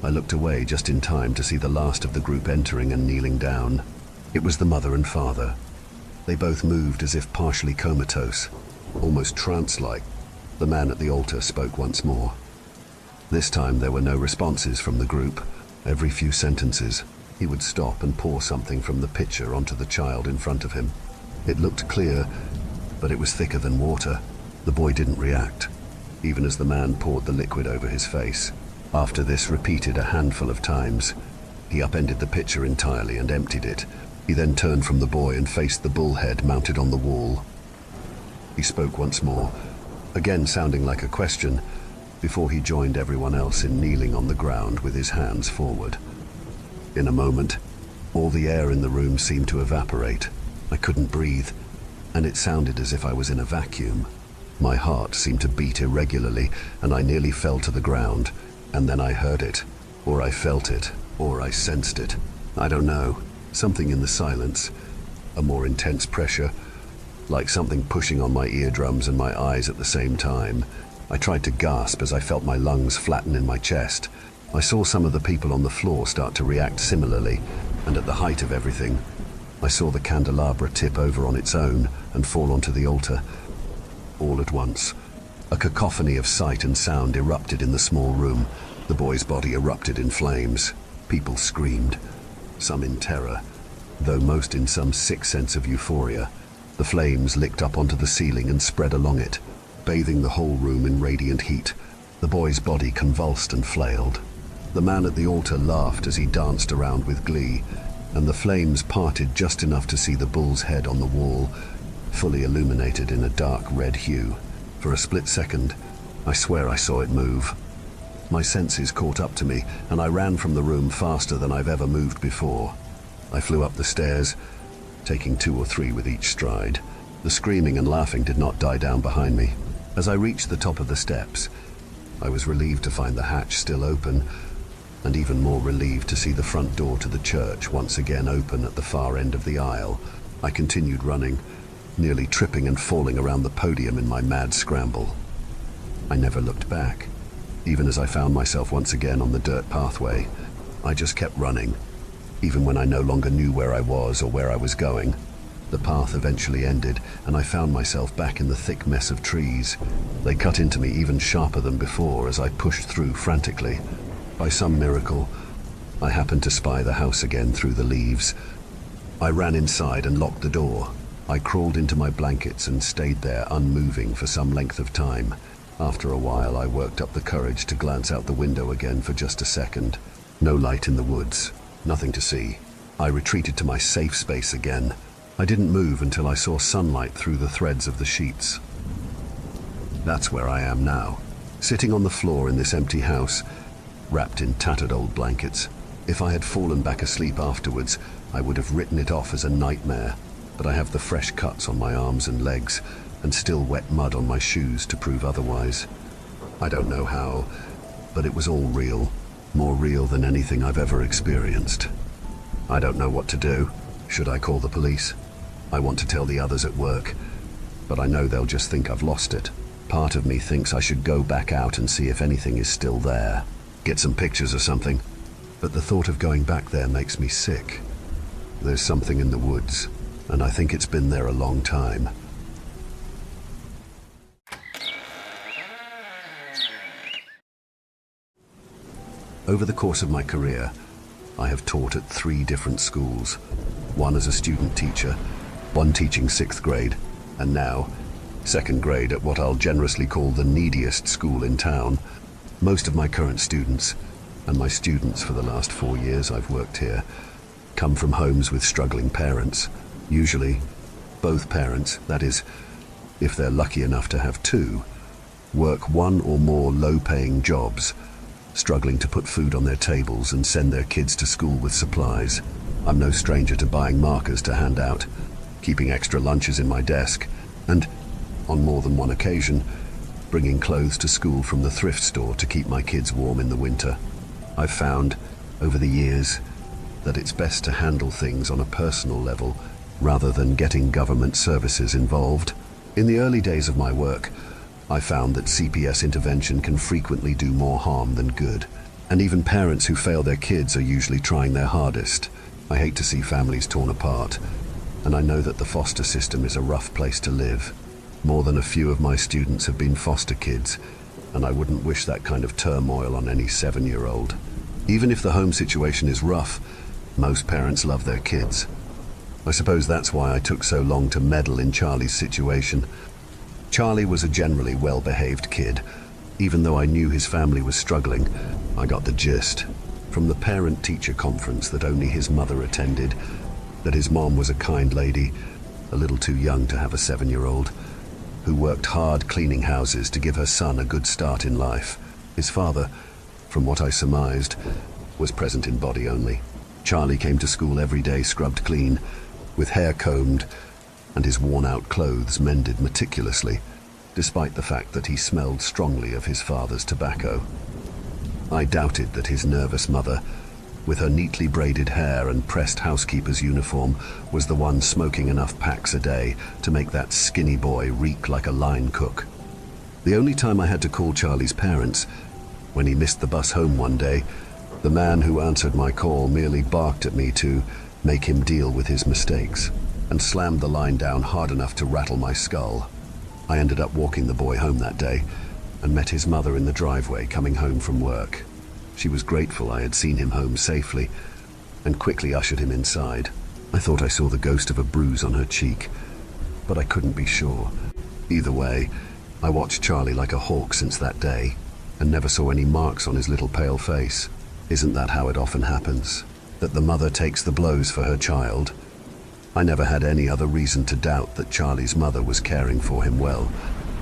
I looked away just in time to see the last of the group entering and kneeling down. It was the mother and father. They both moved as if partially comatose, almost trance-like. The man at the altar spoke once more. This time there were no responses from the group. Every few sentences, he would stop and pour something from the pitcher onto the child in front of him. It looked clear, but it was thicker than water. The boy didn't react, even as the man poured the liquid over his face. After this repeated a handful of times, he upended the pitcher entirely and emptied it. He then turned from the boy and faced the bull head mounted on the wall. He spoke once more, again sounding like a question, before he joined everyone else in kneeling on the ground with his hands forward. In a moment, all the air in the room seemed to evaporate. I couldn't breathe, and it sounded as if I was in a vacuum. My heart seemed to beat irregularly, and I nearly fell to the ground. And then I heard it, or I felt it, or I sensed it. I don't know. Something in the silence, a more intense pressure, like something pushing on my eardrums and my eyes at the same time. I tried to gasp as I felt my lungs flatten in my chest. I saw some of the people on the floor start to react similarly, and at the height of everything, I saw the candelabra tip over on its own and fall onto the altar. All at once, a cacophony of sight and sound erupted in the small room. The boy's body erupted in flames. People screamed, some in terror, though most in some sick sense of euphoria. The flames licked up onto the ceiling and spread along it, bathing the whole room in radiant heat. The boy's body convulsed and flailed. The man at the altar laughed as he danced around with glee, and the flames parted just enough to see the bull's head on the wall, fully illuminated in a dark red hue. For a split second, I swear I saw it move. My senses caught up to me, and I ran from the room faster than I've ever moved before. I flew up the stairs, taking 2 or 3 with each stride. The screaming and laughing did not die down behind me. As I reached the top of the steps, I was relieved to find the hatch still open, and even more relieved to see the front door to the church once again open at the far end of the aisle. I continued running, nearly tripping and falling around the podium in my mad scramble. I never looked back, even as I found myself once again on the dirt pathway. I just kept running, even when I no longer knew where I was or where I was going. The path eventually ended, and I found myself back in the thick mess of trees. They cut into me even sharper than before as I pushed through frantically. By some miracle, I happened to spy the house again through the leaves. I ran inside and locked the door. I crawled into my blankets and stayed there unmoving for some length of time. After a while, I worked up the courage to glance out the window again for just a second. No light in the woods, nothing to see. I retreated to my safe space again. I didn't move until I saw sunlight through the threads of the sheets. That's where I am now, sitting on the floor in this empty house, wrapped in tattered old blankets. If I had fallen back asleep afterwards, I would have written it off as a nightmare, but I have the fresh cuts on my arms and legs, and still wet mud on my shoes to prove otherwise. I don't know how, but it was all real, more real than anything I've ever experienced. I don't know what to do. Should I call the police? I want to tell the others at work, but I know they'll just think I've lost it. Part of me thinks I should go back out and see if anything is still there. Get some pictures or something. But the thought of going back there makes me sick. There's something in the woods, and I think it's been there a long time. Over the course of my career, I have taught at 3 different schools, one as a student teacher, one teaching 6th grade, and now 2nd grade at what I'll generously call the neediest school in town. Most of my current students, and my students for the last 4 years I've worked here, come from homes with struggling parents. Usually, both parents, that is, if they're lucky enough to have 2, work 1 or more low-paying jobs, struggling to put food on their tables and send their kids to school with supplies. I'm no stranger to buying markers to hand out, keeping extra lunches in my desk, and, on more than one occasion, bringing clothes to school from the thrift store to keep my kids warm in the winter. I've found, over the years, that it's best to handle things on a personal level rather than getting government services involved. In the early days of my work, I found that CPS intervention can frequently do more harm than good, and even parents who fail their kids are usually trying their hardest. I hate to see families torn apart, and I know that the foster system is a rough place to live. More than a few of my students have been foster kids, and I wouldn't wish that kind of turmoil on any 7-year-old. Even if the home situation is rough, most parents love their kids. I suppose that's why I took so long to meddle in Charlie's situation. Charlie was a generally well-behaved kid. Even though I knew his family was struggling, I got the gist from the parent-teacher conference that only his mother attended, that his mom was a kind lady, a little too young to have a 7-year-old, who worked hard cleaning houses to give her son a good start in life. His father, from what I surmised, was present in body only. Charlie came to school every day scrubbed clean, with hair combed, and his worn-out clothes mended meticulously, despite the fact that he smelled strongly of his father's tobacco. I doubted that his nervous mother, with her neatly braided hair and pressed housekeeper's uniform, was the one smoking enough packs a day to make that skinny boy reek like a line cook. The only time I had to call Charlie's parents, when he missed the bus home one day, the man who answered my call merely barked at me to make him deal with his mistakes, and slammed the line down hard enough to rattle my skull. I ended up walking the boy home that day, and met his mother in the driveway coming home from work. She was grateful I had seen him home safely, and quickly ushered him inside. I thought I saw the ghost of a bruise on her cheek, but I couldn't be sure. Either way, I watched Charlie like a hawk since that day, and never saw any marks on his little pale face. Isn't that how it often happens? That the mother takes the blows for her child? I never had any other reason to doubt that Charlie's mother was caring for him well,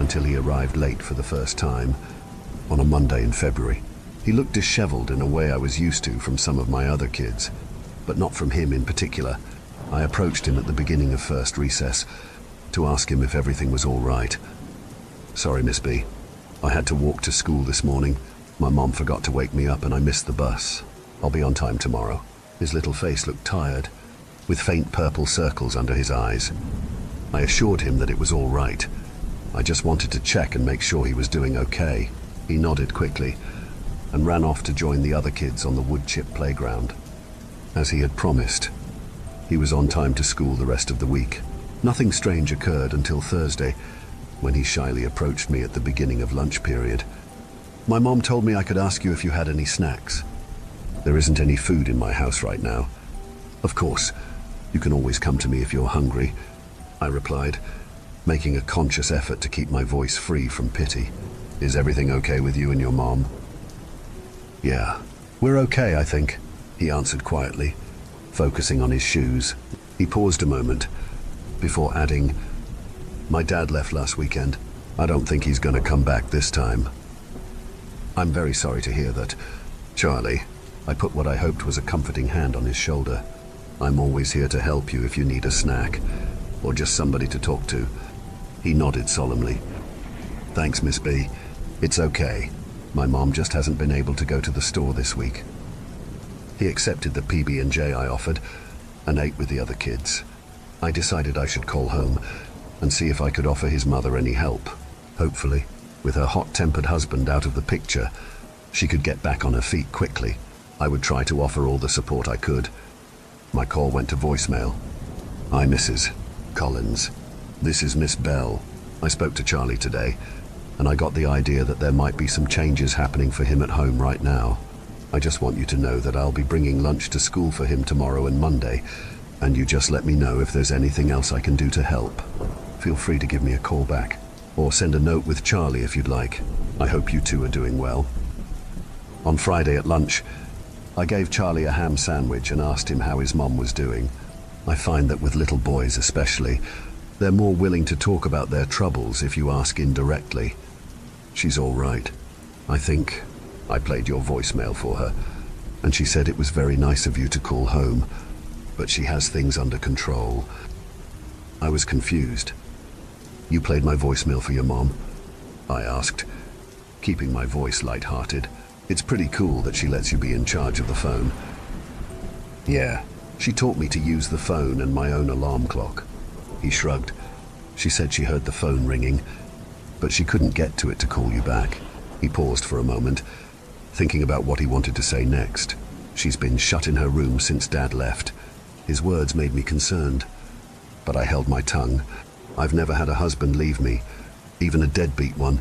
until he arrived late for the first time, on a Monday in February. He looked disheveled in a way I was used to from some of my other kids, but not from him in particular. I approached him at the beginning of first recess to ask him if everything was all right. "Sorry, Miss B. I had to walk to school this morning. My mom forgot to wake me up and I missed the bus. I'll be on time tomorrow." His little face looked tired, with faint purple circles under his eyes. I assured him that it was all right. I just wanted to check and make sure he was doing okay. He nodded quickly and ran off to join the other kids on the wood chip playground. As he had promised, he was on time to school the rest of the week. Nothing strange occurred until Thursday, when he shyly approached me at the beginning of lunch period. "My mom told me I could ask you if you had any snacks. There isn't any food in my house right now. Of course, you can always come to me if you're hungry," I replied, making a conscious effort to keep my voice free from pity. "Is everything okay with you and your mom?" "Yeah, we're okay, I think," he answered quietly, focusing on his shoes. He paused a moment before adding, "My dad left last weekend. I don't think he's going to come back this time." "I'm very sorry to hear that, Charlie." I put what I hoped was a comforting hand on his shoulder. "I'm always here to help you if you need a snack, or just somebody to talk to." He nodded solemnly. "Thanks, Miss B. It's okay. My mom just hasn't been able to go to the store this week." He accepted the PB&J I offered and ate with the other kids. I decided I should call home and see if I could offer his mother any help. Hopefully, with her hot-tempered husband out of the picture, she could get back on her feet quickly. I would try to offer all the support I could. My call went to voicemail. "Hi, Mrs. Collins. This is Miss Bell. I spoke to Charlie today, and I got the idea that there might be some changes happening for him at home right now. I just want you to know that I'll be bringing lunch to school for him tomorrow and Monday, and you just let me know if there's anything else I can do to help. Feel free to give me a call back, or send a note with Charlie if you'd like. I hope you two are doing well." On Friday at lunch, I gave Charlie a ham sandwich and asked him how his mom was doing. I find that with little boys especially, they're more willing to talk about their troubles if you ask indirectly. "She's all right. I think I played your voicemail for her, and she said it was very nice of you to call home, but she has things under control." I was confused. "You played my voicemail for your mom?" I asked, keeping my voice light-hearted. "It's pretty cool that she lets you be in charge of the phone." "Yeah, she taught me to use the phone and my own alarm clock." He shrugged. "She said she heard the phone ringing, but she couldn't get to it to call you back." He paused for a moment, thinking about what he wanted to say next. "She's been shut in her room since Dad left." His words made me concerned, but I held my tongue. I've never had a husband leave me, even a deadbeat one,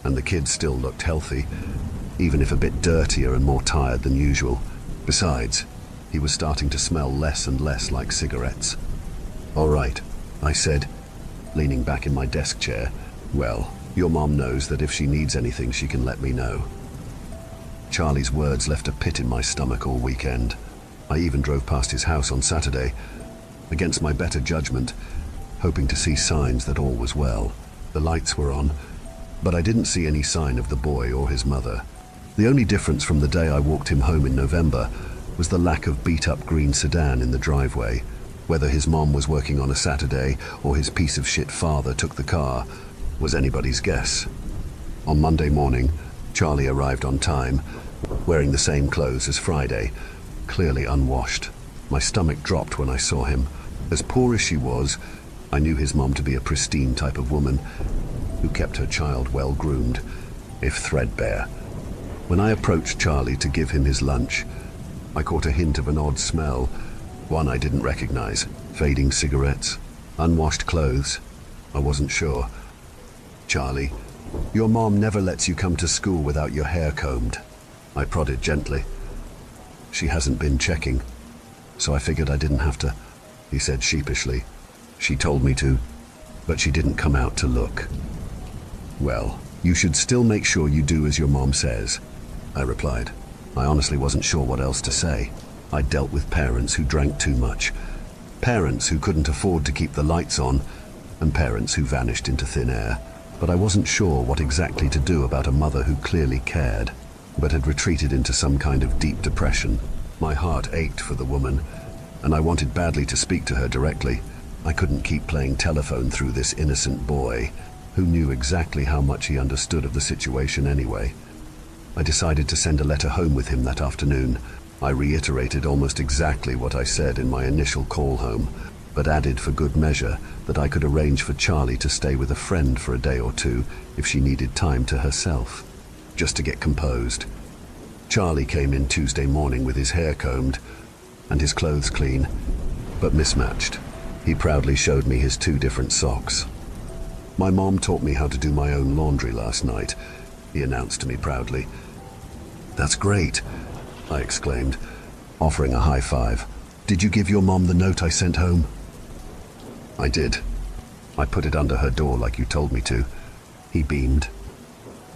and the kids still looked healthy, even if a bit dirtier and more tired than usual. Besides, he was starting to smell less and less like cigarettes. "All right," I said, leaning back in my desk chair. "Well, your mom knows that if she needs anything, she can let me know." Charlie's words left a pit in my stomach all weekend. I even drove past his house on Saturday, against my better judgment, hoping to see signs that all was well. The lights were on, but I didn't see any sign of the boy or his mother. The only difference from the day I walked him home in November was the lack of beat-up green sedan in the driveway. Whether his mom was working on a Saturday or his piece-of-shit father took the car was anybody's guess. On Monday morning, Charlie arrived on time, wearing the same clothes as Friday, clearly unwashed. My stomach dropped when I saw him. As poor as she was, I knew his mom to be a pristine type of woman who kept her child well groomed, if threadbare. When I approached Charlie to give him his lunch, I caught a hint of an odd smell, one I didn't recognize. Fading cigarettes, unwashed clothes. I wasn't sure. "Charlie, your mom never lets you come to school without your hair combed." I prodded gently. "She hasn't been checking, so I figured I didn't have to," he said sheepishly. "She told me to, but she didn't come out to look." "Well, you should still make sure you do as your mom says," I replied. I honestly wasn't sure what else to say. I'd dealt with parents who drank too much, parents who couldn't afford to keep the lights on, and parents who vanished into thin air. But I wasn't sure what exactly to do about a mother who clearly cared, but had retreated into some kind of deep depression. My heart ached for the woman, and I wanted badly to speak to her directly. I couldn't keep playing telephone through this innocent boy, who knew exactly how much he understood of the situation anyway. I decided to send a letter home with him that afternoon. I reiterated almost exactly what I said in my initial call home, but added for good measure that I could arrange for Charlie to stay with a friend for a day or two if she needed time to herself, just to get composed. Charlie came in Tuesday morning with his hair combed and his clothes clean, but mismatched. He proudly showed me his 2 different socks. "My mom taught me how to do my own laundry last night," he announced to me proudly. "That's great," I exclaimed, offering a high five. "Did you give your mom the note I sent home?" "I did. I put it under her door like you told me to." He beamed.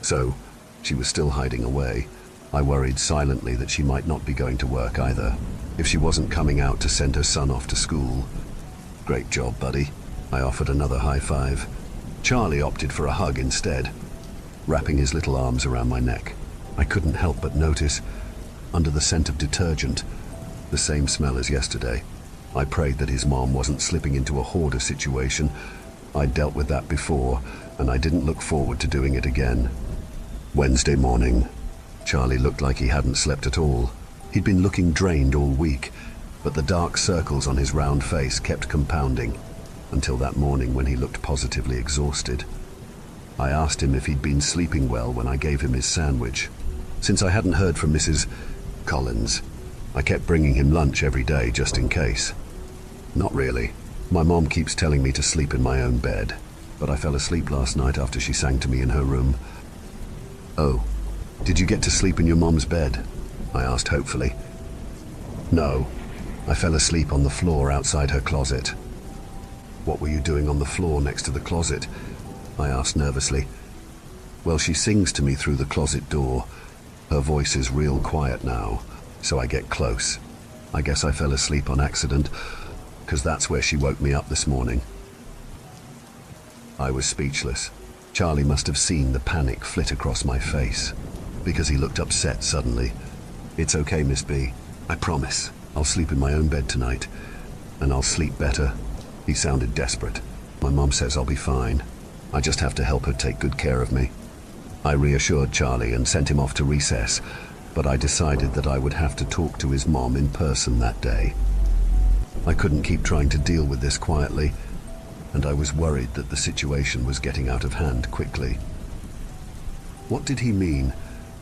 So, she was still hiding away. I worried silently that she might not be going to work either, if she wasn't coming out to send her son off to school. "Great job, buddy." I offered another high five. Charlie opted for a hug instead, wrapping his little arms around my neck. I couldn't help but notice, under the scent of detergent, the same smell as yesterday. I prayed that his mom wasn't slipping into a hoarder situation. I'd dealt with that before, and I didn't look forward to doing it again. Wednesday morning. Charlie looked like he hadn't slept at all. He'd been looking drained all week, but the dark circles on his round face kept compounding, until that morning when he looked positively exhausted. I asked him if he'd been sleeping well when I gave him his sandwich. Since I hadn't heard from Mrs. Collins, I kept bringing him lunch every day just in case. "Not really. My mom keeps telling me to sleep in my own bed, but I fell asleep last night after she sang to me in her room." "Oh, did you get to sleep in your mom's bed?" I asked hopefully. "No, I fell asleep on the floor outside her closet." "What were you doing on the floor next to the closet?" I asked nervously. "Well, she sings to me through the closet door. Her voice is real quiet now, so I get close. I guess I fell asleep on accident, 'cause that's where she woke me up this morning." I was speechless. Charlie must have seen the panic flit across my face, because he looked upset suddenly. "It's okay, Miss B. I promise. I'll sleep in my own bed tonight, and I'll sleep better." He sounded desperate. "My mom says I'll be fine. I just have to help her take good care of me." I reassured Charlie and sent him off to recess, but I decided that I would have to talk to his mom in person that day. I couldn't keep trying to deal with this quietly, and I was worried that the situation was getting out of hand quickly. What did he mean,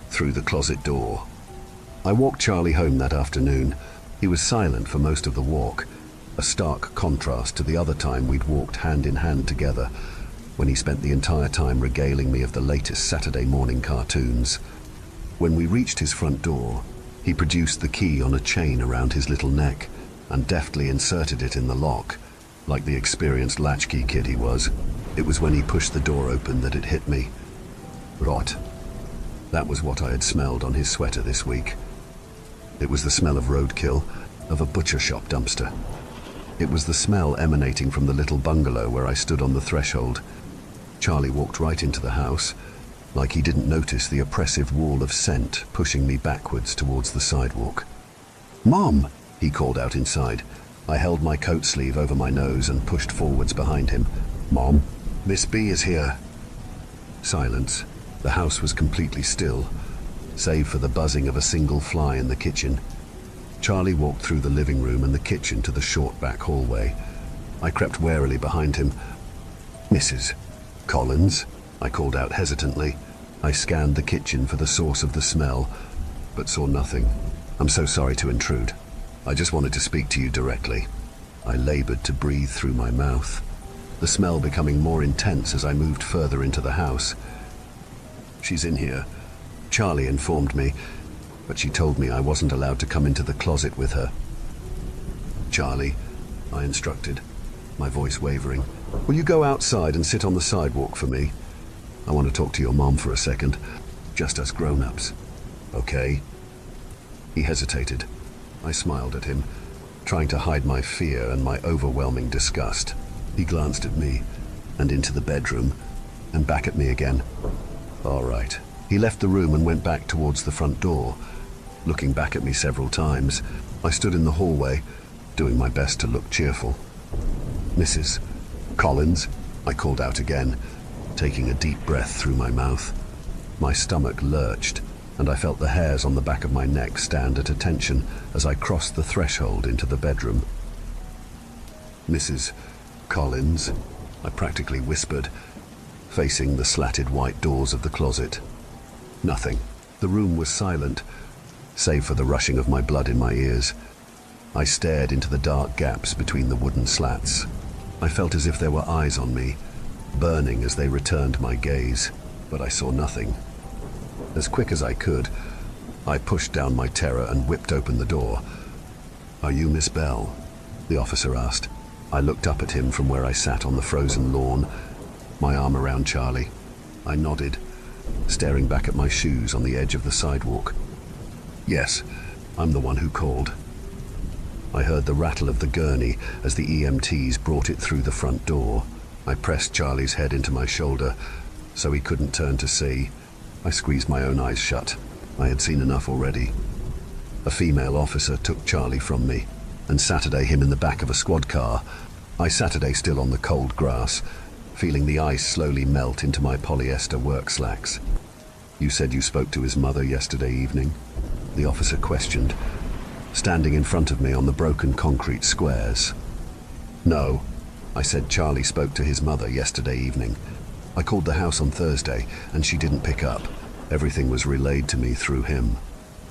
through the closet door? I walked Charlie home that afternoon. He was silent for most of the walk, a stark contrast to the other time we'd walked hand in hand together, when he spent the entire time regaling me of the latest Saturday morning cartoons. When we reached his front door, he produced the key on a chain around his little neck and deftly inserted it in the lock, like the experienced latchkey kid he was. It was when he pushed the door open that it hit me. Rot. That was what I had smelled on his sweater this week. It was the smell of roadkill, of a butcher shop dumpster. It was the smell emanating from the little bungalow where I stood on the threshold. Charlie walked right into the house, like he didn't notice the oppressive wall of scent pushing me backwards towards the sidewalk. "Mom!" he called out inside. I held my coat sleeve over my nose and pushed forwards behind him. "Mom, Miss B is here." Silence. The house was completely still, save for the buzzing of a single fly in the kitchen. Charlie walked through the living room and the kitchen to the short back hallway. I crept warily behind him. "Mrs. Collins?" I called out hesitantly. I scanned the kitchen for the source of the smell, but saw nothing. "I'm so sorry to intrude. I just wanted to speak to you directly." I labored to breathe through my mouth, the smell becoming more intense as I moved further into the house. "She's in here," Charlie informed me, but she told me I wasn't allowed to come into the closet with her. "Charlie," I instructed, my voice wavering, "will you go outside and sit on the sidewalk for me? I want to talk to your mom for a second, just us grown-ups." "Okay." He hesitated. I smiled at him, trying to hide my fear and my overwhelming disgust. He glanced at me, and into the bedroom, and back at me again. "All right." He left the room and went back towards the front door, looking back at me several times. I stood in the hallway, doing my best to look cheerful. "Mrs. Collins?" I called out again, taking a deep breath through my mouth. My stomach lurched, and I felt the hairs on the back of my neck stand at attention as I crossed the threshold into the bedroom. "Mrs. Collins?" I practically whispered, facing the slatted white doors of the closet. Nothing. The room was silent, save for the rushing of my blood in my ears. I stared into the dark gaps between the wooden slats. I felt as if there were eyes on me, burning as they returned my gaze, but I saw nothing. As quick as I could, I pushed down my terror and whipped open the door. "Are you Miss Bell?" the officer asked. I looked up at him from where I sat on the frozen lawn, my arm around Charlie. I nodded, staring back at my shoes on the edge of the sidewalk. "Yes, I'm the one who called." I heard the rattle of the gurney as the EMTs brought it through the front door. I pressed Charlie's head into my shoulder so he couldn't turn to see. I squeezed my own eyes shut. I had seen enough already. A female officer took Charlie from me and Saturday him in the back of a squad car. I Saturday still on the cold grass, feeling the ice slowly melt into my polyester work slacks. "You said you spoke to his mother yesterday evening?" the officer questioned, standing in front of me on the broken concrete squares. "No," I said. "Charlie spoke to his mother yesterday evening. I called the house on Thursday and she didn't pick up. Everything was relayed to me through him."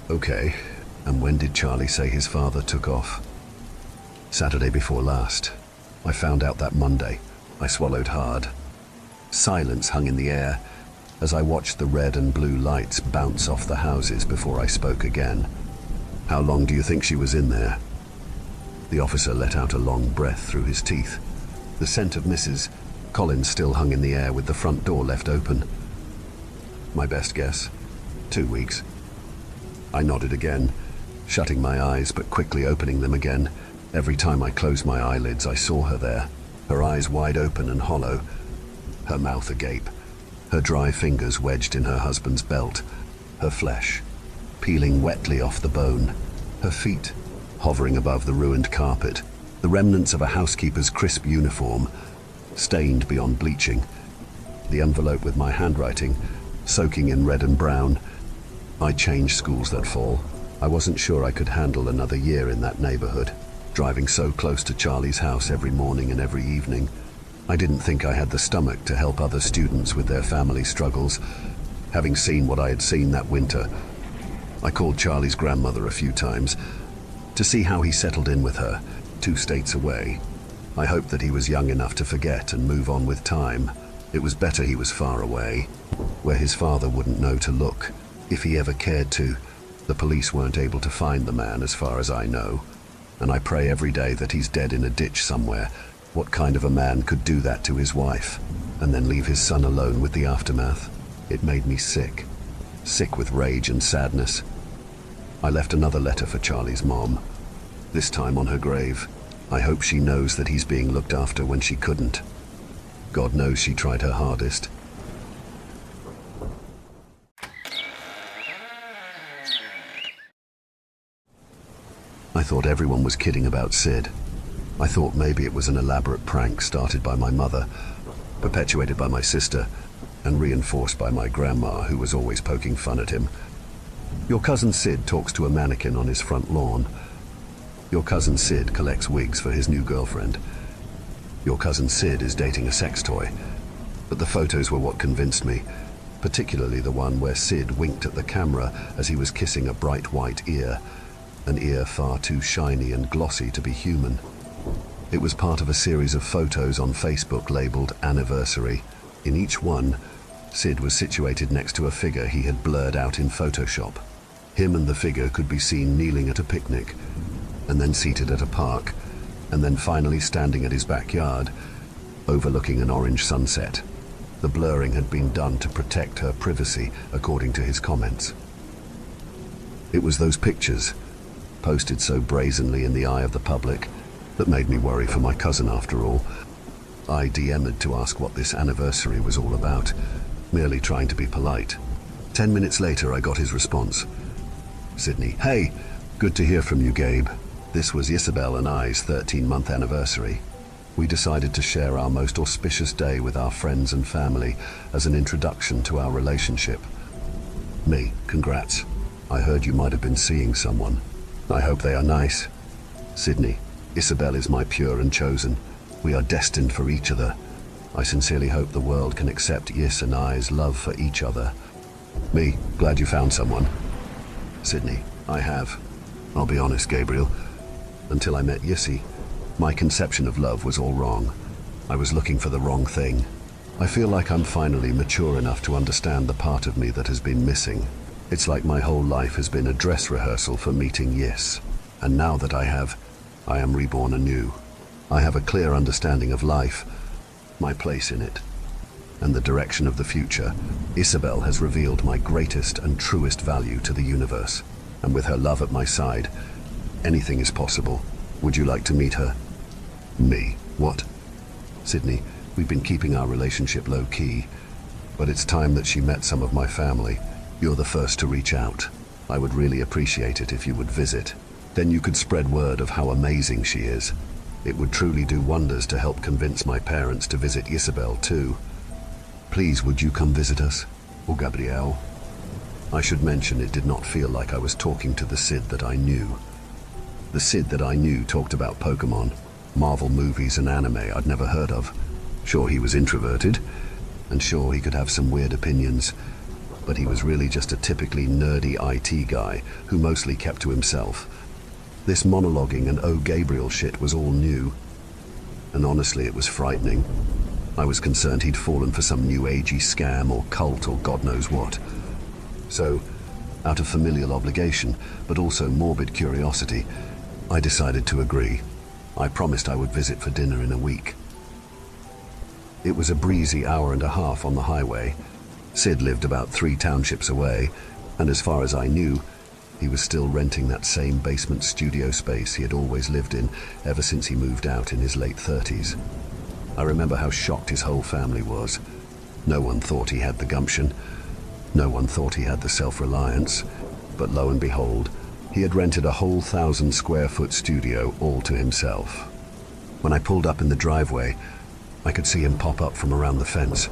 "Okay, and when did Charlie say his father took off?" "Saturday before last. I found out that Monday." I swallowed hard. Silence hung in the air as I watched the red and blue lights bounce off the houses before I spoke again. "How long do you think she was in there?" The officer let out a long breath through his teeth. The scent of Mrs. Collins still hung in the air with the front door left open. "My best guess, 2 weeks." I nodded again, shutting my eyes but quickly opening them again. Every time I closed my eyelids, I saw her there, her eyes wide open and hollow, her mouth agape, her dry fingers wedged in her husband's belt, her flesh peeling wetly off the bone, her feet hovering above the ruined carpet, the remnants of a housekeeper's crisp uniform, stained beyond bleaching, the envelope with my handwriting soaking in red and brown. I changed schools that fall. I wasn't sure I could handle another year in that neighborhood, driving so close to Charlie's house every morning and every evening. I didn't think I had the stomach to help other students with their family struggles, having seen what I had seen that winter. I called Charlie's grandmother a few times to see how he settled in with her, 2 states away. I hoped that he was young enough to forget and move on with time. It was better he was far away, where his father wouldn't know to look, if he ever cared to. The police weren't able to find the man as far as I know, and I pray every day that he's dead in a ditch somewhere. What kind of a man could do that to his wife, and then leave his son alone with the aftermath? It made me sick with rage and sadness. I left another letter for Charlie's mom, this time on her grave. I hope she knows that he's being looked after when she couldn't. God knows she tried her hardest. I thought everyone was kidding about Sid. I thought maybe it was an elaborate prank started by my mother, perpetuated by my sister, and reinforced by my grandma, who was always poking fun at him. "Your cousin Sid talks to a mannequin on his front lawn," Your cousin Sid collects wigs for his new girlfriend. Your cousin Sid is dating a sex toy. But the photos were what convinced me, particularly the one where Sid winked at the camera as he was kissing a bright white ear, an ear far too shiny and glossy to be human. It was part of a series of photos on Facebook labeled Anniversary. In each one, Sid was situated next to a figure he had blurred out in Photoshop. Him and the figure could be seen kneeling at a picnic, and then seated at a park, and then finally standing at his backyard, overlooking an orange sunset. The blurring had been done to protect her privacy, according to his comments. It was those pictures, posted so brazenly in the eye of the public, that made me worry for my cousin after all. I DM'd to ask what this anniversary was all about, merely trying to be polite. 10 minutes later, I got his response. Sydney: "Hey, good to hear from you, Gabe. This was Isabelle and I's 13-month anniversary. We decided to share our most auspicious day with our friends and family as an introduction to our relationship. Me: congrats. I heard you might have been seeing someone. I hope they are nice. Sydney: Isabelle is my pure and chosen. We are destined for each other. I sincerely hope the world can accept Is and I's love for each other. Me: glad you found someone. Sydney: I have. I'll be honest, Gabriel. Until I met Yissi, my conception of love was all wrong. I was looking for the wrong thing. I feel like I'm finally mature enough to understand the part of me that has been missing. It's like my whole life has been a dress rehearsal for meeting Yis. And now that I am reborn anew. I have a clear understanding of life, my place in it, and the direction of the future. Isabelle has revealed my greatest and truest value to the universe. And with her love at my side, anything is possible. Would you like to meet her? Me: what? Sydney: we've been keeping our relationship low-key, but it's time that she met some of my family. You're the first to reach out. I would really appreciate it if you would visit. Then you could spread word of how amazing she is. It would truly do wonders to help convince my parents to visit Isabelle too. Please, would you come visit us? Or Gabrielle? I should mention it did not feel like I was talking to the Sid that I knew. The Sid that I knew talked about Pokemon, Marvel movies and anime I'd never heard of. Sure, he was introverted, and sure, he could have some weird opinions, but he was really just a typically nerdy IT guy who mostly kept to himself. This monologuing and "Oh, Gabriel" shit was all new, and honestly, it was frightening. I was concerned he'd fallen for some new agey scam or cult or God knows what. So, out of familial obligation, but also morbid curiosity, I decided to agree. I promised I would visit for dinner in a week. It was a breezy hour and a half on the highway. Sid lived about 3 townships away, and as far as I knew, he was still renting that same basement studio space he had always lived in ever since he moved out in his late 30s. I remember how shocked his whole family was. No one thought he had the gumption. No one thought he had the self-reliance, but lo and behold, he had rented a whole 1,000-square-foot studio all to himself. When I pulled up in the driveway, I could see him pop up from around the fence.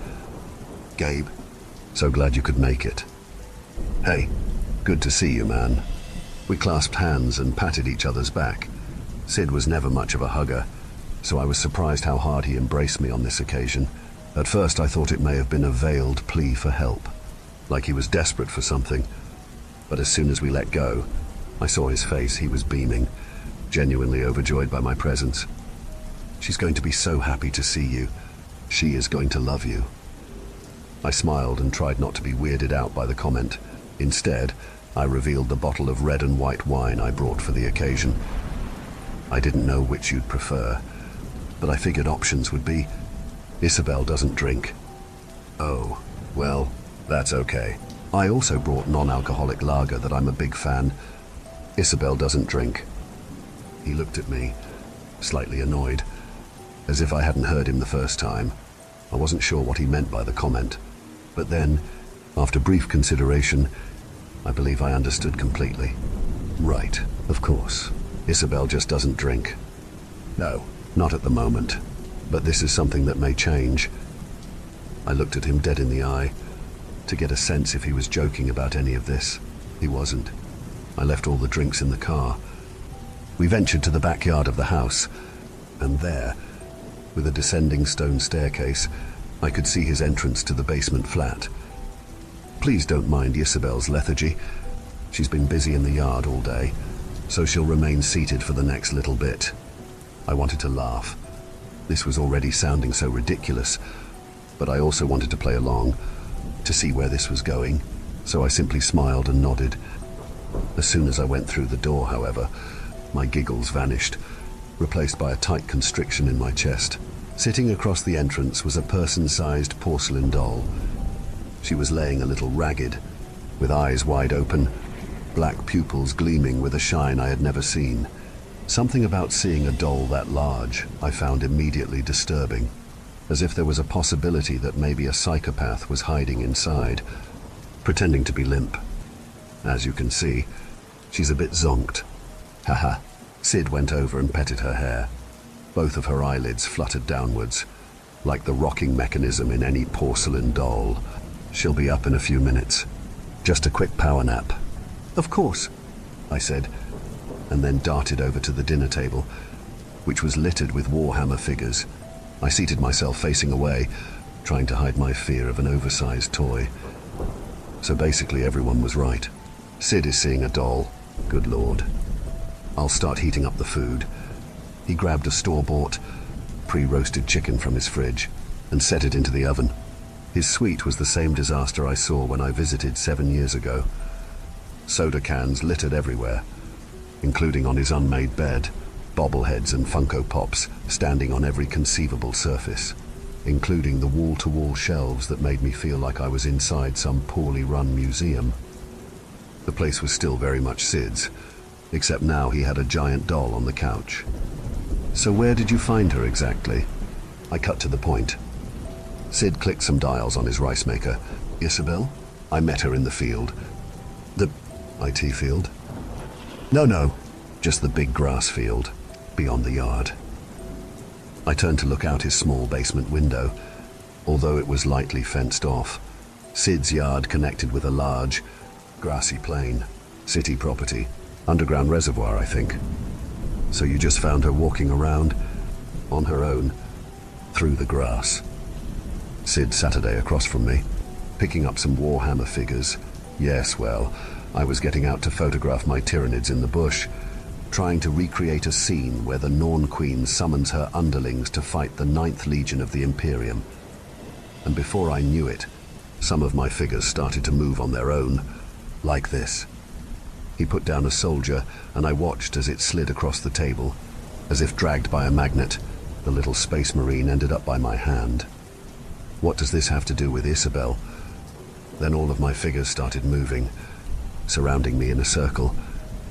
"Gabe, so glad you could make it." "Hey, good to see you, man." We clasped hands and patted each other's back. Sid was never much of a hugger, so I was surprised how hard he embraced me on this occasion. At first I thought it may have been a veiled plea for help, like he was desperate for something. But as soon as we let go, I saw his face. He was beaming, genuinely overjoyed by my presence. "She's going to be so happy to see you. She is going to love you." I smiled and tried not to be weirded out by the comment. Instead, I revealed the bottle of red and white wine I brought for the occasion. I didn't know which you'd prefer, but I figured options would be, Isabelle doesn't drink. Oh, well, that's okay. I also brought non-alcoholic lager that I'm a big fan. Isabelle doesn't drink. He looked at me, slightly annoyed, as if I hadn't heard him the first time. I wasn't sure what he meant by the comment. But then, after brief consideration, I believe I understood completely. Right, of course. Isabelle just doesn't drink. No, not at the moment. But this is something that may change. I looked at him dead in the eye, to get a sense if he was joking about any of this. He wasn't. I left all the drinks in the car. We ventured to the backyard of the house, and there, with a descending stone staircase, I could see his entrance to the basement flat. Please don't mind Isabelle's lethargy. She's been busy in the yard all day, so she'll remain seated for the next little bit. I wanted to laugh. This was already sounding so ridiculous, but I also wanted to play along, to see where this was going, so I simply smiled and nodded. As soon as I went through the door, however, my giggles vanished, replaced by a tight constriction in my chest. Sitting across the entrance was a person-sized porcelain doll. She was laying a little ragged, with eyes wide open, black pupils gleaming with a shine I had never seen. Something about seeing a doll that large I found immediately disturbing, as if there was a possibility that maybe a psychopath was hiding inside, pretending to be limp. As you can see, she's a bit zonked. Haha. Sid went over and petted her hair. Both of her eyelids fluttered downwards, like the rocking mechanism in any porcelain doll. She'll be up in a few minutes. Just a quick power nap. Of course, I said, and then darted over to the dinner table, which was littered with Warhammer figures. I seated myself facing away, trying to hide my fear of an oversized toy. So basically everyone was right. Sid is seeing a doll. Good Lord. I'll start heating up the food. He grabbed a store-bought, pre-roasted chicken from his fridge and set it into the oven. His suite was the same disaster I saw when I visited 7 years ago. Soda cans littered everywhere, including on his unmade bed, bobbleheads and Funko Pops standing on every conceivable surface, including the wall-to-wall shelves that made me feel like I was inside some poorly run museum. The place was still very much Sid's, except now he had a giant doll on the couch. So where did you find her exactly? I cut to the point. Sid clicked some dials on his rice maker. Isabelle? I met her in the field. The IT field? No, just the big grass field, beyond the yard. I turned to look out his small basement window. Although it was lightly fenced off, Sid's yard connected with a large, grassy plain, city property, underground reservoir, I think. So you just found her walking around, on her own, through the grass. Sid Saturday across from me, picking up some Warhammer figures. Yes, well, I was getting out to photograph my Tyranids in the bush, trying to recreate a scene where the Norn Queen summons her underlings to fight the 9th Legion of the Imperium. And before I knew it, some of my figures started to move on their own, like this. He put down a soldier, and I watched as it slid across the table. As if dragged by a magnet, the little space marine ended up by my hand. What does this have to do with Isabelle? Then all of my figures started moving, surrounding me in a circle.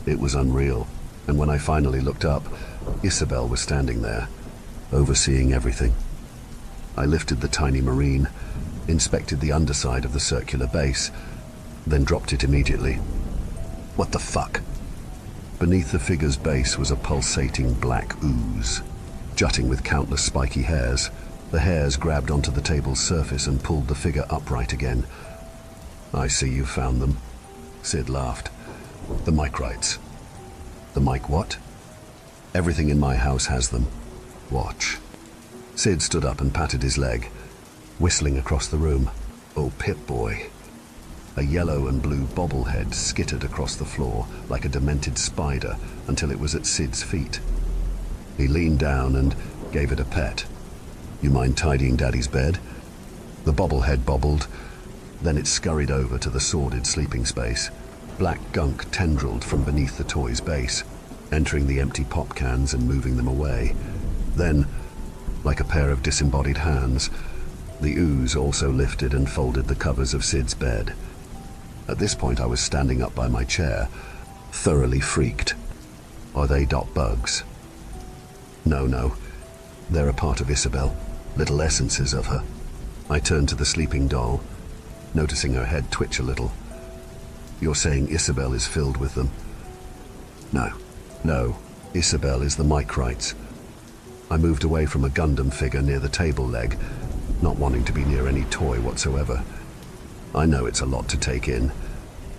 It was unreal, and when I finally looked up, Isabelle was standing there, overseeing everything. I lifted the tiny marine, inspected the underside of the circular base, then dropped it immediately. What the fuck? Beneath the figure's base was a pulsating black ooze, jutting with countless spiky hairs. The hairs grabbed onto the table's surface and pulled the figure upright again. I see you found them. Sid laughed. The micrites. The mic what? Everything in my house has them. Watch. Sid stood up and patted his leg, whistling across the room. Oh, Pip-Boy. A yellow and blue bobblehead skittered across the floor like a demented spider until it was at Sid's feet. He leaned down and gave it a pet. You mind tidying Daddy's bed? The bobblehead bobbled, then it scurried over to the sordid sleeping space. Black gunk tendrilled from beneath the toy's base, entering the empty pop cans and moving them away. Then, like a pair of disembodied hands, the ooze also lifted and folded the covers of Sid's bed. At this point I was standing up by my chair, thoroughly freaked. Are they dot bugs? No, they're a part of Isabelle, little essences of her. I turned to the sleeping doll, noticing her head twitch a little. You're saying Isabelle is filled with them? No, Isabelle is the micrites. I moved away from a Gundam figure near the table leg, not wanting to be near any toy whatsoever. I know it's a lot to take in.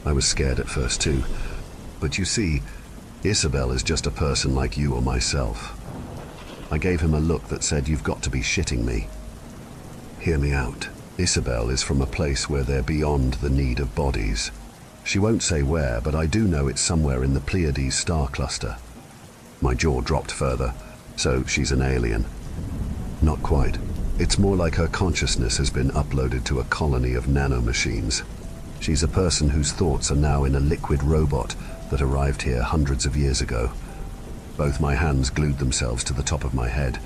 I was scared at first too. But you see, Isabelle is just a person like you or myself. I gave him a look that said, "You've got to be shitting me." Hear me out. Isabelle is from a place where they're beyond the need of bodies. She won't say where, but I do know it's somewhere in the Pleiades star cluster. My jaw dropped further. So she's an alien. Not quite. It's more like her consciousness has been uploaded to a colony of nanomachines. She's a person whose thoughts are now in a liquid robot that arrived here hundreds of years ago. Both my hands glued themselves to the top of my head.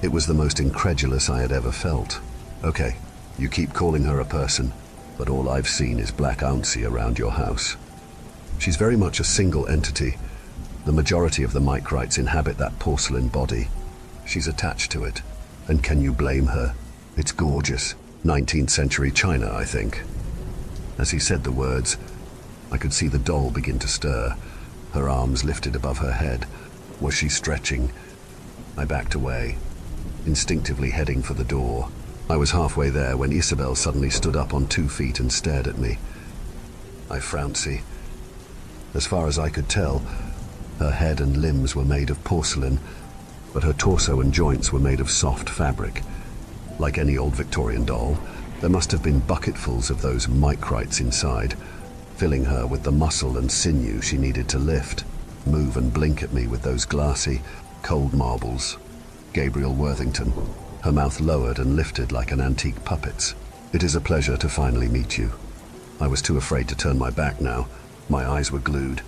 It was the most incredulous I had ever felt. Okay, you keep calling her a person, but all I've seen is black ouncy around your house. She's very much a single entity. The majority of the Mycrites inhabit that porcelain body. She's attached to it. And can you blame her? It's gorgeous. 19th century China, I think. As he said the words, I could see the doll begin to stir, her arms lifted above her head. Was she stretching? I backed away, instinctively heading for the door. I was halfway there when Isabelle suddenly stood up on 2 feet and stared at me. I frowned. As far as I could tell, her head and limbs were made of porcelain, but her torso and joints were made of soft fabric. Like any old Victorian doll, there must have been bucketfuls of those Mycrites inside, filling her with the muscle and sinew she needed to lift, move and blink at me with those glassy, cold marbles. Gabriel Worthington, her mouth lowered and lifted like an antique puppet's. "It is a pleasure to finally meet you." I was too afraid to turn my back now. My eyes were glued.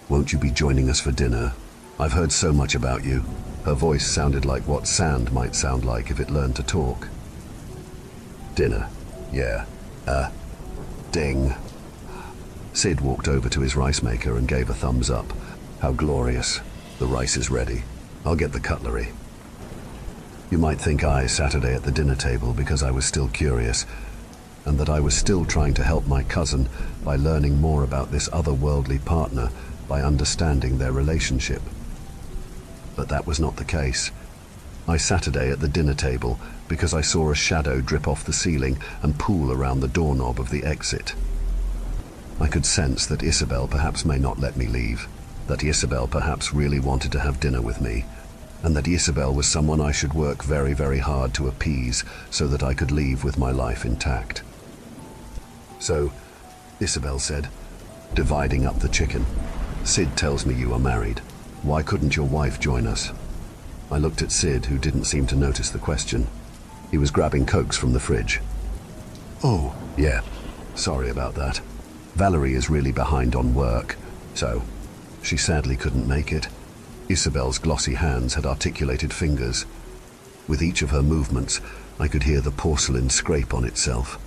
"Won't you be joining us for dinner? I've heard so much about you." Her voice sounded like what sand might sound like if it learned to talk. "Dinner? Yeah. Ding." Sid walked over to his rice maker and gave a thumbs up. "How glorious. The rice is ready. I'll get the cutlery." You might think I Saturday at the dinner table because I was still curious, and that I was still trying to help my cousin by learning more about this otherworldly partner, by understanding their relationship. But that was not the case. I Saturday at the dinner table because I saw a shadow drip off the ceiling and pool around the doorknob of the exit. I could sense that Isabelle perhaps may not let me leave, that Isabelle perhaps really wanted to have dinner with me, and that Isabelle was someone I should work very, very hard to appease so that I could leave with my life intact. "So," Isabelle said, dividing up the chicken, "Sid tells me you are married. Why couldn't your wife join us?" I looked at Sid, who didn't seem to notice the question. He was grabbing Cokes from the fridge. "Oh, yeah, sorry about that. Valerie is really behind on work, so she sadly couldn't make it." Isabelle's glossy hands had articulated fingers. With each of her movements, I could hear the porcelain scrape on itself.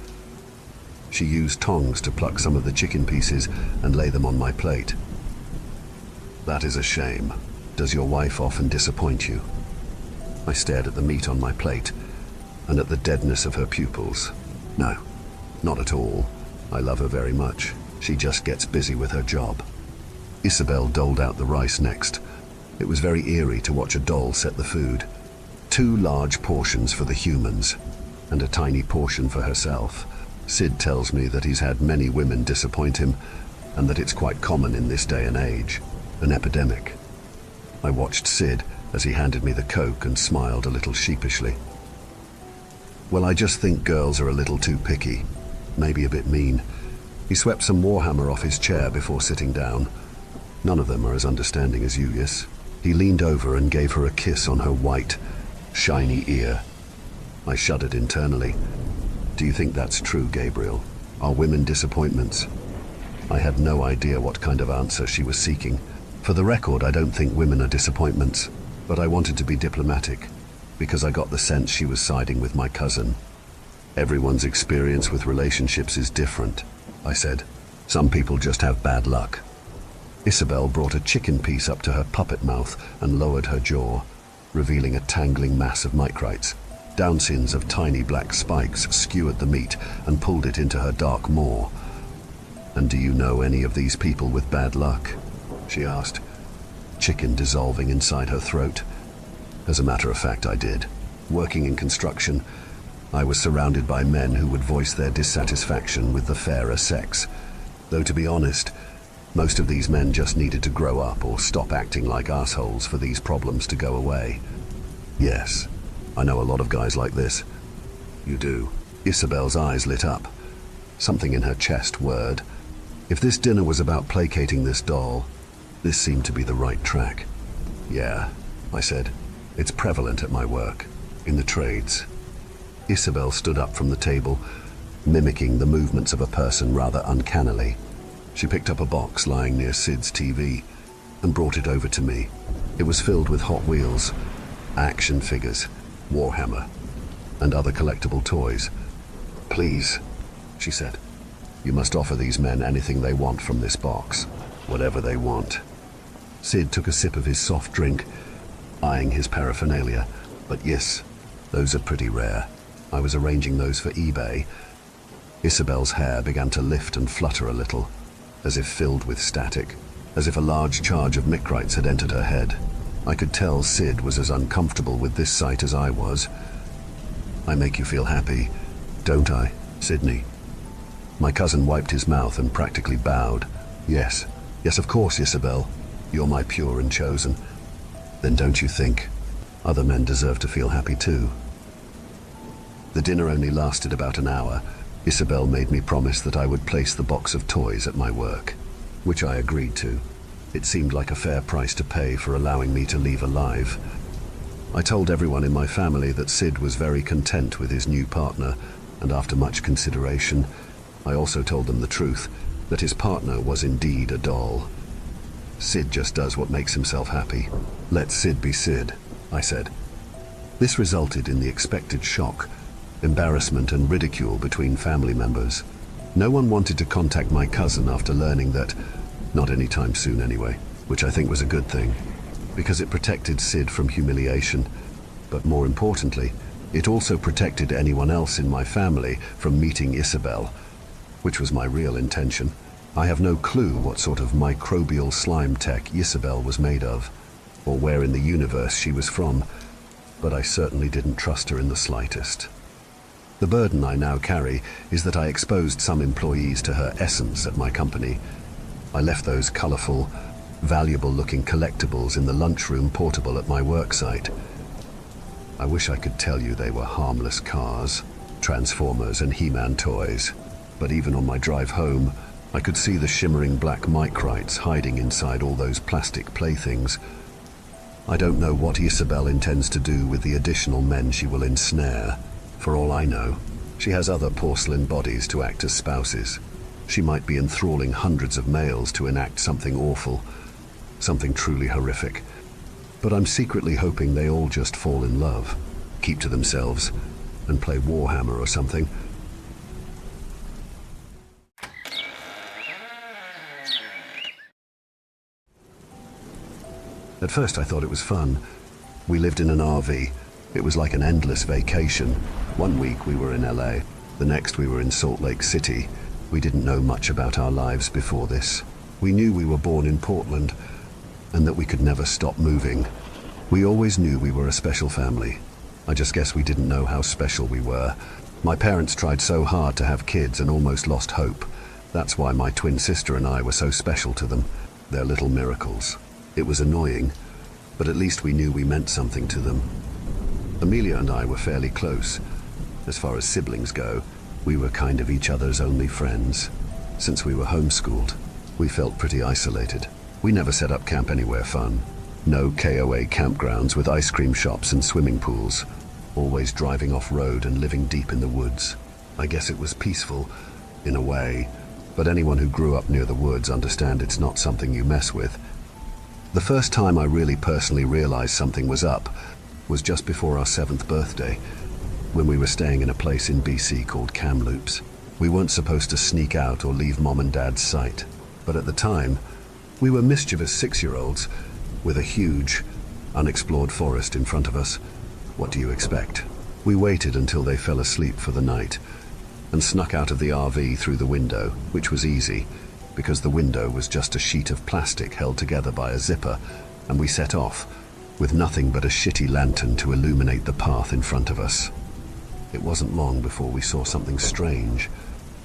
She used tongs to pluck some of the chicken pieces and lay them on my plate. "That is a shame. Does your wife often disappoint you?" I stared at the meat on my plate and at the deadness of her pupils. "No, not at all. I love her very much. She just gets busy with her job." Isabelle doled out the rice next. It was very eerie to watch a doll set the food. 2 large portions for the humans, and a tiny portion for herself. Sid tells me that he's had many women disappoint him, and that it's quite common in this day and age, an epidemic. I watched Sid as he handed me the Coke and smiled a little sheepishly. "Well, I just think girls are a little too picky, maybe a bit mean." He swept some Warhammer off his chair before sitting down. "None of them are as understanding as you, yes." He leaned over and gave her a kiss on her white, shiny ear. I shuddered internally. "Do you think that's true, Gabriel? Are women disappointments?" I had no idea what kind of answer she was seeking. For the record, I don't think women are disappointments, but I wanted to be diplomatic, because I got the sense she was siding with my cousin. "Everyone's experience with relationships is different," I said. "Some people just have bad luck." Isabelle brought a chicken piece up to her puppet mouth and lowered her jaw, revealing a tangling mass of Mycrites. Downsins of tiny black spikes skewered the meat and pulled it into her dark maw. "And do you know any of these people with bad luck?" she asked, chicken dissolving inside her throat. As a matter of fact, I did. Working in construction, I was surrounded by men who would voice their dissatisfaction with the fairer sex. Though to be honest, Most of these men just needed to grow up or stop acting like assholes for these problems to go away. Yes, I know a lot of guys like this. You do. Isabelle's eyes lit up. Something in her chest whirred. If this dinner was about placating this doll, this seemed to be the right track. Yeah, I said. It's prevalent at my work, in the trades. Isabelle stood up from the table, mimicking the movements of a person rather uncannily. She picked up a box lying near Sid's TV and brought it over to me. It was filled with Hot Wheels, action figures, Warhammer, and other collectible toys. Please, she said, you must offer these men anything they want from this box, whatever they want. Sid took a sip of his soft drink, eyeing his paraphernalia. But yes, those are pretty rare. I was arranging those for eBay. Isabelle's hair began to lift and flutter a little, as if filled with static, as if a large charge of micrites had entered her head. I could tell Sid was as uncomfortable with this sight as I was. I make you feel happy, don't I, Sydney? My cousin wiped his mouth and practically bowed. Yes, yes, of course, Isabelle. You're my pure and chosen. Then don't you think other men deserve to feel happy too? The dinner only lasted about an hour. Isabelle made me promise that I would place the box of toys at my work, which I agreed to. It seemed like a fair price to pay for allowing me to leave alive. I told everyone in my family that Sid was very content with his new partner, and after much consideration, I also told them the truth, that his partner was indeed a doll. Sid just does what makes himself happy. Let Sid be Sid, I said. This resulted in the expected shock, embarrassment and ridicule between family members. No one wanted to contact my cousin after learning that, not anytime soon anyway, which I think was a good thing, because it protected Sid from humiliation, but more importantly, it also protected anyone else in my family from meeting Isabelle, which was my real intention. I have no clue what sort of microbial slime tech Isabelle was made of, or where in the universe she was from, but I certainly didn't trust her in the slightest. The burden I now carry is that I exposed some employees to her essence at my company. I left those colorful, valuable-looking collectibles in the lunchroom portable at my work site. I wish I could tell you they were harmless cars, Transformers and He-Man toys, but even on my drive home, I could see the shimmering black micrites hiding inside all those plastic playthings. I don't know what Isabelle intends to do with the additional men she will ensnare. For all I know, she has other porcelain bodies to act as spouses. She might be enthralling hundreds of males to enact something awful, something truly horrific. But I'm secretly hoping they all just fall in love, keep to themselves, and play Warhammer or something. At first I thought it was fun. We lived in an RV. It was like an endless vacation. One week we were in LA, the next we were in Salt Lake City. We didn't know much about our lives before this. We knew we were born in Portland and that we could never stop moving. We always knew we were a special family. I just guess we didn't know how special we were. My parents tried so hard to have kids and almost lost hope. That's why my twin sister and I were so special to them. They're little miracles. It was annoying, but at least we knew we meant something to them. Amelia and I were fairly close. As far as siblings go, we were kind of each other's only friends. Since we were homeschooled, we felt pretty isolated. We never set up camp anywhere fun. No KOA campgrounds with ice cream shops and swimming pools. Always driving off-road and living deep in the woods. I guess it was peaceful, in a way, but anyone who grew up near the woods understands it's not something you mess with. The first time I really personally realized something was up was just before our 7th birthday, when we were staying in a place in BC called Kamloops. We weren't supposed to sneak out or leave Mom and Dad's sight, but at the time, we were mischievous 6-year-olds with a huge, unexplored forest in front of us. What do you expect? We waited until they fell asleep for the night and snuck out of the RV through the window, which was easy, because the window was just a sheet of plastic held together by a zipper, and we set off, with nothing but a shitty lantern to illuminate the path in front of us. It wasn't long before we saw something strange.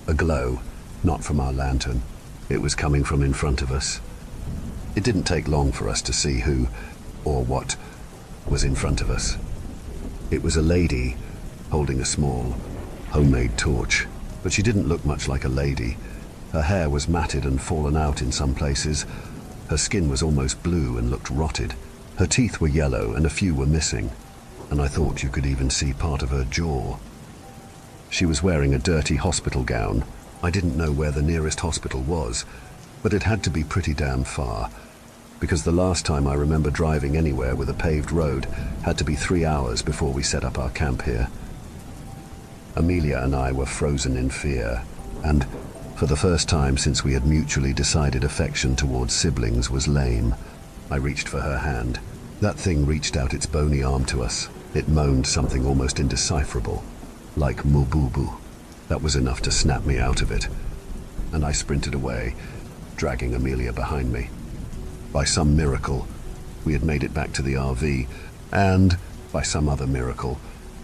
A glow, not from our lantern. It was coming from in front of us. It didn't take long for us to see who, or what, was in front of us. It was a lady holding a small, homemade torch, but she didn't look much like a lady. Her hair was matted and fallen out in some places. Her skin was almost blue and looked rotted. Her teeth were yellow and a few were missing, and I thought you could even see part of her jaw. She was wearing a dirty hospital gown. I didn't know where the nearest hospital was, but it had to be pretty damn far, because the last time I remember driving anywhere with a paved road had to be 3 hours before we set up our camp here. Amelia and I were frozen in fear, and for the first time since we had mutually decided affection towards siblings was lame. I reached for her hand. That thing reached out its bony arm to us. It moaned something almost indecipherable, like mububu. That was enough to snap me out of it, and I sprinted away, dragging Amelia behind me. By some miracle, we had made it back to the RV, and, by some other miracle,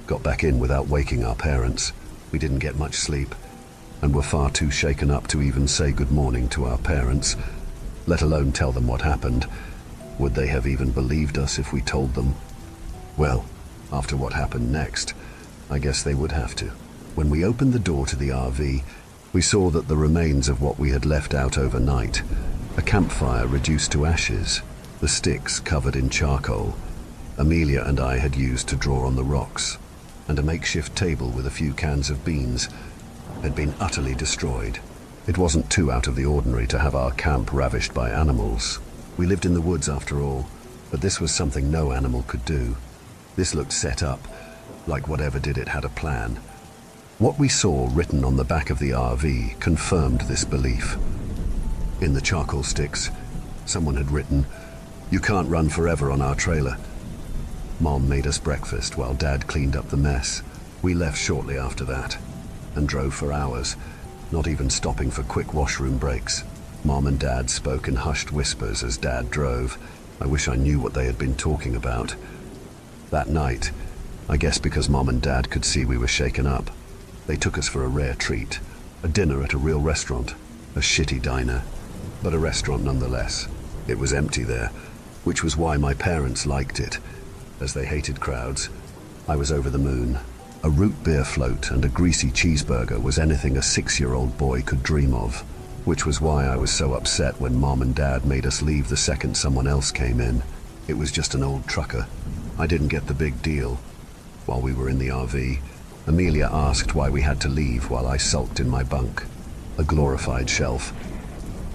got back in without waking our parents. We didn't get much sleep, and were far too shaken up to even say good morning to our parents, let alone tell them what happened. Would they have even believed us if we told them? Well, after what happened next, I guess they would have to. When we opened the door to the RV, we saw that the remains of what we had left out overnight, a campfire reduced to ashes, the sticks covered in charcoal, Amelia and I had used to draw on the rocks, and a makeshift table with a few cans of beans, had been utterly destroyed. It wasn't too out of the ordinary to have our camp ravished by animals. We lived in the woods after all, but this was something no animal could do. This looked set up, like whatever did it had a plan. What we saw written on the back of the RV confirmed this belief. In the charcoal sticks, someone had written, "You can't run forever on our trailer." Mom made us breakfast while Dad cleaned up the mess. We left shortly after that and drove for hours, not even stopping for quick washroom breaks. Mom and Dad spoke in hushed whispers as Dad drove. I wish I knew what they had been talking about. That night, I guess because Mom and Dad could see we were shaken up, they took us for a rare treat, a dinner at a real restaurant, a shitty diner, but a restaurant nonetheless. It was empty there, which was why my parents liked it, as they hated crowds. I was over the moon. A root beer float and a greasy cheeseburger was anything a 6-year-old boy could dream of, which was why I was so upset when Mom and Dad made us leave the second someone else came in. It was just an old trucker. I didn't get the big deal. While we were in the RV, Amelia asked why we had to leave while I sulked in my bunk, a glorified shelf.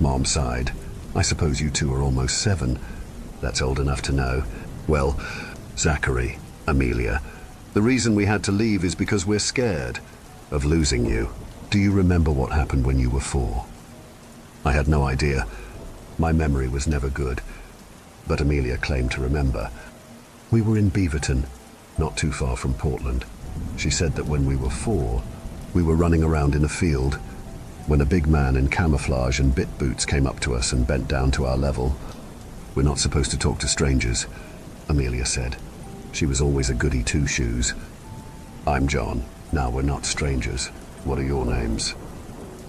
Mom sighed. "I suppose you two are almost 7. That's old enough to know." "Well, Zachary, Amelia, the reason we had to leave is because we're scared of losing you. Do you remember what happened when you were 4? I had no idea. My memory was never good, but Amelia claimed to remember. We were in Beaverton, not too far from Portland. She said that when we were 4, we were running around in a field when a big man in camouflage and bit boots came up to us and bent down to our level. "We're not supposed to talk to strangers," Amelia said. She was always a goody two-shoes. "I'm John. Now we're not strangers. What are your names?"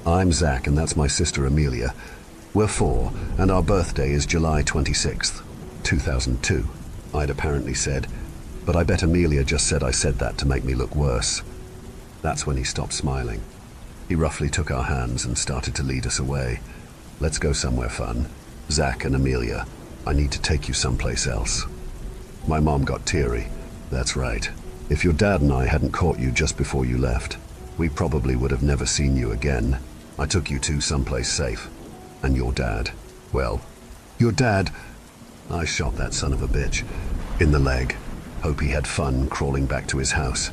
"I'm Zach, and that's my sister Amelia. We're 4, and our birthday is July 26th, 2002, I'd apparently said, but I bet Amelia just said I said that to make me look worse. That's when he stopped smiling. He roughly took our hands and started to lead us away. "Let's go somewhere fun. Zach and Amelia, I need to take you someplace else." My mom got teary. "That's right. If your dad and I hadn't caught you just before you left, we probably would have never seen you again. I took you to someplace safe. And your dad, well, your dad, I shot that son of a bitch in the leg. Hope he had fun crawling back to his house,"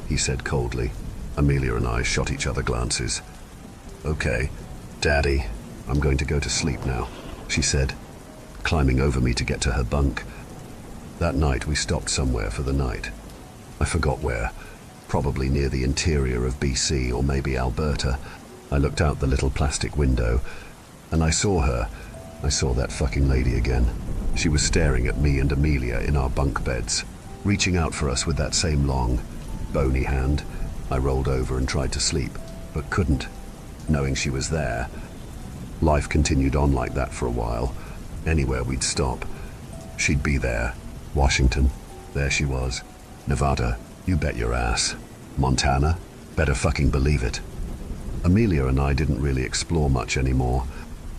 he said coldly. Amelia and I shot each other glances. "Okay, Daddy, I'm going to go to sleep now," she said, climbing over me to get to her bunk. That night we stopped somewhere for the night. I forgot where, probably near the interior of BC or maybe Alberta. I looked out the little plastic window, and I saw her. I saw that fucking lady again. She was staring at me and Amelia in our bunk beds, reaching out for us with that same long, bony hand. I rolled over and tried to sleep, but couldn't, knowing she was there. Life continued on like that for a while. Anywhere we'd stop, she'd be there. Washington, there she was. Nevada, you bet your ass. Montana, better fucking believe it. Amelia and I didn't really explore much anymore,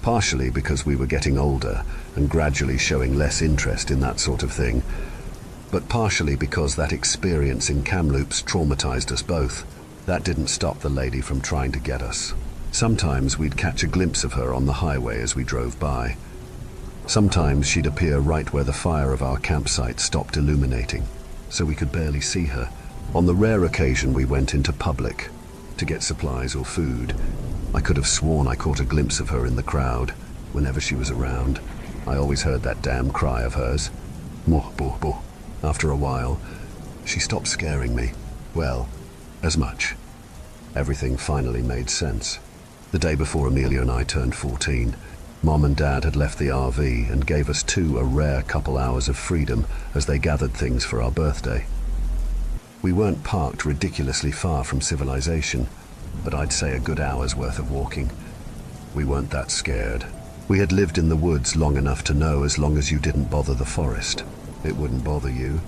partially because we were getting older and gradually showing less interest in that sort of thing, but partially because that experience in Kamloops traumatized us both. That didn't stop the lady from trying to get us. Sometimes we'd catch a glimpse of her on the highway as we drove by. Sometimes she'd appear right where the fire of our campsite stopped illuminating, so we could barely see her. On the rare occasion we went into public to get supplies or food, I could have sworn I caught a glimpse of her in the crowd. Whenever she was around, I always heard that damn cry of hers. Moh, boh, boh. After a while, she stopped scaring me. Well, as much. Everything finally made sense. The day before Amelia and I turned 14, Mom and Dad had left the RV and gave us two a rare couple hours of freedom as they gathered things for our birthday. We weren't parked ridiculously far from civilization, but I'd say a good hour's worth of walking. We weren't that scared. We had lived in the woods long enough to know as long as you didn't bother the forest, it wouldn't bother you,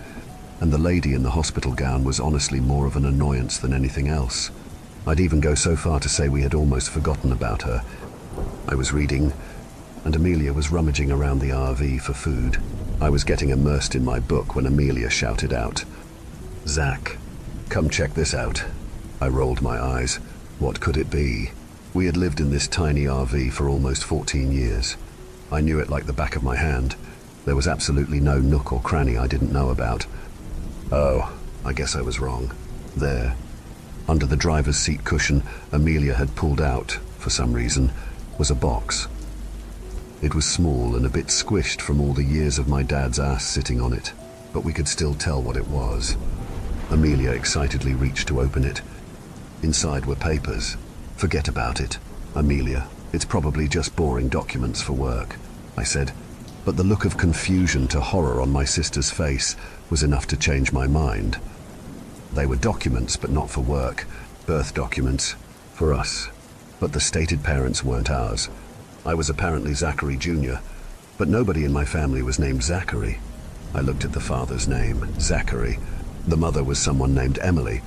and the lady in the hospital gown was honestly more of an annoyance than anything else. I'd even go so far to say we had almost forgotten about her. I was reading, and Amelia was rummaging around the RV for food. I was getting immersed in my book when Amelia shouted out, "Zach, come check this out." I rolled my eyes. What could it be? We had lived in this tiny RV for almost 14 years. I knew it like the back of my hand. There was absolutely no nook or cranny I didn't know about. Oh, I guess I was wrong. There, under the driver's seat cushion Amelia had pulled out, for some reason, was a box. It was small and a bit squished from all the years of my dad's ass sitting on it, but we could still tell what it was. Amelia excitedly reached to open it. Inside were papers. "Forget about it, Amelia. It's probably just boring documents for work," I said, but the look of confusion to horror on my sister's face was enough to change my mind. They were documents, but not for work. Birth documents, for us. But the stated parents weren't ours. I was apparently Zachary Jr., but nobody in my family was named Zachary. I looked at the father's name, Zachary. The mother was someone named Emily.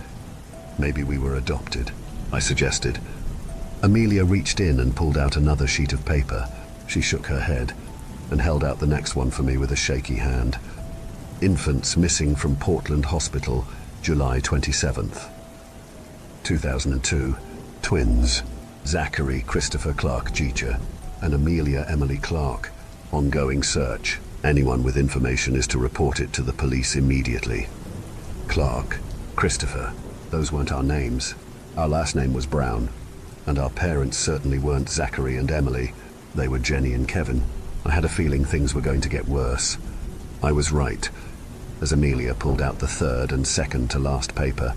Maybe we were adopted, I suggested. Amelia reached in and pulled out another sheet of paper. She shook her head and held out the next one for me with a shaky hand. "Infants missing from Portland Hospital, July 27th. 2002. Twins, Zachary Christopher Clark Jeter and Amelia Emily Clark. Ongoing search. Anyone with information is to report it to the police immediately." Clark, Christopher, those weren't our names. Our last name was Brown, and our parents certainly weren't Zachary and Emily. They were Jenny and Kevin. I had a feeling things were going to get worse. I was right, as Amelia pulled out the third and second to last paper.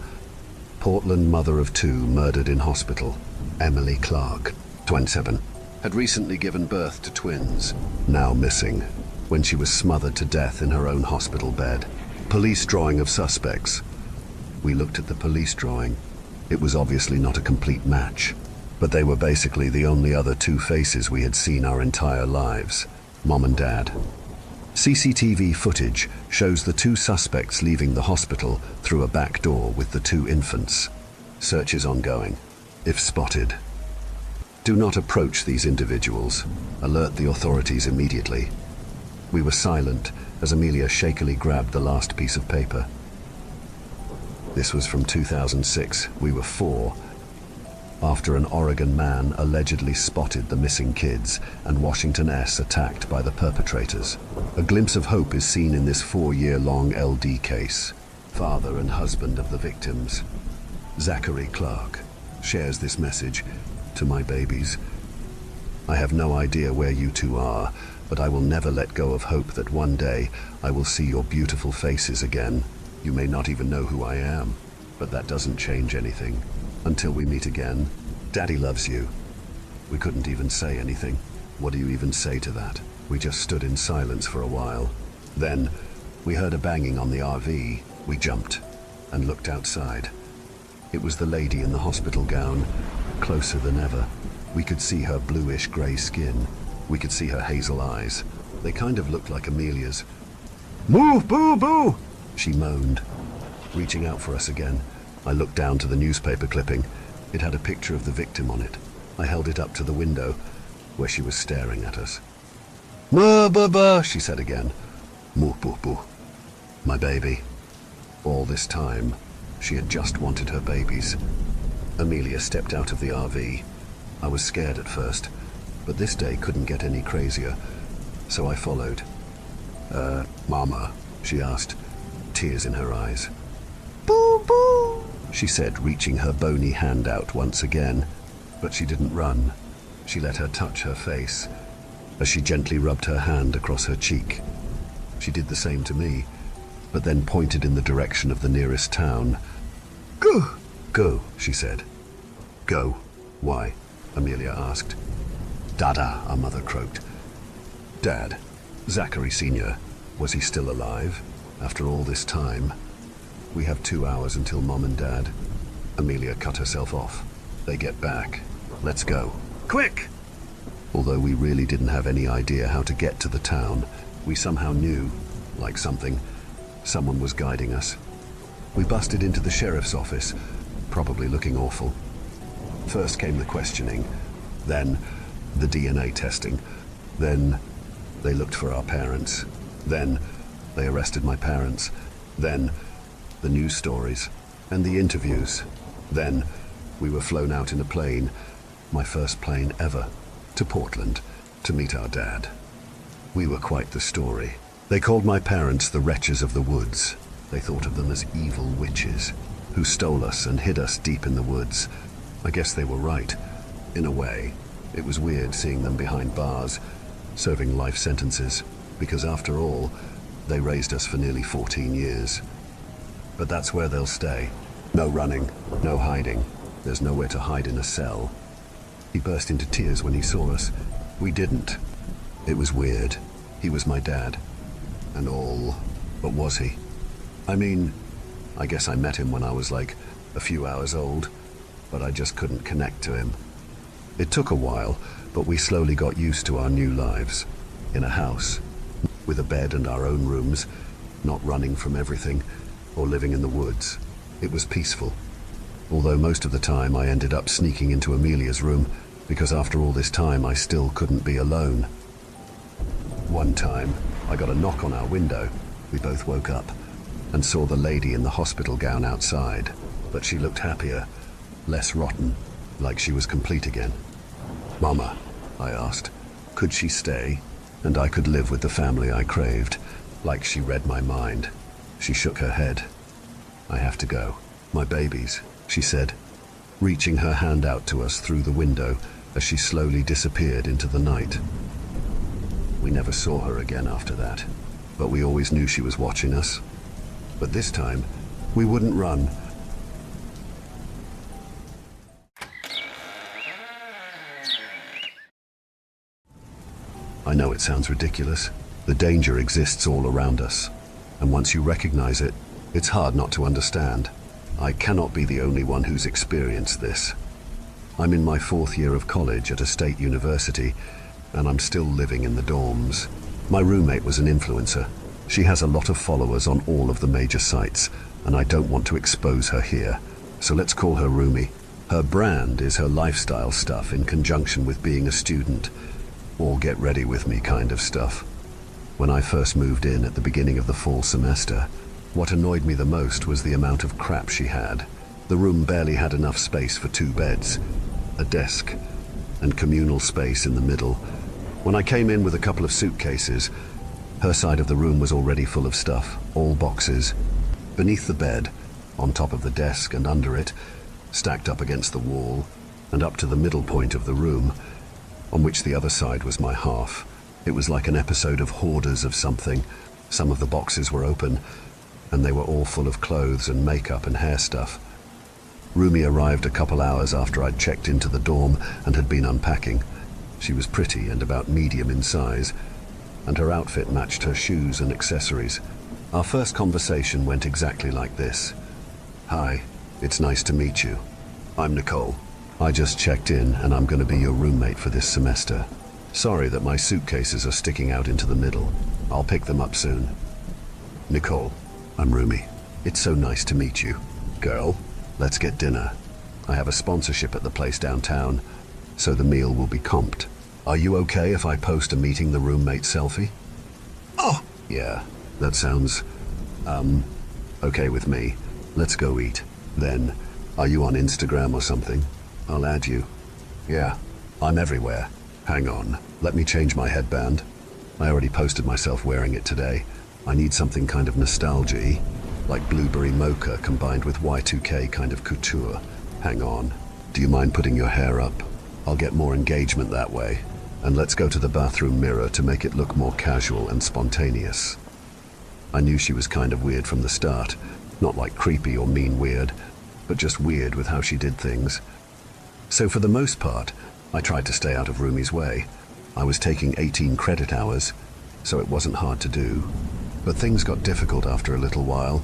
Portland mother of two murdered in hospital. Emily Clark, 27, had recently given birth to twins, now missing, when she was smothered to death in her own hospital bed. Police drawing of suspects. We looked at the police drawing. It was obviously not a complete match, but they were basically the only other two faces we had seen our entire lives, Mom and Dad. CCTV footage shows the two suspects leaving the hospital through a back door with the two infants. Search is ongoing. If spotted, do not approach these individuals. Alert the authorities immediately. We were silent as Amelia shakily grabbed the last piece of paper. This was from 2006. We were 4. After an Oregon man allegedly spotted the missing kids and Washington S. attacked by the perpetrators. A glimpse of hope is seen in this 4-year-long LD case. Father and husband of the victims, Zachary Clark, shares this message to my babies. "I have no idea where you two are, but I will never let go of hope that one day I will see your beautiful faces again. You may not even know who I am, but that doesn't change anything. Until we meet again, Daddy loves you." We couldn't even say anything. What do you even say to that? We just stood in silence for a while. Then, we heard a banging on the RV. We jumped and looked outside. It was the lady in the hospital gown, closer than ever. We could see her bluish-grey skin. We could see her hazel eyes. They kind of looked like Amelia's. "Move, boo, boo!" she moaned. Reaching out for us again, I looked down to the newspaper clipping. It had a picture of the victim on it. I held it up to the window, where she was staring at us. "Moo, boo, boo," she said again. "Moo, boo, boo." My baby. All this time, she had just wanted her babies. Amelia stepped out of the RV. I was scared at first, but this day couldn't get any crazier, so I followed. Mama, she asked, tears in her eyes. "Boo, boo," she said, reaching her bony hand out once again, but she didn't run. She let her touch her face, as she gently rubbed her hand across her cheek. She did the same to me, but then pointed in the direction of the nearest town. "Go!" "Go," she said. "Go? Why?" Amelia asked. "Dada," our mother croaked. Dad, Zachary Sr., was he still alive? After all this time? "We have 2 hours until Mom and Dad." Amelia cut herself off. "They get back. Let's go. Quick!" Although we really didn't have any idea how to get to the town, we somehow knew, like someone was guiding us. We busted into the sheriff's office, probably looking awful. First came the questioning, then the DNA testing, then they looked for our parents, then they arrested my parents, then the news stories and the interviews. Then we were flown out in a plane, my first plane ever, to Portland to meet our dad. We were quite the story. They called my parents the wretches of the woods. They thought of them as evil witches who stole us and hid us deep in the woods. I guess they were right, in a way. It was weird seeing them behind bars, serving life sentences, because after all, they raised us for nearly 14 years. But that's where they'll stay. No running, no hiding. There's nowhere to hide in a cell. He burst into tears when he saw us. We didn't. It was weird. He was my dad. And all, but was he? I mean, I guess I met him when I was like a few hours old, but I just couldn't connect to him. It took a while, but we slowly got used to our new lives. In a house, with a bed and our own rooms, not running from everything, or living in the woods. It was peaceful. Although most of the time I ended up sneaking into Amelia's room, because after all this time I still couldn't be alone. One time, I got a knock on our window. We both woke up and saw the lady in the hospital gown outside, but she looked happier, less rotten, like she was complete again. "Mama," I asked, could she stay, and I could live with the family I craved, like she read my mind. She shook her head. "I have to go. My babies," she said, reaching her hand out to us through the window as she slowly disappeared into the night. We never saw her again after that, but we always knew she was watching us. But this time, we wouldn't run. I know it sounds ridiculous. The danger exists all around us, and once you recognize it, it's hard not to understand. I cannot be the only one who's experienced this. I'm in my 4th year of college at a state university, and I'm still living in the dorms. My roommate was an influencer. She has a lot of followers on all of the major sites, and I don't want to expose her here, so let's call her Roomie. Her brand is her lifestyle stuff in conjunction with being a student, all get ready with me kind of stuff. When I first moved in at the beginning of the fall semester, what annoyed me the most was the amount of crap she had. The room barely had enough space for 2 beds, a desk, and communal space in the middle. When I came in with a couple of suitcases, her side of the room was already full of stuff, all boxes. Beneath the bed, on top of the desk and under it, stacked up against the wall, and up to the middle point of the room, on which the other side was my half. It was like an episode of Hoarders of something. Some of the boxes were open, and they were all full of clothes and makeup and hair stuff. Roomie arrived a couple hours after I'd checked into the dorm and had been unpacking. She was pretty and about medium in size, and her outfit matched her shoes and accessories. Our first conversation went exactly like this. "Hi, it's nice to meet you. I'm Nicole. I just checked in and I'm gonna be your roommate for this semester. Sorry that my suitcases are sticking out into the middle. I'll pick them up soon. Nicole, I'm Rumi. It's so nice to meet you. Girl, let's get dinner. I have a sponsorship at the place downtown, so the meal will be comped. Are you okay if I post a meeting the roommate selfie? Oh! Yeah, that sounds, okay with me. Let's go eat. Then, are you on Instagram or something? I'll add you. Yeah, I'm everywhere. Hang on, let me change my headband. I already posted myself wearing it today. I need something kind of nostalgia-y, like blueberry mocha combined with Y2K kind of couture. Hang on, do you mind putting your hair up? I'll get more engagement that way. And let's go to the bathroom mirror to make it look more casual and spontaneous. I knew she was kind of weird from the start. Not like creepy or mean weird, but just weird with how she did things. So for the most part, I tried to stay out of Rumi's way. I was taking 18 credit hours, so it wasn't hard to do. But things got difficult after a little while.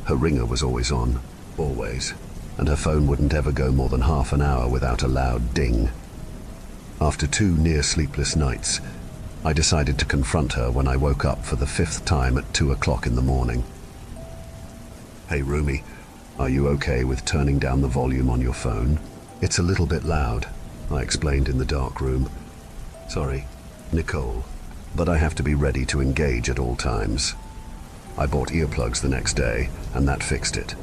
Her ringer was always on, always, and her phone wouldn't ever go more than half an hour without a loud ding. After 2 near sleepless nights, I decided to confront her when I woke up for the 5th time at 2 o'clock in the morning. Hey Rumi, are you okay with turning down the volume on your phone? It's a little bit loud, I explained in the dark room. Sorry, Nicole, but I have to be ready to engage at all times. I bought earplugs the next day, and that fixed it.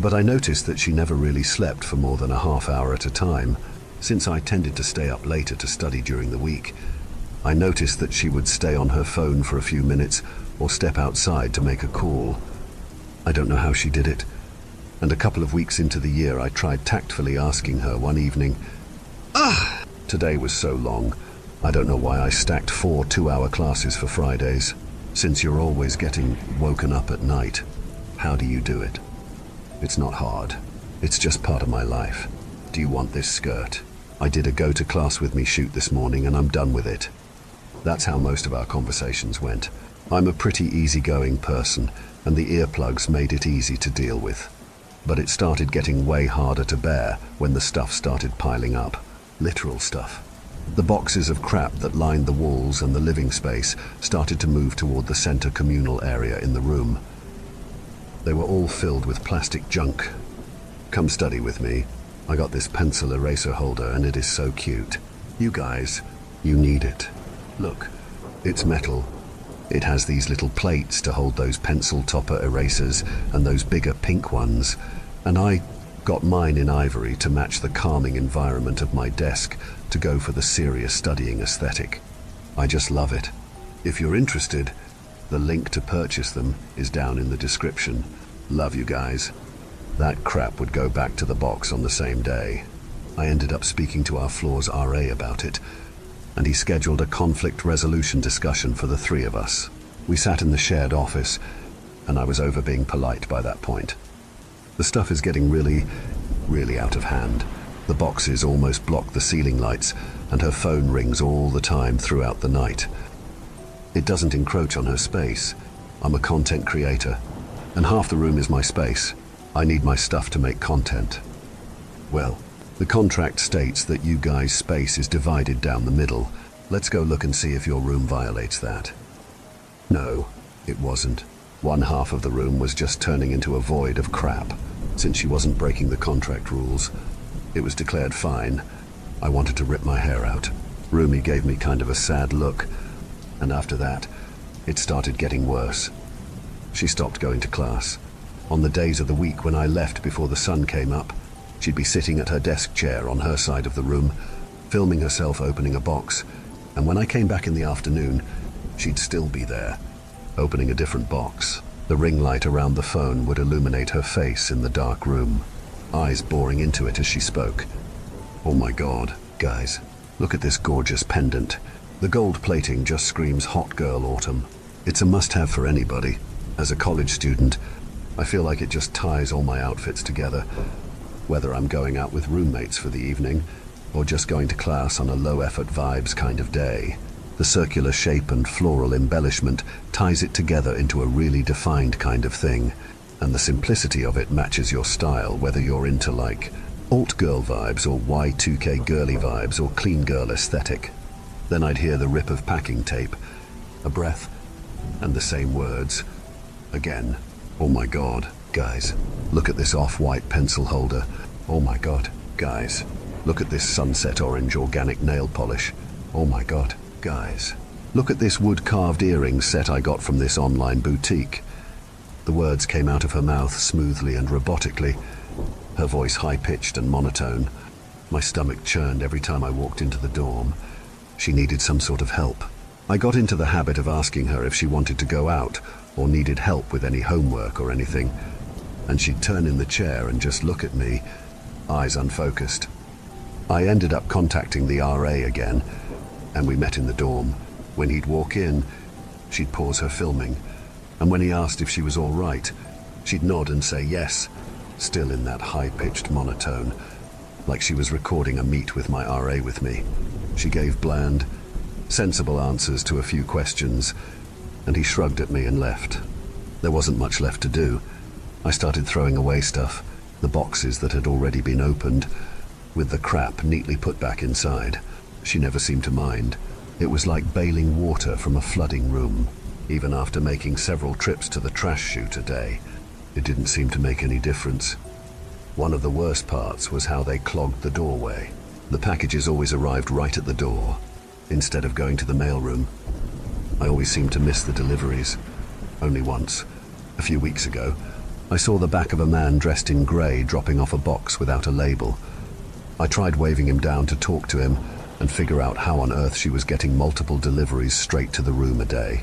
But I noticed that she never really slept for more than a half hour at a time, since I tended to stay up later to study during the week. I noticed that she would stay on her phone for a few minutes or step outside to make a call. I don't know how she did it. And a couple of weeks into the year, I tried tactfully asking her one evening, Today was so long. I don't know why I stacked 4 2-hour classes for Fridays. Since you're always getting woken up at night, how do you do it? It's not hard. It's just part of my life. Do you want this skirt? I did a go to class with me shoot this morning and I'm done with it. That's how most of our conversations went. I'm a pretty easygoing person, and the earplugs made it easy to deal with. But it started getting way harder to bear when the stuff started piling up. Literal stuff. The boxes of crap that lined the walls and the living space started to move toward the center communal area in the room. They were all filled with plastic junk. Come study with me. I got this pencil eraser holder and it is so cute. You guys, you need it. Look, it's metal. It has these little plates to hold those pencil topper erasers and those bigger pink ones. And I got mine in ivory to match the calming environment of my desk to go for the serious studying aesthetic. I just love it. If you're interested, the link to purchase them is down in the description. Love you guys. That crap would go back to the box on the same day. I ended up speaking to our floor's RA about it, and he scheduled a conflict resolution discussion for the 3 of us. We sat in the shared office, and I was over being polite by that point. The stuff is getting really out of hand. The boxes almost block the ceiling lights, and her phone rings all the time throughout the night. It doesn't encroach on her space. I'm a content creator, and half the room is my space. I need my stuff to make content. Well, the contract states that you guys' space is divided down the middle. Let's go look and see if your room violates that. No, it wasn't. One half of the room was just turning into a void of crap. Since she wasn't breaking the contract rules, it was declared fine. I wanted to rip my hair out. Rumi gave me kind of a sad look, and after that, it started getting worse. She stopped going to class. On the days of the week when I left before the sun came up, she'd be sitting at her desk chair on her side of the room, filming herself opening a box, and when I came back in the afternoon, she'd still be there, opening a different box. The ring light around the phone would illuminate her face in the dark room, eyes boring into it as she spoke. Oh my God, guys, look at this gorgeous pendant. The gold plating just screams hot girl autumn. It's a must-have for anybody. As a college student, I feel like it just ties all my outfits together, whether I'm going out with roommates for the evening or just going to class on a low-effort vibes kind of day. The circular shape and floral embellishment ties it together into a really defined kind of thing, and the simplicity of it matches your style, whether you're into like alt girl vibes or Y2K girly vibes or clean girl aesthetic. Then I'd hear the rip of packing tape, a breath, and the same words. Again. Oh my God, guys, look at this off-white pencil holder. Oh my God, guys, look at this sunset orange organic nail polish. Oh my God, guys, look at this wood-carved earring set I got from this online boutique. The words came out of her mouth smoothly and robotically, her voice high-pitched and monotone. My stomach churned every time I walked into the dorm. She needed some sort of help. I got into the habit of asking her if she wanted to go out or needed help with any homework or anything, and she'd turn in the chair and just look at me, eyes unfocused. I ended up contacting the RA again, and we met in the dorm. When he'd walk in, she'd pause her filming, and when he asked if she was all right, she'd nod and say yes, still in that high-pitched monotone, like she was recording a meet with my RA with me. She gave bland, sensible answers to a few questions, and he shrugged at me and left. There wasn't much left to do. I started throwing away stuff, the boxes that had already been opened, with the crap neatly put back inside. She never seemed to mind. It was like bailing water from a flooding room. Even after making several trips to the trash chute a day, it didn't seem to make any difference. One of the worst parts was how they clogged the doorway. The packages always arrived right at the door, instead of going to the mailroom. I always seemed to miss the deliveries. Only once, a few weeks ago, I saw the back of a man dressed in grey dropping off a box without a label. I tried waving him down to talk to him and figure out how on earth she was getting multiple deliveries straight to the room a day.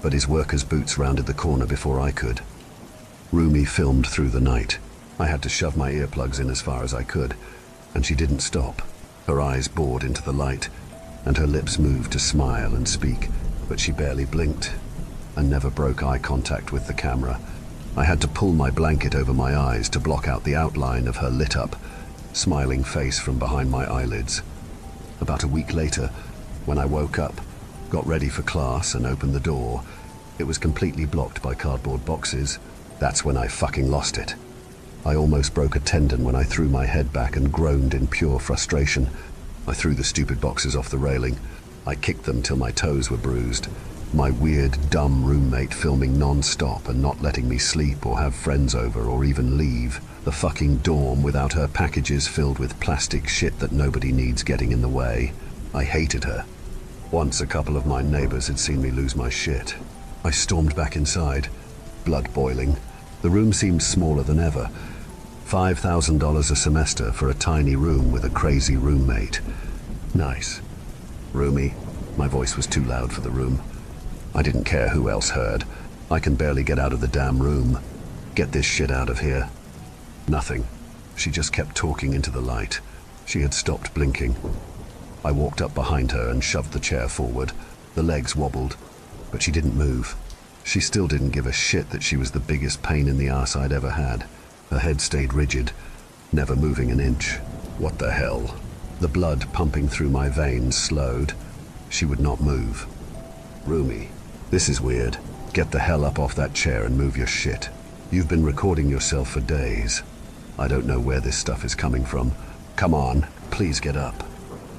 But his worker's boots rounded the corner before I could. Rumi filmed through the night. I had to shove my earplugs in as far as I could, and she didn't stop. Her eyes bored into the light, and her lips moved to smile and speak, but she barely blinked and never broke eye contact with the camera. I had to pull my blanket over my eyes to block out the outline of her lit-up, smiling face from behind my eyelids. About a week later, when I woke up, got ready for class and opened the door, it was completely blocked by cardboard boxes. That's when I fucking lost it. I almost broke a tendon when I threw my head back and groaned in pure frustration. I threw the stupid boxes off the railing. I kicked them till my toes were bruised. My weird, dumb roommate filming non-stop and not letting me sleep or have friends over or even leave. The fucking dorm without her packages filled with plastic shit that nobody needs getting in the way. I hated her. Once a couple of my neighbors had seen me lose my shit. I stormed back inside, blood boiling. The room seemed smaller than ever. $5,000 a semester for a tiny room with a crazy roommate. Nice. Rumi, my voice was too loud for the room. I didn't care who else heard. I can barely get out of the damn room. Get this shit out of here. Nothing. She just kept talking into the light. She had stopped blinking. I walked up behind her and shoved the chair forward. The legs wobbled, but she didn't move. She still didn't give a shit that she was the biggest pain in the ass I'd ever had. Her head stayed rigid, never moving an inch. What the hell? The blood pumping through my veins slowed. She would not move. Rumi, this is weird. Get the hell up off that chair and move your shit. You've been recording yourself for days. I don't know where this stuff is coming from. Come on, please get up.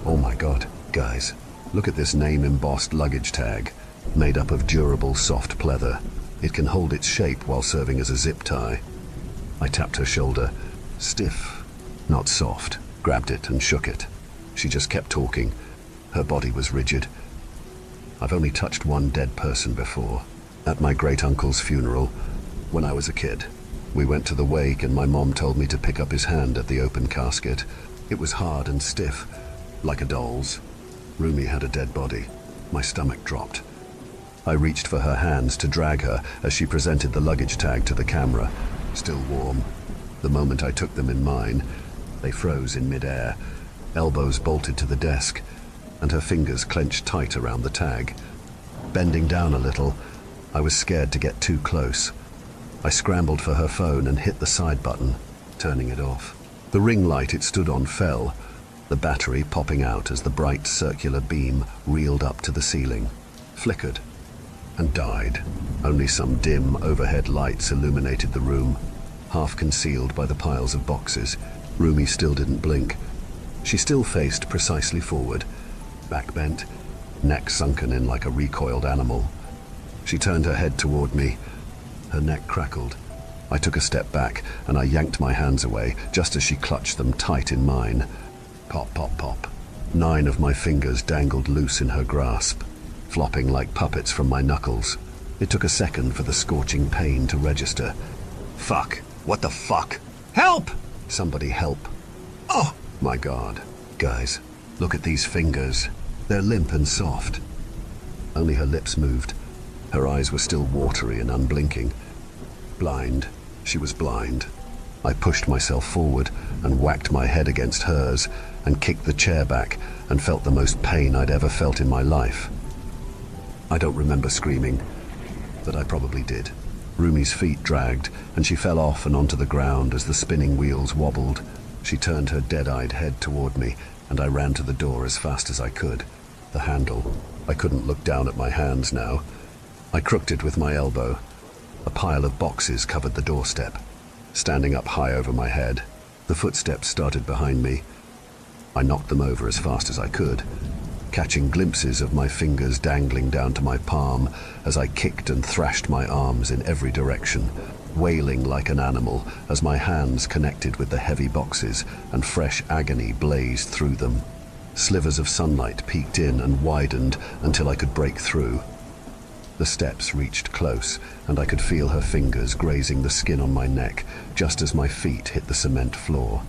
Oh my God, guys, look at this name-embossed luggage tag, made up of durable soft pleather. It can hold its shape while serving as a zip tie. I tapped her shoulder, stiff, not soft, grabbed it and shook it. She just kept talking. Her body was rigid. I've only touched one dead person before. At my great-uncle's funeral, when I was a kid. We went to the wake and my mom told me to pick up his hand at the open casket. It was hard and stiff, like a doll's. Rumi had a dead body. My stomach dropped. I reached for her hands to drag her as she presented the luggage tag to the camera, still warm. The moment I took them in mine, they froze in mid-air, elbows bolted to the desk, and her fingers clenched tight around the tag. Bending down a little, I was scared to get too close. I scrambled for her phone and hit the side button, turning it off. The ring light it stood on fell, the battery popping out as the bright circular beam reeled up to the ceiling, flickered, and died. Only some dim overhead lights illuminated the room, half concealed by the piles of boxes. Rumi still didn't blink. She still faced precisely forward, back bent, neck sunken in like a recoiled animal. She turned her head toward me. Her neck crackled. I took a step back and I yanked my hands away just as she clutched them tight in mine. Pop, pop, pop. 9 of my fingers dangled loose in her grasp, flopping like puppets from my knuckles. It took a second for the scorching pain to register. Fuck! What the fuck? Help! Somebody help. Oh, my God. Guys, look at these fingers. They're limp and soft. Only her lips moved. Her eyes were still watery and unblinking. Blind. She was blind. I pushed myself forward and whacked my head against hers and kicked the chair back and felt the most pain I'd ever felt in my life. I don't remember screaming, but I probably did. Rumi's feet dragged and she fell off and onto the ground as the spinning wheels wobbled. She turned her dead-eyed head toward me and I ran to the door as fast as I could. The handle. I couldn't look down at my hands now. I crooked it with my elbow. A pile of boxes covered the doorstep, standing up high over my head. The footsteps started behind me. I knocked them over as fast as I could, catching glimpses of my fingers dangling down to my palm as I kicked and thrashed my arms in every direction, wailing like an animal as my hands connected with the heavy boxes and fresh agony blazed through them. Slivers of sunlight peeked in and widened until I could break through. The steps reached close, and I could feel her fingers grazing the skin on my neck just as my feet hit the cement floor.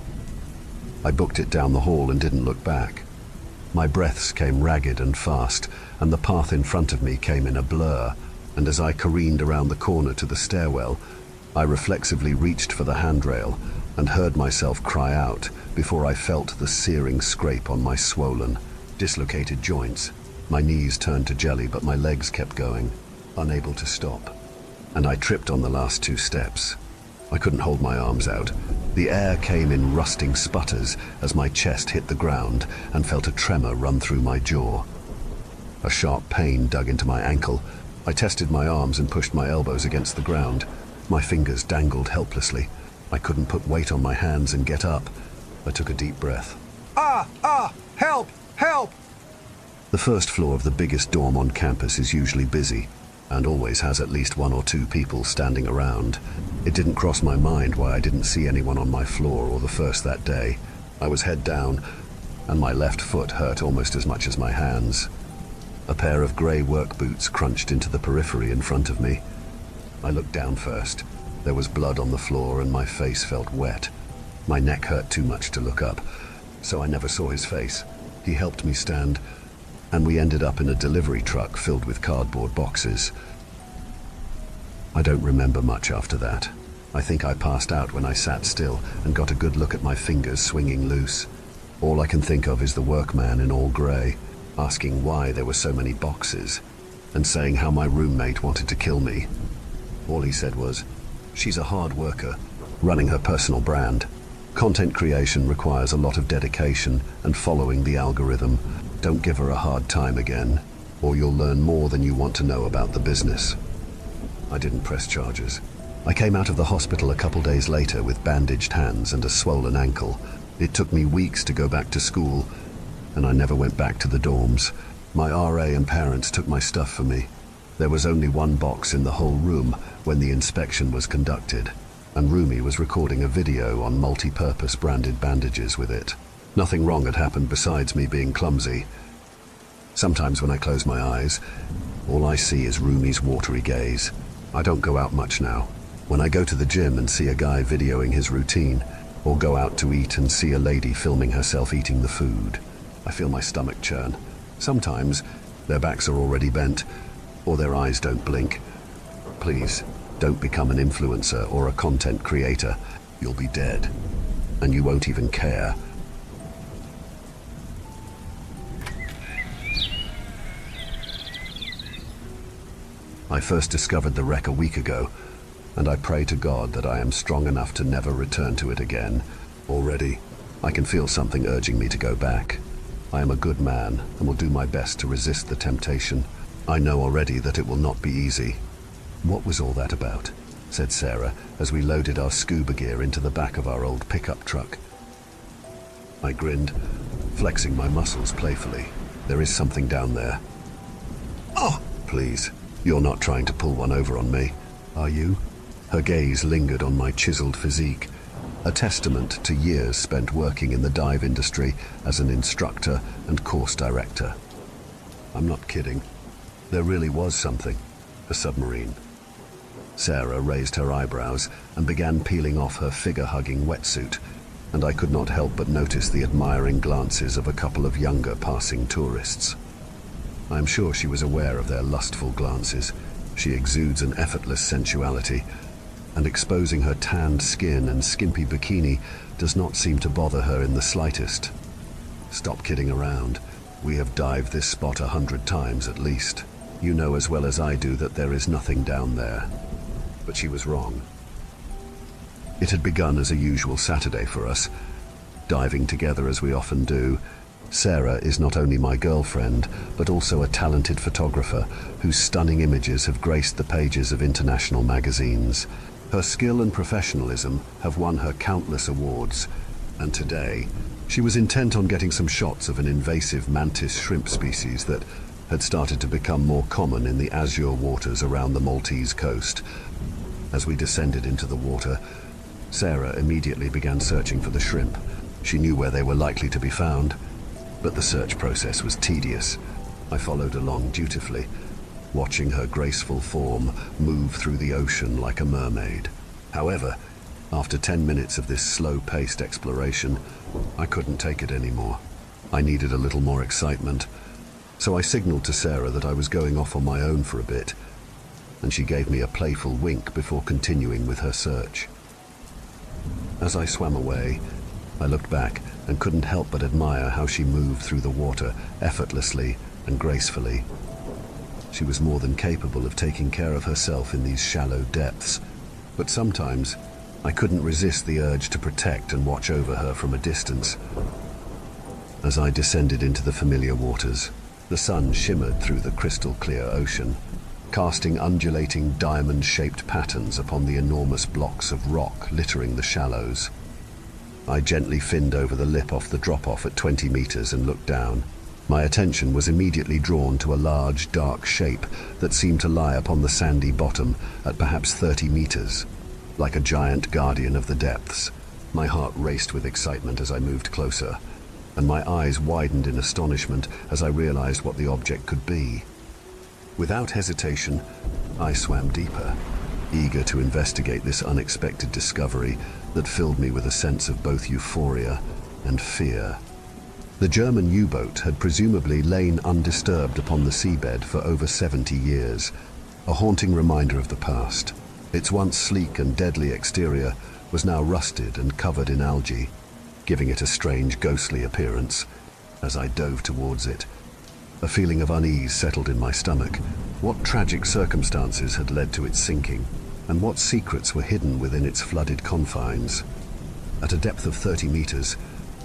I booked it down the hall and didn't look back. My breaths came ragged and fast, and the path in front of me came in a blur, and as I careened around the corner to the stairwell, I reflexively reached for the handrail and heard myself cry out before I felt the searing scrape on my swollen, dislocated joints. My knees turned to jelly, but my legs kept going, unable to stop, and I tripped on the last 2 steps. I couldn't hold my arms out. The air came in rusting sputters as my chest hit the ground and felt a tremor run through my jaw. A sharp pain dug into my ankle. I tested my arms and pushed my elbows against the ground. My fingers dangled helplessly. I couldn't put weight on my hands and get up. I took a deep breath. Help! Help! The first floor of the biggest dorm on campus is usually busy, and always has at least 1 or 2 people standing around. It didn't cross my mind why I didn't see anyone on my floor or the first that day. I was head down, and my left foot hurt almost as much as my hands. A pair of grey work boots crunched into the periphery in front of me. I looked down first. There was blood on the floor and my face felt wet. My neck hurt too much to look up, so I never saw his face. He helped me stand, and we ended up in a delivery truck filled with cardboard boxes. I don't remember much after that. I think I passed out when I sat still and got a good look at my fingers swinging loose. All I can think of is the workman in all grey, asking why there were so many boxes, and saying how my roommate wanted to kill me. All he said was, "She's a hard worker, running her personal brand. Content creation requires a lot of dedication and following the algorithm. Don't give her a hard time again, or you'll learn more than you want to know about the business." I didn't press charges. I came out of the hospital a couple days later with bandaged hands and a swollen ankle. It took me weeks to go back to school, and I never went back to the dorms. My RA and parents took my stuff for me. There was only 1 box in the whole room when the inspection was conducted, and Rumi was recording a video on multi-purpose branded bandages with it. Nothing wrong had happened besides me being clumsy. Sometimes when I close my eyes, all I see is Rumi's watery gaze. I don't go out much now. When I go to the gym and see a guy videoing his routine, or go out to eat and see a lady filming herself eating the food, I feel my stomach churn. Sometimes their backs are already bent, or their eyes don't blink. Please, don't become an influencer or a content creator. You'll be dead, and you won't even care. I first discovered the wreck a week ago, and I pray to God that I am strong enough to never return to it again. Already, I can feel something urging me to go back. I am a good man and will do my best to resist the temptation. I know already that it will not be easy. "What was all that about?" said Sarah as we loaded our scuba gear into the back of our old pickup truck. I grinned, flexing my muscles playfully. There is something down there. Oh, please, you're not trying to pull one over on me, are you? Her gaze lingered on my chiseled physique, a testament to years spent working in the dive industry as an instructor and course director. I'm not kidding. There really was something. A submarine. Sarah raised her eyebrows and began peeling off her figure-hugging wetsuit, and I could not help but notice the admiring glances of a couple of younger passing tourists. I'm sure she was aware of their lustful glances. She exudes an effortless sensuality, and exposing her tanned skin and skimpy bikini does not seem to bother her in the slightest. Stop kidding around. We have dived this spot 100 times at least. You know as well as I do that there is nothing down there. But she was wrong. It had begun as a usual Saturday for us, diving together as we often do. Sarah is not only my girlfriend, but also a talented photographer whose stunning images have graced the pages of international magazines. Her skill and professionalism have won her countless awards, and today she was intent on getting some shots of an invasive mantis shrimp species that had started to become more common in the azure waters around the Maltese coast. As we descended into the water, Sarah immediately began searching for the shrimp. She knew where they were likely to be found, but the search process was tedious. I followed along dutifully, watching her graceful form move through the ocean like a mermaid. However, after 10 minutes of this slow-paced exploration, I couldn't take it anymore. I needed a little more excitement, so I signaled to Sarah that I was going off on my own for a bit, and she gave me a playful wink before continuing with her search. As I swam away, I looked back and couldn't help but admire how she moved through the water effortlessly and gracefully. She was more than capable of taking care of herself in these shallow depths, but sometimes I couldn't resist the urge to protect and watch over her from a distance. As I descended into the familiar waters, the sun shimmered through the crystal-clear ocean, casting undulating diamond-shaped patterns upon the enormous blocks of rock littering the shallows. I gently finned over the lip off the drop-off at 20 meters and looked down. My attention was immediately drawn to a large, dark shape that seemed to lie upon the sandy bottom at perhaps 30 meters, like a giant guardian of the depths. My heart raced with excitement as I moved closer, and my eyes widened in astonishment as I realized what the object could be. Without hesitation, I swam deeper, eager to investigate this unexpected discovery that filled me with a sense of both euphoria and fear. The German U-boat had presumably lain undisturbed upon the seabed for over 70 years, a haunting reminder of the past. Its once sleek and deadly exterior was now rusted and covered in algae, giving it a strange, ghostly appearance. As I dove towards it, a feeling of unease settled in my stomach. What tragic circumstances had led to its sinking, and what secrets were hidden within its flooded confines? At a depth of 30 meters,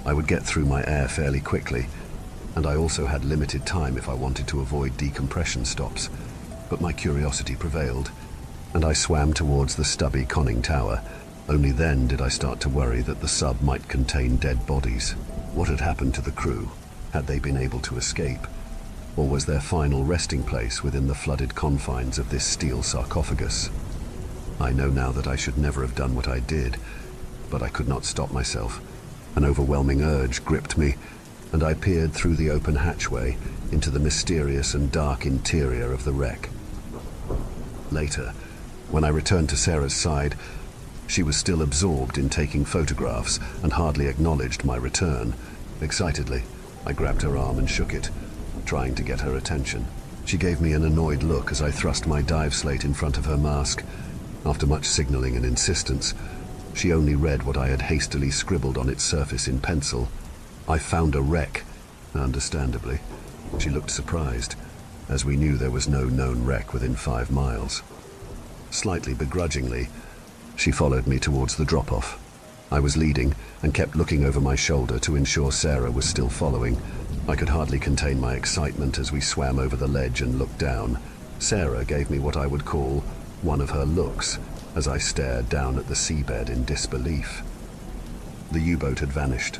I would get through my air fairly quickly, and I also had limited time if I wanted to avoid decompression stops. But my curiosity prevailed, and I swam towards the stubby conning tower. Only then did I start to worry that the sub might contain dead bodies. What had happened to the crew? Had they been able to escape? Or was their final resting place within the flooded confines of this steel sarcophagus? I know now that I should never have done what I did, but I could not stop myself. An overwhelming urge gripped me, and I peered through the open hatchway into the mysterious and dark interior of the wreck. Later, when I returned to Sarah's side, she was still absorbed in taking photographs and hardly acknowledged my return. Excitedly, I grabbed her arm and shook it, trying to get her attention. She gave me an annoyed look as I thrust my dive slate in front of her mask. After much signaling and insistence, she only read what I had hastily scribbled on its surface in pencil. I found a wreck. Understandably, she looked surprised, as we knew there was no known wreck within 5 miles. Slightly begrudgingly, she followed me towards the drop-off. I was leading and kept looking over my shoulder to ensure Sarah was still following. I could hardly contain my excitement as we swam over the ledge and looked down. Sarah gave me what I would call one of her looks as I stared down at the seabed in disbelief. The U-boat had vanished.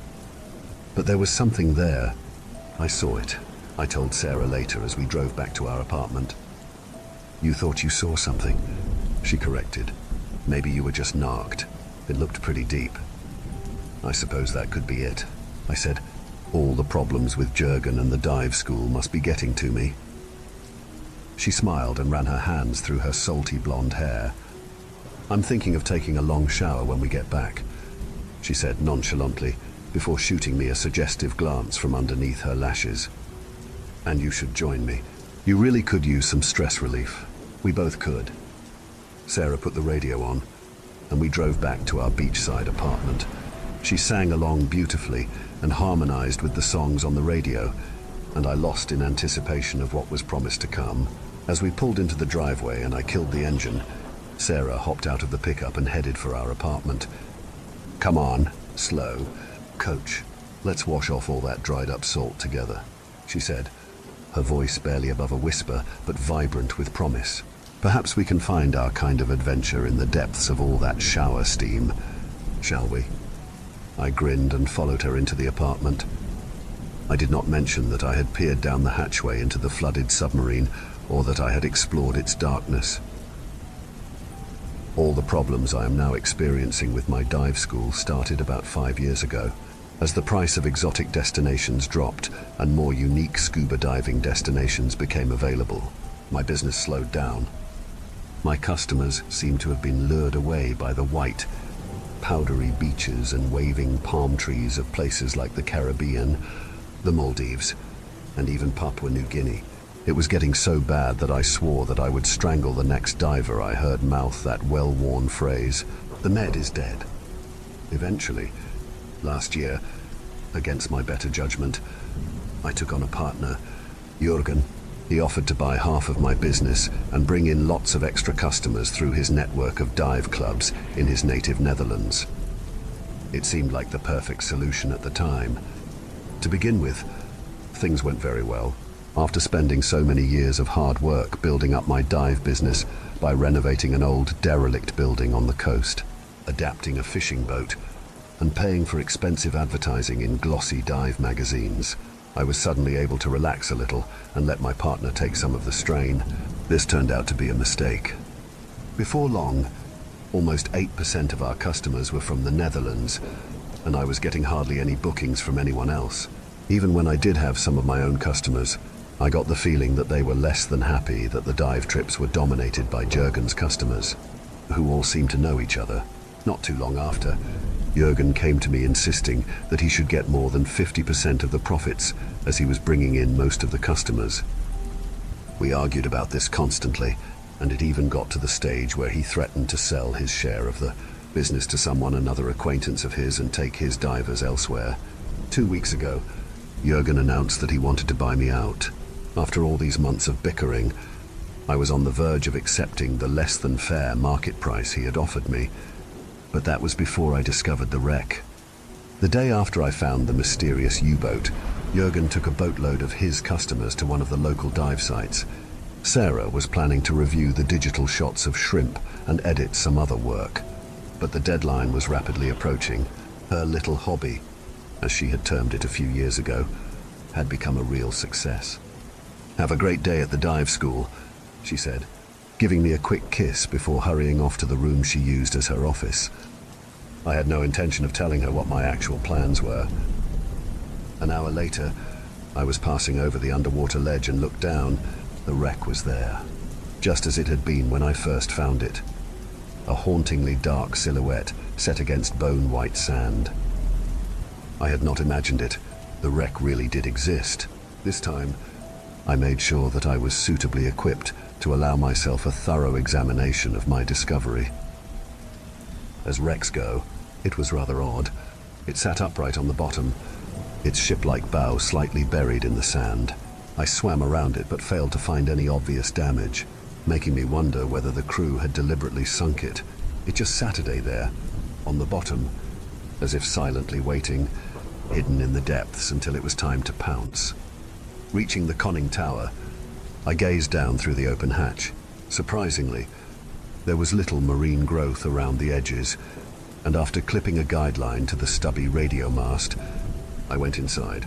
But there was something there. I saw it, I told Sarah later as we drove back to our apartment. You thought you saw something, she corrected. Maybe you were just narked. It looked pretty deep. I suppose that could be it, I said. All the problems with Jurgen and the dive school must be getting to me. She smiled and ran her hands through her salty blonde hair. I'm thinking of taking a long shower when we get back, she said nonchalantly, before shooting me a suggestive glance from underneath her lashes. And you should join me. You really could use some stress relief. We both could. Sarah put the radio on, and we drove back to our beachside apartment. She sang along beautifully and harmonized with the songs on the radio, and I lost in anticipation of what was promised to come. As we pulled into the driveway and I killed the engine, Sarah hopped out of the pickup and headed for our apartment. Come on, slow. Coach, let's wash off all that dried up salt together, she said, her voice barely above a whisper, but vibrant with promise. Perhaps we can find our kind of adventure in the depths of all that shower steam, shall we? I grinned and followed her into the apartment. I did not mention that I had peered down the hatchway into the flooded submarine, or that I had explored its darkness. All the problems I am now experiencing with my dive school started about 5 years ago. As the price of exotic destinations dropped and more unique scuba diving destinations became available, my business slowed down. My customers seemed to have been lured away by the white, powdery beaches and waving palm trees of places like the Caribbean, the Maldives, and even Papua New Guinea. It was getting so bad that I swore that I would strangle the next diver I heard mouth that well-worn phrase, "The Med is dead." Eventually, last year, against my better judgment, I took on a partner, Jurgen. He offered to buy half of my business and bring in lots of extra customers through his network of dive clubs in his native Netherlands. It seemed like the perfect solution at the time. To begin with, things went very well. After spending so many years of hard work building up my dive business by renovating an old derelict building on the coast, adapting a fishing boat, and paying for expensive advertising in glossy dive magazines, I was suddenly able to relax a little and let my partner take some of the strain. This turned out to be a mistake. Before long, almost 8% of our customers were from the Netherlands, and I was getting hardly any bookings from anyone else. Even when I did have some of my own customers, I got the feeling that they were less than happy that the dive trips were dominated by Jurgen's customers, who all seemed to know each other. Not too long after, Jurgen came to me insisting that he should get more than 50% of the profits, as he was bringing in most of the customers. We argued about this constantly, and it even got to the stage where he threatened to sell his share of the business to someone, another acquaintance of his, and take his divers elsewhere. 2 weeks ago, Jurgen announced that he wanted to buy me out. After all these months of bickering, I was on the verge of accepting the less than fair market price he had offered me, but that was before I discovered the wreck. The day after I found the mysterious U-boat, Jurgen took a boatload of his customers to one of the local dive sites. Sarah was planning to review the digital shots of shrimp and edit some other work, but the deadline was rapidly approaching. Her little hobby, as she had termed it a few years ago, had become a real success. "Have a great day at the dive school," she said, giving me a quick kiss before hurrying off to the room she used as her office. I had no intention of telling her what my actual plans were. An hour later, I was passing over the underwater ledge and looked down. The wreck was there, just as it had been when I first found it. A hauntingly dark silhouette set against bone-white sand. I had not imagined it. The wreck really did exist. This time, I made sure that I was suitably equipped to allow myself a thorough examination of my discovery. As wrecks go, it was rather odd. It sat upright on the bottom, its ship-like bow slightly buried in the sand. I swam around it but failed to find any obvious damage, making me wonder whether the crew had deliberately sunk it. It just sat there, on the bottom, as if silently waiting, hidden in the depths until it was time to pounce. Reaching the conning tower, I gazed down through the open hatch. Surprisingly, there was little marine growth around the edges, and after clipping a guideline to the stubby radio mast, I went inside.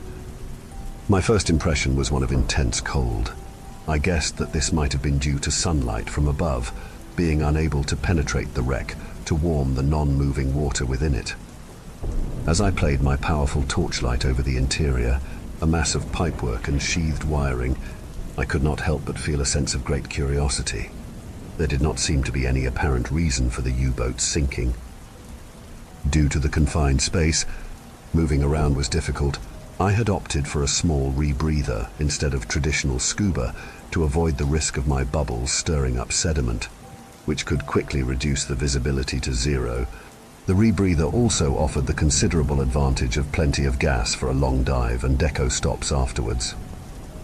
My first impression was one of intense cold. I guessed that this might have been due to sunlight from above, being unable to penetrate the wreck to warm the non-moving water within it. As I played my powerful torchlight over the interior, a mass of pipework and sheathed wiring, I could not help but feel a sense of great curiosity. There did not seem to be any apparent reason for the U-boat sinking. Due to the confined space, moving around was difficult. I had opted for a small rebreather instead of traditional scuba to avoid the risk of my bubbles stirring up sediment, which could quickly reduce the visibility to zero. The rebreather also offered the considerable advantage of plenty of gas for a long dive and deco stops afterwards.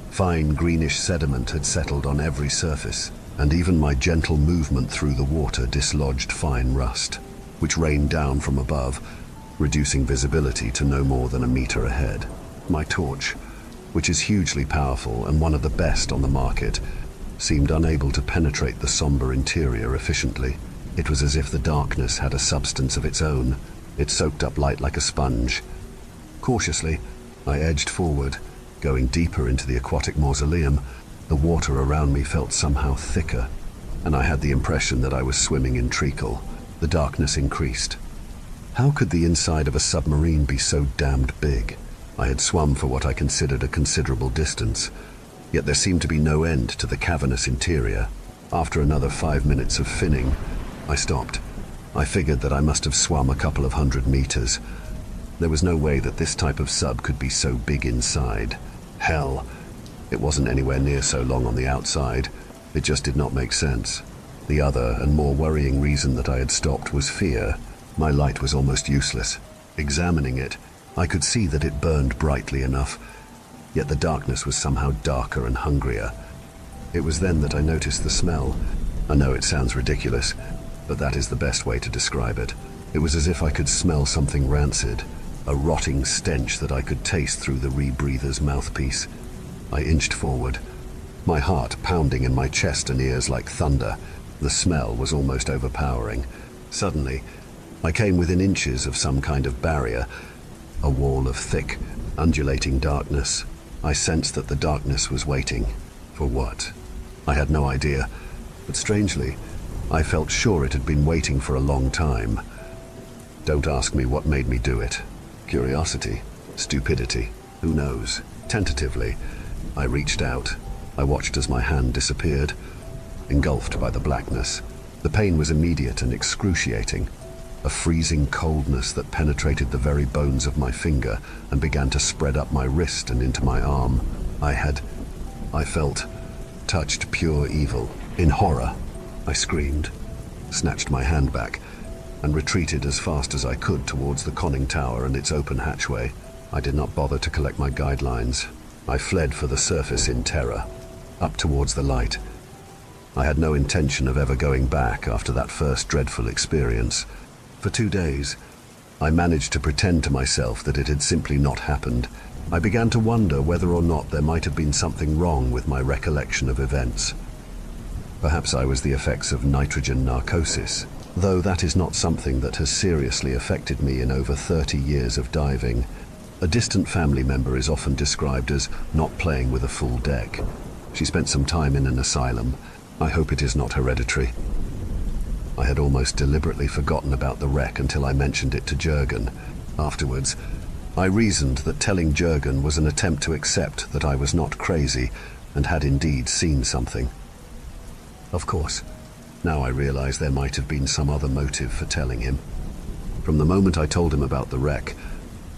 Fine greenish sediment had settled on every surface, and even my gentle movement through the water dislodged fine rust, which rained down from above, reducing visibility to no more than a meter ahead. My torch, which is hugely powerful and one of the best on the market, seemed unable to penetrate the somber interior efficiently. It was as if the darkness had a substance of its own. It soaked up light like a sponge. Cautiously, I edged forward, going deeper into the aquatic mausoleum. The water around me felt somehow thicker, and I had the impression that I was swimming in treacle. The darkness increased. How could the inside of a submarine be so damned big? I had swum for what I considered a considerable distance, yet there seemed to be no end to the cavernous interior. After another 5 minutes of finning, I stopped. I figured that I must have swum a couple of 100 meters. There was no way that this type of sub could be so big inside. Hell, it wasn't anywhere near so long on the outside. It just did not make sense. The other and more worrying reason that I had stopped was fear. My light was almost useless. Examining it, I could see that it burned brightly enough, yet the darkness was somehow darker and hungrier. It was then that I noticed the smell. I know it sounds ridiculous, but that is the best way to describe it. It was as if I could smell something rancid, a rotting stench that I could taste through the rebreather's mouthpiece. I inched forward, my heart pounding in my chest and ears like thunder. The smell was almost overpowering. Suddenly, I came within inches of some kind of barrier, a wall of thick, undulating darkness. I sensed that the darkness was waiting. For what? I had no idea, but strangely, I felt sure it had been waiting for a long time. Don't ask me what made me do it. Curiosity? Stupidity? Who knows? Tentatively, I reached out. I watched as my hand disappeared, engulfed by the blackness. The pain was immediate and excruciating. A freezing coldness that penetrated the very bones of my finger and began to spread up my wrist and into my arm. I felt, touched pure evil. In horror, I screamed, snatched my hand back, and retreated as fast as I could towards the conning tower and its open hatchway. I did not bother to collect my guidelines. I fled for the surface in terror, up towards the light. I had no intention of ever going back after that first dreadful experience. For 2 days, I managed to pretend to myself that it had simply not happened. I began to wonder whether or not there might have been something wrong with my recollection of events. Perhaps I was the effects of nitrogen narcosis, though that is not something that has seriously affected me in over 30 years of diving. A distant family member is often described as not playing with a full deck. She spent some time in an asylum. I hope it is not hereditary. I had almost deliberately forgotten about the wreck until I mentioned it to Jürgen. Afterwards, I reasoned that telling Jürgen was an attempt to accept that I was not crazy and had indeed seen something. Of course, now I realize there might have been some other motive for telling him. From the moment I told him about the wreck,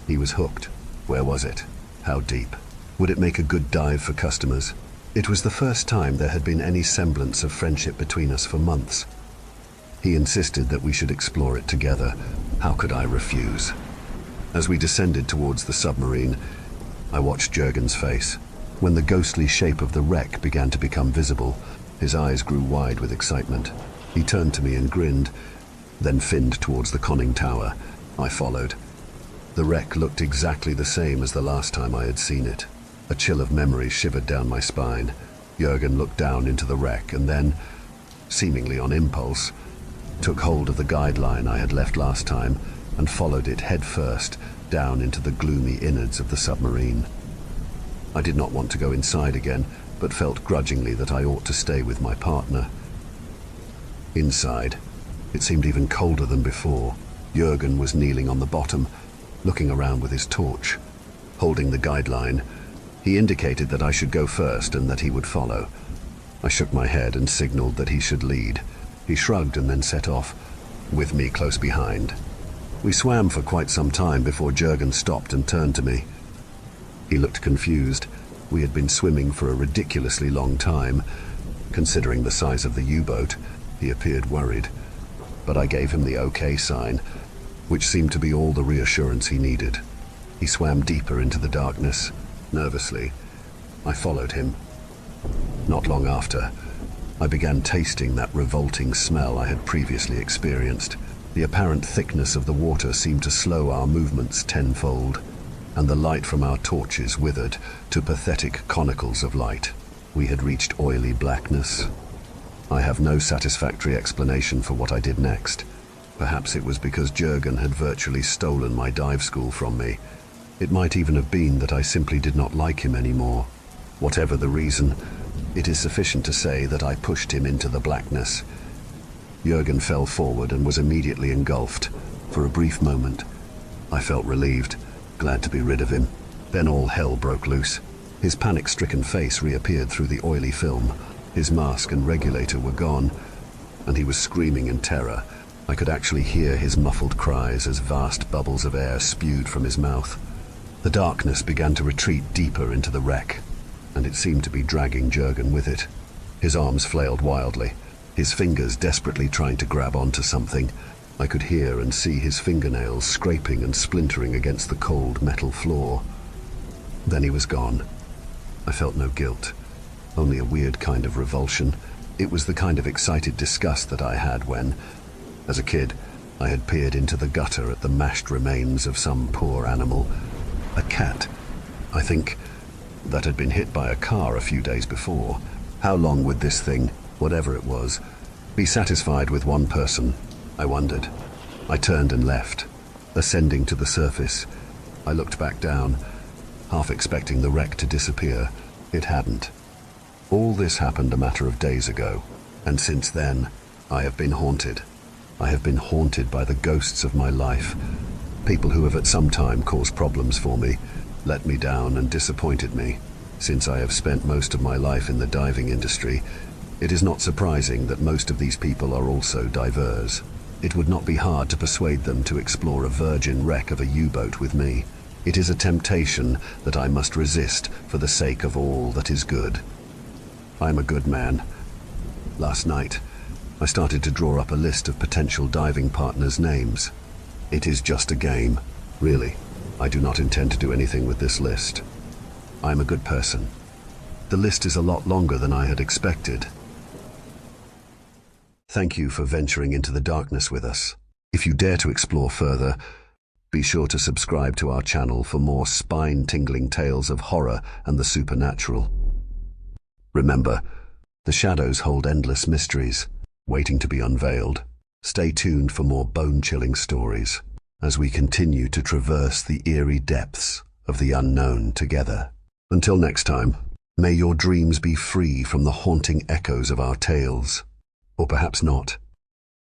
he was hooked. Where was it? How deep? Would it make a good dive for customers? It was the first time there had been any semblance of friendship between us for months. He insisted that we should explore it together. How could I refuse? As we descended towards the submarine, I watched Jürgen's face. When the ghostly shape of the wreck began to become visible, his eyes grew wide with excitement. He turned to me and grinned, then finned towards the conning tower. I followed. The wreck looked exactly the same as the last time I had seen it. A chill of memory shivered down my spine. Jürgen looked down into the wreck and then, seemingly on impulse, took hold of the guideline I had left last time and followed it head first down into the gloomy innards of the submarine. I did not want to go inside again, but felt grudgingly that I ought to stay with my partner. Inside, it seemed even colder than before. Jürgen was kneeling on the bottom, looking around with his torch. Holding the guideline, he indicated that I should go first and that he would follow. I shook my head and signaled that he should lead. He shrugged and then set off, with me close behind. We swam for quite some time before Jürgen stopped and turned to me. He looked confused. We had been swimming for a ridiculously long time. Considering the size of the U-boat, he appeared worried. But I gave him the okay sign, which seemed to be all the reassurance he needed. He swam deeper into the darkness. Nervously, I followed him. Not long after, I began tasting that revolting smell I had previously experienced. The apparent thickness of the water seemed to slow our movements tenfold, and the light from our torches withered to pathetic conicals of light. We had reached oily blackness. I have no satisfactory explanation for what I did next. Perhaps it was because Jürgen had virtually stolen my dive school from me. It might even have been that I simply did not like him anymore. Whatever the reason, it is sufficient to say that I pushed him into the blackness. Jürgen fell forward and was immediately engulfed. For a brief moment, I felt relieved, glad to be rid of him. Then all hell broke loose. His panic-stricken face reappeared through the oily film. His mask and regulator were gone, and he was screaming in terror. I could actually hear his muffled cries as vast bubbles of air spewed from his mouth. The darkness began to retreat deeper into the wreck, and it seemed to be dragging Jürgen with it. His arms flailed wildly, his fingers desperately trying to grab onto something. I could hear and see his fingernails scraping and splintering against the cold metal floor. Then he was gone. I felt no guilt, only a weird kind of revulsion. It was the kind of excited disgust that I had when, as a kid, I had peered into the gutter at the mashed remains of some poor animal. A cat, I think, that had been hit by a car a few days before. How long would this thing, whatever it was, be satisfied with one person? I wondered. I turned and left. Ascending to the surface, I looked back down, half expecting the wreck to disappear. It hadn't. All this happened a matter of days ago, and since then, I have been haunted. I have been haunted by the ghosts of my life. People who have at some time caused problems for me, let me down and disappointed me. Since I have spent most of my life in the diving industry, it is not surprising that most of these people are also divers. It would not be hard to persuade them to explore a virgin wreck of a U-boat with me. It is a temptation that I must resist for the sake of all that is good. I am a good man. Last night, I started to draw up a list of potential diving partners' names. It is just a game. Really, I do not intend to do anything with this list. I am a good person. The list is a lot longer than I had expected. Thank you for venturing into the darkness with us. If you dare to explore further, be sure to subscribe to our channel for more spine-tingling tales of horror and the supernatural. Remember, the shadows hold endless mysteries, waiting to be unveiled. Stay tuned for more bone-chilling stories as we continue to traverse the eerie depths of the unknown together. Until next time, may your dreams be free from the haunting echoes of our tales. Or perhaps not.